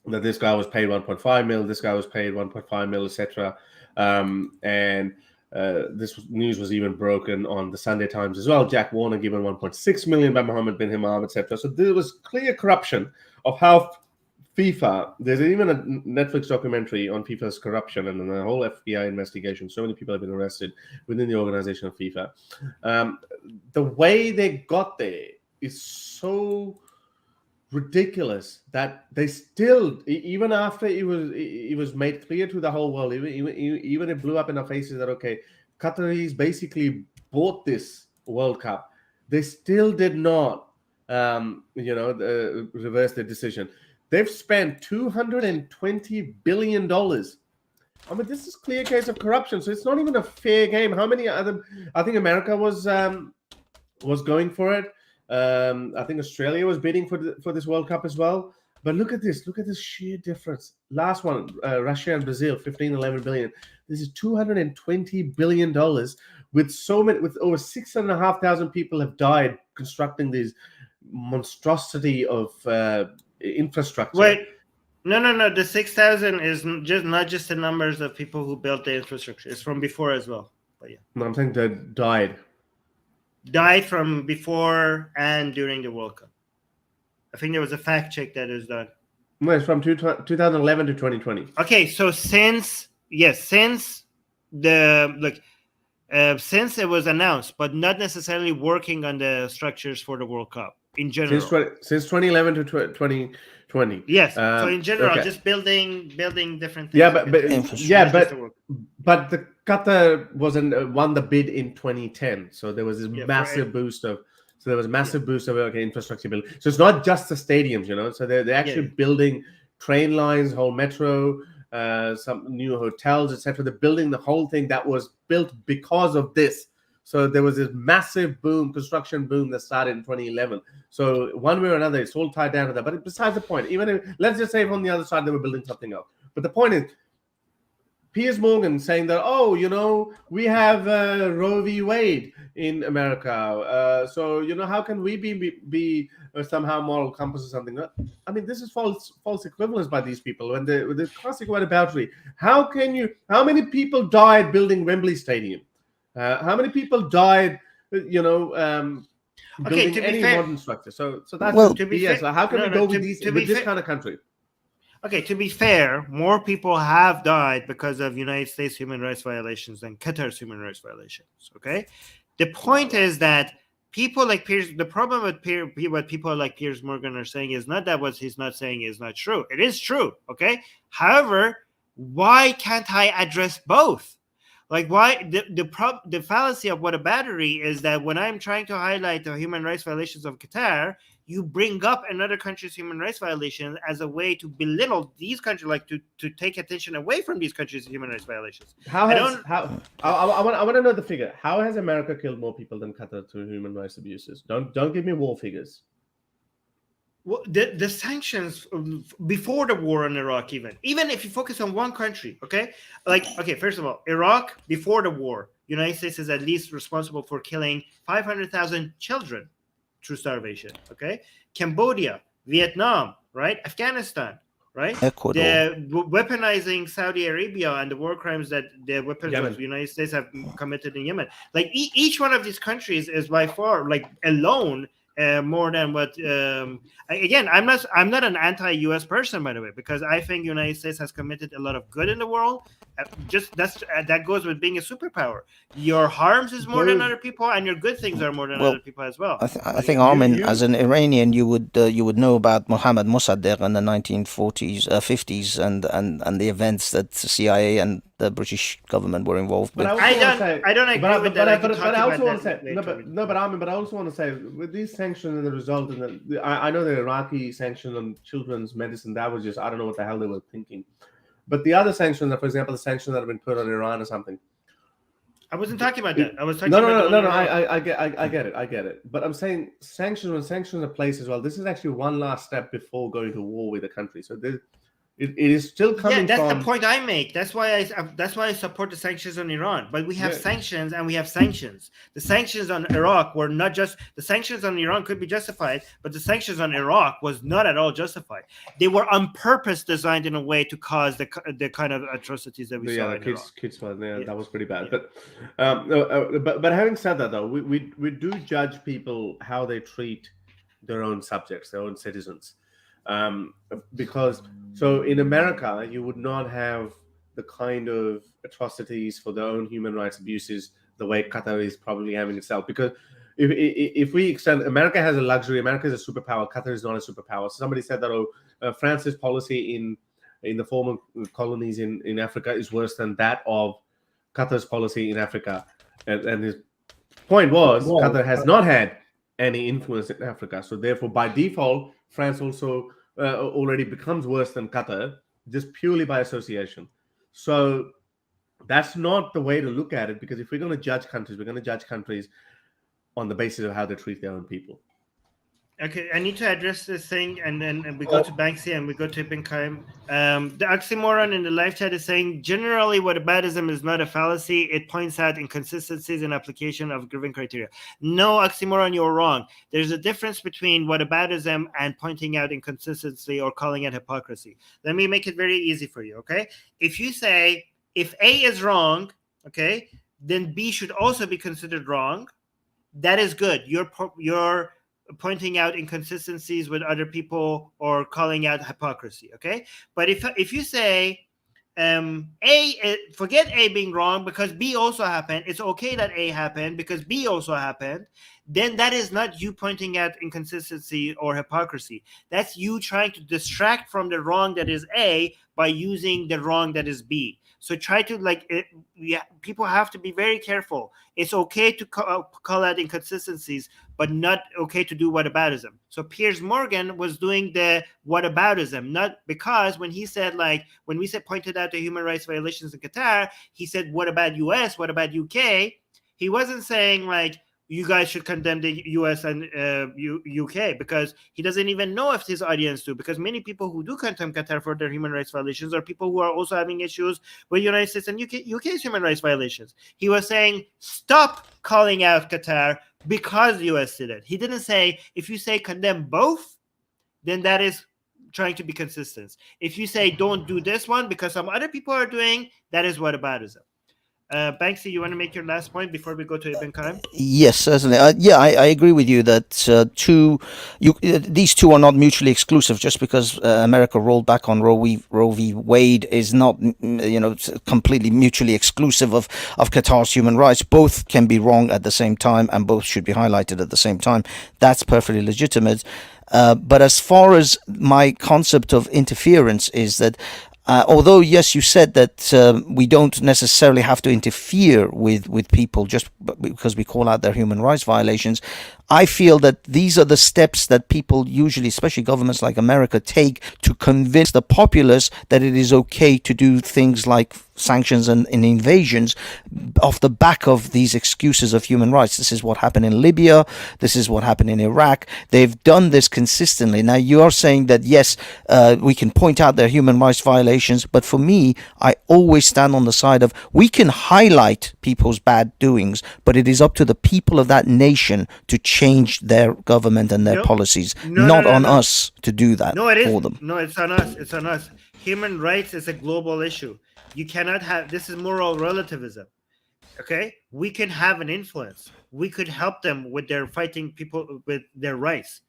That this guy was paid 1.5 mil, this guy was paid 1.5 mil, etc. And this news was even broken on the Sunday Times as well. Jack Warner given 1.6 million by Mohammed bin Hamad, etc. So there was clear corruption of how FIFA. There's even a Netflix documentary on FIFA's corruption and the whole FBI investigation. So many people have been arrested within the organization of FIFA. The way they got there is so ridiculous that they still, even after it was made clear to the whole world, even it blew up in our faces that okay, Qataris basically bought this World Cup, they still did not reverse their decision. They've spent $220 billion. I mean, this is a clear case of corruption, so it's not even a fair game. How many other, I think America was going for it. I think Australia was bidding for this World Cup as well. But look at this sheer difference. Last one, Russia and Brazil, 11 billion. This is $220 billion with over 6,500 people have died constructing these monstrosity of infrastructure. Wait, no. The 6,000 is not just the numbers of people who built the infrastructure. It's from before as well. But yeah, no, I'm saying they died from before and during the World Cup. I think there was a fact check that is done. No, it's from 2011 to 2020. Okay, so since it was announced, but not necessarily working on the structures for the World Cup in general. Since 2011 to 2020. Yes. So in general, just building different things. Yeah, but the Qatar won the bid in 2010. So there was this massive boost of. So there was a massive boost of infrastructure build. So it's not just the stadiums, So they're actually building train lines, whole metro, some new hotels, etc. They're building the whole thing that was built because of this. So there was this massive construction boom that started in 2011. So one way or another, it's all tied down to that. But besides the point, let's just say on the other side they were building something else. But the point is, Piers Morgan saying that, we have Roe v. Wade in America. So, how can we be somehow moral compass or something? I mean, this is false equivalence by these people. When the classic word adultery, how many people died building Wembley Stadium? How many people died, building any modern structure? So that's BS. So how can we go with this kind of country? Okay, to be fair, more people have died because of United States human rights violations than Qatar's human rights violations. Okay, the point is that people like Piers. The problem with what people like Piers Morgan are saying is not that what he's not saying is not true. It is true. Okay, however, why can't I address both? Like, why the fallacy of what a battery is that when I'm trying to highlight the human rights violations of Qatar, you bring up another country's human rights violations as a way to belittle these countries, like to take attention away from these countries' human rights violations. I want to know the figure. How has America killed more people than Qatar through human rights abuses? Don't give me war figures. Well, the sanctions before the war in Iraq, even if you focus on one country, first of all, Iraq before the war, United States is at least responsible for killing 500,000 children through starvation. Okay, Cambodia, Vietnam, right, Afghanistan, right, Ecuador. They're weaponizing Saudi Arabia and the war crimes that the weapons of the United States have committed in Yemen. Like each one of these countries is by far alone. More than what again, I'm not an anti-US person, by the way, because I think the United States has committed a lot of good in the world. That goes with being a superpower. Your harms is more than other people, and your good things are more than other people as well. I think Armin, as an Iranian, you would know about Mohammad Mossadegh in the 1940s, 50s, and the events that the CIA and the British government were involved with. I don't agree with that. But I also want to say, I also want to say, with these sanctions and the result, I know the Iraqi sanctions on children's medicine, that was just, I don't know what the hell they were thinking. But the other sanctions, for example, the sanctions that have been put on Iran or something. I wasn't talking about that. I was talking No. I get it. But I'm saying sanctions, when sanctions are placed as well, this is actually one last step before going to war with a country. So it is still coming. Yeah, that's the point I make. That's why I support the sanctions on Iran. But we have sanctions and we have sanctions. The sanctions on Iraq were not just the sanctions on Iran could be justified, but the sanctions on Iraq was not at all justified. They were on purpose designed in a way to cause the kind of atrocities that we saw in Iraq. Kids one, that was pretty bad. Yeah. But having said that, though, we do judge people how they treat their own subjects, their own citizens. Because so in America, you would not have the kind of atrocities for their own human rights abuses the way Qatar is probably having itself. Because if we extend, America has a luxury. America is a superpower. Qatar is not a superpower. So somebody said that France's policy in the former colonies in Africa is worse than that of Qatar's policy in Africa. And his point was Qatar has not had any influence in Africa. So therefore, by default, France also already becomes worse than Qatar, just purely by association. So that's not the way to look at it, because if we're going to judge countries, we're going to judge countries on the basis of how they treat their own people. Okay, I need to address this thing, and then we go to Banksy and we go to Ibn Qayyim. The oxymoron in the live chat is saying, generally, whataboutism is not a fallacy. It points out inconsistencies in application of given criteria. No, oxymoron, you're wrong. There's a difference between whataboutism and pointing out inconsistency or calling it hypocrisy. Let me make it very easy for you, okay? If you say, if A is wrong, okay, then B should also be considered wrong, that is good. You're pointing out inconsistencies with other people or calling out hypocrisy, okay? But if you say forget A being wrong because B also happened, it's okay that A happened because B also happened, then that is not you pointing out inconsistency or hypocrisy. That's you trying to distract from the wrong that is A by using the wrong that is B. So try to people have to be very careful. It's okay to call out inconsistencies, but not okay to do whataboutism. So Piers Morgan was doing the whataboutism, not because when he said when we pointed out the human rights violations in Qatar, he said, what about US? What about UK? He wasn't saying you guys should condemn the US and UK, because he doesn't even know if his audience do, because many people who do condemn Qatar for their human rights violations are people who are also having issues with the United States and UK's human rights violations. He was saying, stop calling out Qatar because the US did it. He didn't say, if you say condemn both, then that is trying to be consistent. If you say don't do this one because some other people are doing, that is whataboutism. Banksy, you want to make your last point before we go to Ibn Qayyim? Yes, certainly. I agree with you that these two are not mutually exclusive. Just because America rolled back on Roe v. Wade is not, completely mutually exclusive of Qatar's human rights. Both can be wrong at the same time, and both should be highlighted at the same time. That's perfectly legitimate. But as far as my concept of interference is that, although, yes, you said that we don't necessarily have to interfere with people just because we call out their human rights violations, I feel that these are the steps that people usually, especially governments like America, take to convince the populace that it is okay to do things like sanctions and invasions off the back of these excuses of human rights. This is what happened in Libya. This is what happened in Iraq. They've done this consistently. Now, you are saying that, yes, we can point out their human rights violations, but for me, I always stand on the side of we can highlight people's bad doings, but it is up to the people of that nation to change their government and their policies, not on us to do that for them. No, it's on us. It's on us. Human rights is a global issue. You cannot have, this is moral relativism. Okay? We can have an influence. We could help them with their fighting people with their rights.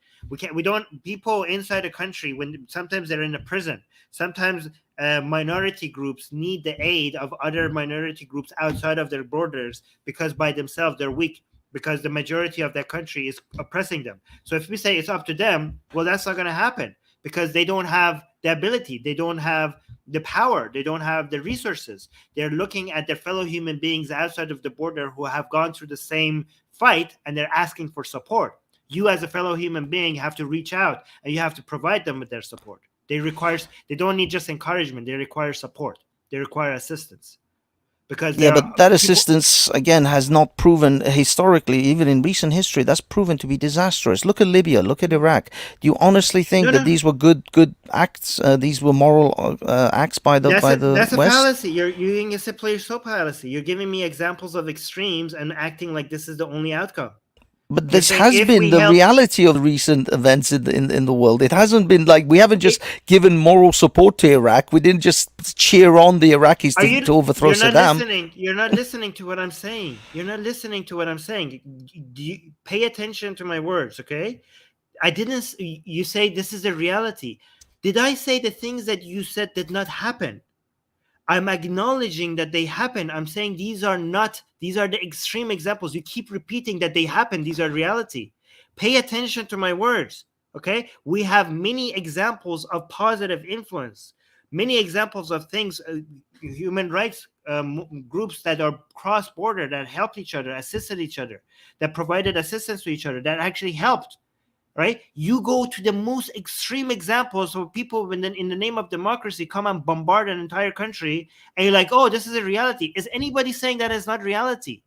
People inside a country, when sometimes they're in a prison, sometimes minority groups need the aid of other minority groups outside of their borders because by themselves they're weak, because the majority of that country is oppressing them. So if we say it's up to them, well, that's not going to happen because they don't have the ability. They don't have the power. They don't have the resources. They're looking at their fellow human beings outside of the border who have gone through the same fight, and they're asking for support. You as a fellow human being have to reach out and you have to provide them with their support. They don't need just encouragement. They require support. They require assistance. Because but that assistance again has not proven historically, even in recent history, that's proven to be disastrous. Look at Libya, look at Iraq. Do you honestly think that these were good acts? These were moral acts by the That's a West? fallacy. You're using a slippery slope fallacy. You're giving me examples of extremes and acting like this is the only outcome. But this has been the reality of recent events in the world. It hasn't been like we haven't just given moral support to Iraq. We didn't just cheer on the Iraqis to overthrow Saddam. You're not listening to what I'm saying. You're not listening to what I'm saying. Pay attention to my words, okay? You say this is a reality. Did I say the things that you said did not happen? I'm acknowledging that they happen. I'm saying these are the extreme examples. You keep repeating that they happen. These are reality. Pay attention to my words, okay? We have many examples of positive influence, many examples of things, human rights groups that are cross-border, that helped each other, assisted each other, that provided assistance to each other, that actually helped. Right? You go to the most extreme examples of people in the name of democracy come and bombard an entire country, and you're like, oh, this is a reality. Is anybody saying that is not reality?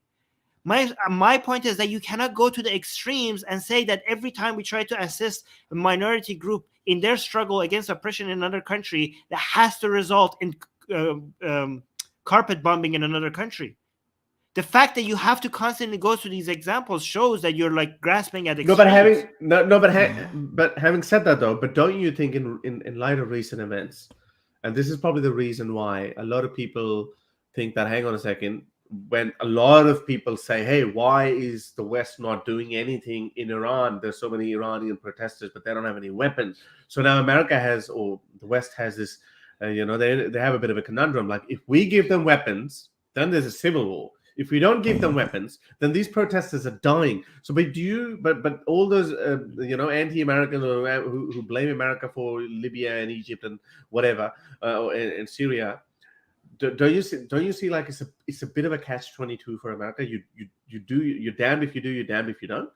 My point is that you cannot go to the extremes and say that every time we try to assist a minority group in their struggle against oppression in another country, that has to result in carpet bombing in another country. The fact that you have to constantly go through these examples shows that you're like grasping at extremes. But having said that though, but don't you think in light of recent events, and this is probably the reason why a lot of people think that, hang on a second, when a lot of people say, hey, why is the West not doing anything in Iran? There's so many Iranian protesters, but they don't have any weapons. So now America has, or the West has this, they have a bit of a conundrum. Like, if we give them weapons, then there's a civil war. If we don't give them weapons, then these protesters are dying. So, but all those, anti-Americans who blame America for Libya and Egypt and whatever, and Syria, don't you see like it's a bit of a catch-22 for America? You're damned if you do, you're damned if you don't.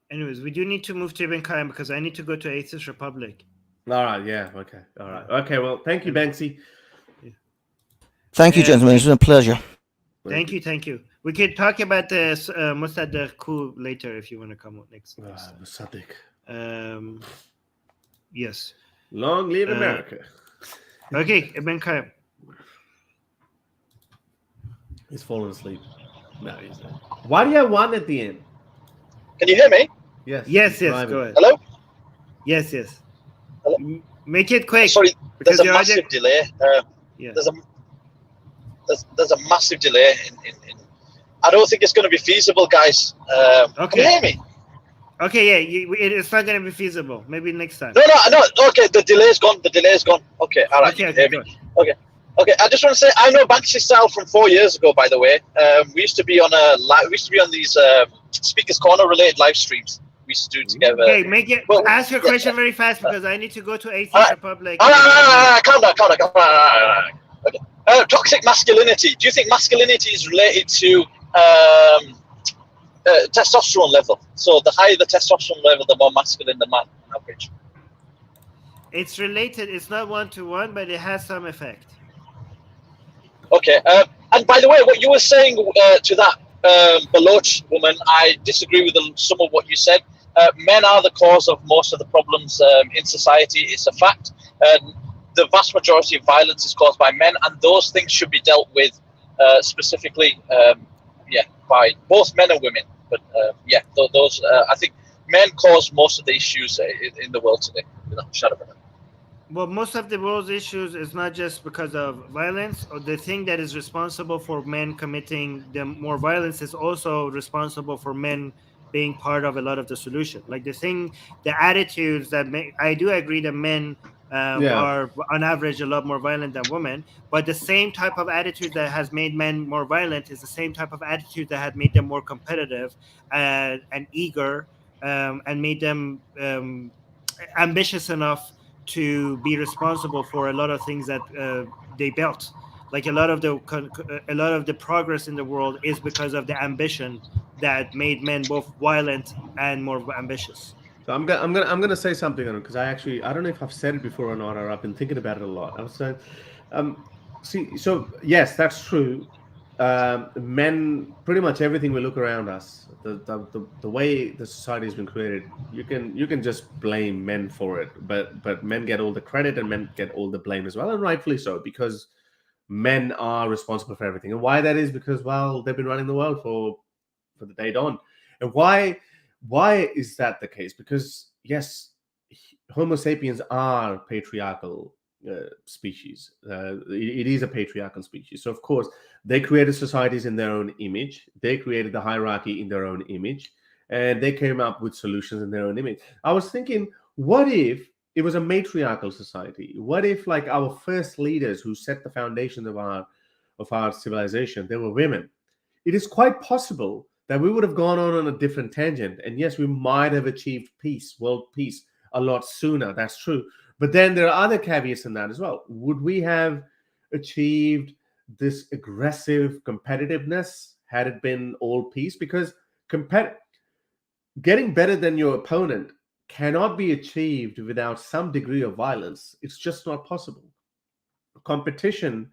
Anyways, we do need to move to Ibn Qayyim because I need to go to Atheist Republic. All right. Yeah. Okay. All right. Okay. Well, thank you, Banksy. Thank you, gentlemen. It's been a pleasure. Thank you. We could talk about the Mossadegh coup later if you want to come up next. Mossadegh. Yes. Long live America. Okay, Ibn Qayyim. He's fallen asleep. No, he's not. Why do you have one at the end? Can you hear me? Yes. Yes. Go ahead. Hello? Yes. Hello? Make it quick. Sorry, there's a massive delay. Yeah. There's a massive delay in I don't think it's going to be feasible, guys. Okay. Can you hear me? Okay, yeah, it's not going to be feasible. Maybe next time. No. Okay, the delay's gone. Okay, all right. Okay, Okay. I just want to say I know Banksy style from 4 years ago. By the way, we used to be on these Speakers Corner related live streams. We used to do together. Okay, ask your question very fast because I need to go to Atheist Republic. Calm down. Okay. Toxic masculinity. Do you think masculinity is related to testosterone level? So the higher the testosterone level, the more masculine the man on average. It's related. It's not one-to-one, but it has some effect. Okay. And by the way, what you were saying to that Baloch woman, I disagree with some of what you said. Men are the cause of most of the problems in society. It's a fact. The vast majority of violence is caused by men, and those things should be dealt with specifically, by both men and women. But those I think men cause most of the issues in the world today. Without a shadow of a doubt. Well, most of the world's issues is not just because of violence. Or the thing that is responsible for men committing the more violence is also responsible for men being part of a lot of the solution. Like the attitudes that I do agree that men are on average a lot more violent than women, but the same type of attitude that has made men more violent is the same type of attitude that had made them more competitive and eager and made them ambitious enough to be responsible for a lot of things that they built. Like a lot of the progress in the world is because of the ambition that made men both violent and more ambitious. So I'm gonna say something on it because I don't know if I've said it before or not, or I've been thinking about it a lot. I was saying, so yes, that's true. Men, pretty much everything we look around us, the way the society has been created, you can just blame men for it, but men get all the credit and men get all the blame as well, and rightfully so, because men are responsible for everything. And why that is because, well, they've been running the world for the day dawn. And why is that the case? Because yes, Homo sapiens are patriarchal species. It is a patriarchal species. So of course, they created societies in their own image. They created the hierarchy in their own image, and they came up with solutions in their own image. I was thinking, what if it was a matriarchal society? What if, like, our first leaders who set the foundation of our civilization, they were women? It is quite possible that we would have gone on a different tangent, and yes, we might have achieved peace, world peace, a lot sooner. That's true. But then there are other caveats in that as well. Would we have achieved this aggressive competitiveness had it been all peace? Because getting better than your opponent cannot be achieved without some degree of violence. It's just not possible. Competition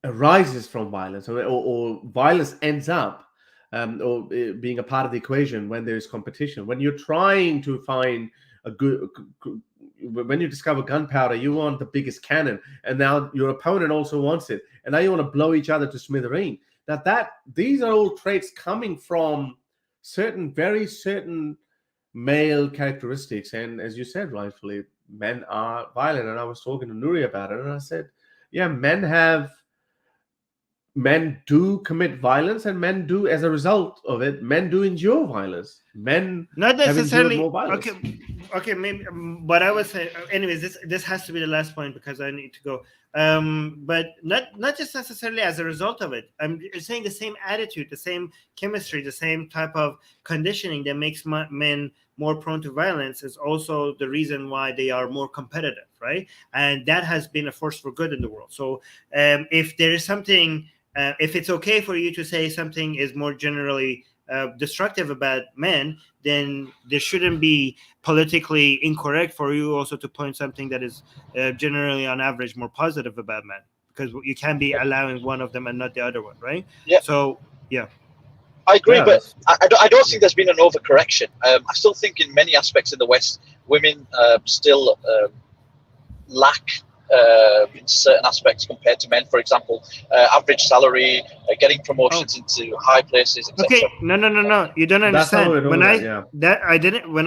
arises from violence, or violence ends up or being a part of the equation when there is competition. When you're trying to find when you discover gunpowder, you want the biggest cannon, and now your opponent also wants it, and now you want to blow each other to smithereen. These are all traits coming from very certain male characteristics, and as you said rightfully, men are violent. And I was talking to Nuri about it, and I said, yeah, men do commit violence, and men do, as a result of it, men do endure violence. Men not necessarily have endured more violence. Okay, maybe. But I would say, anyways, this has to be the last point because I need to go. But not just necessarily as a result of it. I'm saying the same attitude, the same chemistry, the same type of conditioning that makes men more prone to violence is also the reason why they are more competitive, right? And that has been a force for good in the world. So if there is something, if it's okay for you to say something is more generally destructive about men, then there shouldn't be politically incorrect for you also to point something that is generally on average more positive about men, because you can't be allowing one of them and not the other one, right? Yeah. So yeah, I agree, but I don't think there's been an overcorrection. I still think in many aspects in the West, women still lack in certain aspects compared to men. For example, average salary, getting promotions into high places, etc. Okay, no, you don't understand. When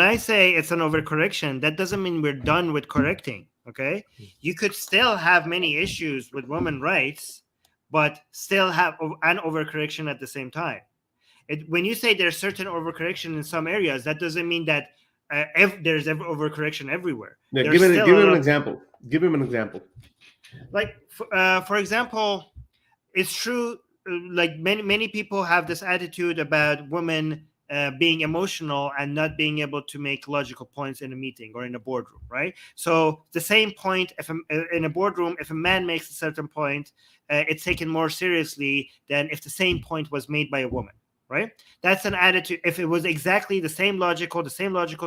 I say it's an overcorrection, that doesn't mean we're done with correcting. Okay, you could still have many issues with women's rights, but still have an overcorrection at the same time. When you say there's certain overcorrection in some areas, that doesn't mean that there's overcorrection everywhere. Yeah, give him an example. Give him an example. Like, for example, it's true. Like many people have this attitude about women being emotional and not being able to make logical points in a meeting or in a boardroom, right? So the same point, in a boardroom, if a man makes a certain point, it's taken more seriously than if the same point was made by a woman. Right? That's an attitude. If it was exactly the same logical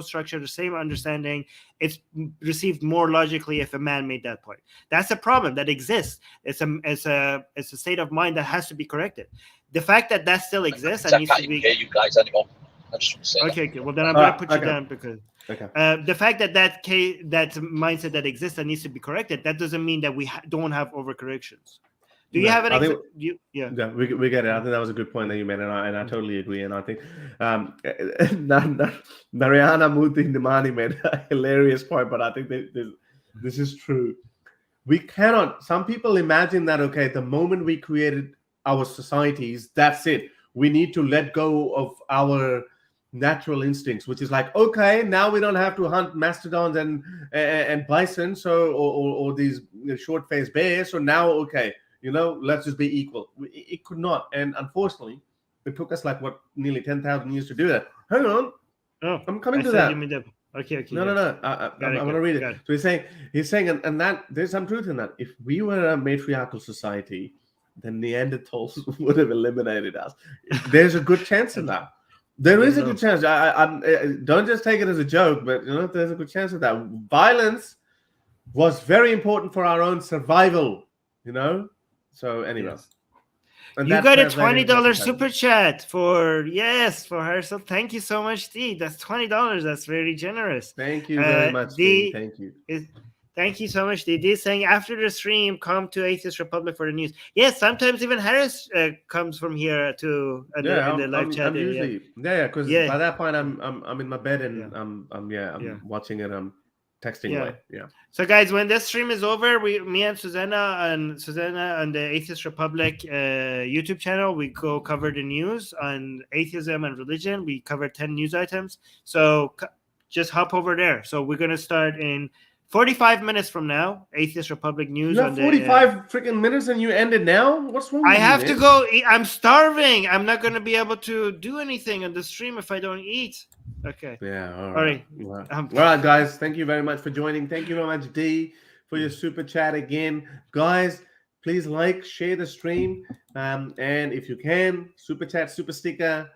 structure, the same understanding, it's received more logically if a man made that point. That's a problem that exists. It's a state of mind that has to be corrected. The fact that still exists and needs to be. Hear you guys anymore. I just want to say. Okay. Well, then I'm going to put you down because the fact that mindset that exists and needs to be corrected, that doesn't mean that we don't have overcorrections. Do you have an yeah, we get it. I think that was a good point that you made, and I totally agree. And I think Narayana Murthy Nimani made a hilarious point, but I think this is true. We cannot. Some people imagine that, okay, the moment we created our societies, that's it. We need to let go of our natural instincts, which is like, okay, now we don't have to hunt mastodons and bison, so or these short-faced bears. So now, okay. Let's just be equal. It could not. And unfortunately, it took us nearly 10,000 years to do that. Hang on. Oh, I'm coming to that. Okay. No. I'm going to read it. So he's saying, and that there's some truth in that. If we were a matriarchal society, then Neanderthals would have eliminated us. There's a good chance in that. There is a good chance. I don't just take it as a joke, but there's a good chance of that. Violence was very important for our own survival. So anyway. Yes. You got a $20 super chat chat for her. So thank you so much, D. That's $20. That's very generous. Thank you very much, D. Thank you. Thank you so much, D. D saying after the stream, come to Atheist Republic for the news. Yes, sometimes even Harris comes from here to the live chat. I'm usually because by that point I'm in my bed and I'm watching it. I'm texting away. Yeah. So guys, when this stream is over, me and Susanna on the Atheist Republic YouTube channel, we go cover the news on atheism and religion. We cover 10 news items. So just hop over there. So we're gonna start in 45 minutes from now, Atheist Republic news. You have 45 freaking minutes and you end it now? What's wrong with you? I have to go eat. I'm starving. I'm not going to be able to do anything on the stream if I don't eat. Okay. Yeah, all right. All right, guys. Thank you very much for joining. Thank you very much, D, for your super chat again. Guys, please like, share the stream. And if you can, super chat, super sticker.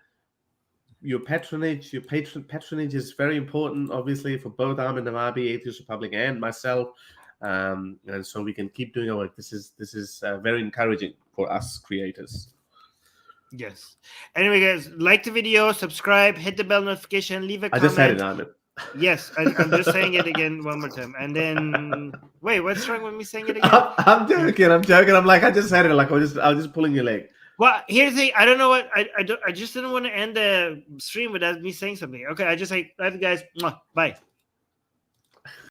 Your patronage is very important, obviously, for both Armin Navabi, Atheist Republic, and myself, and so we can keep doing our work. This is very encouraging for us creators. Yes. Anyway, guys, like the video, subscribe, hit the bell notification, leave a comment. I just said it, Armin. Yes, I'm just saying it again one more time, and then wait, what's wrong with me saying it again? I'm joking. I'm like I just said it. Like I was just pulling your leg. Well, here's the thing. I don't know what I just didn't want to end the stream without me saying something. Okay, I just say, love you guys. Bye.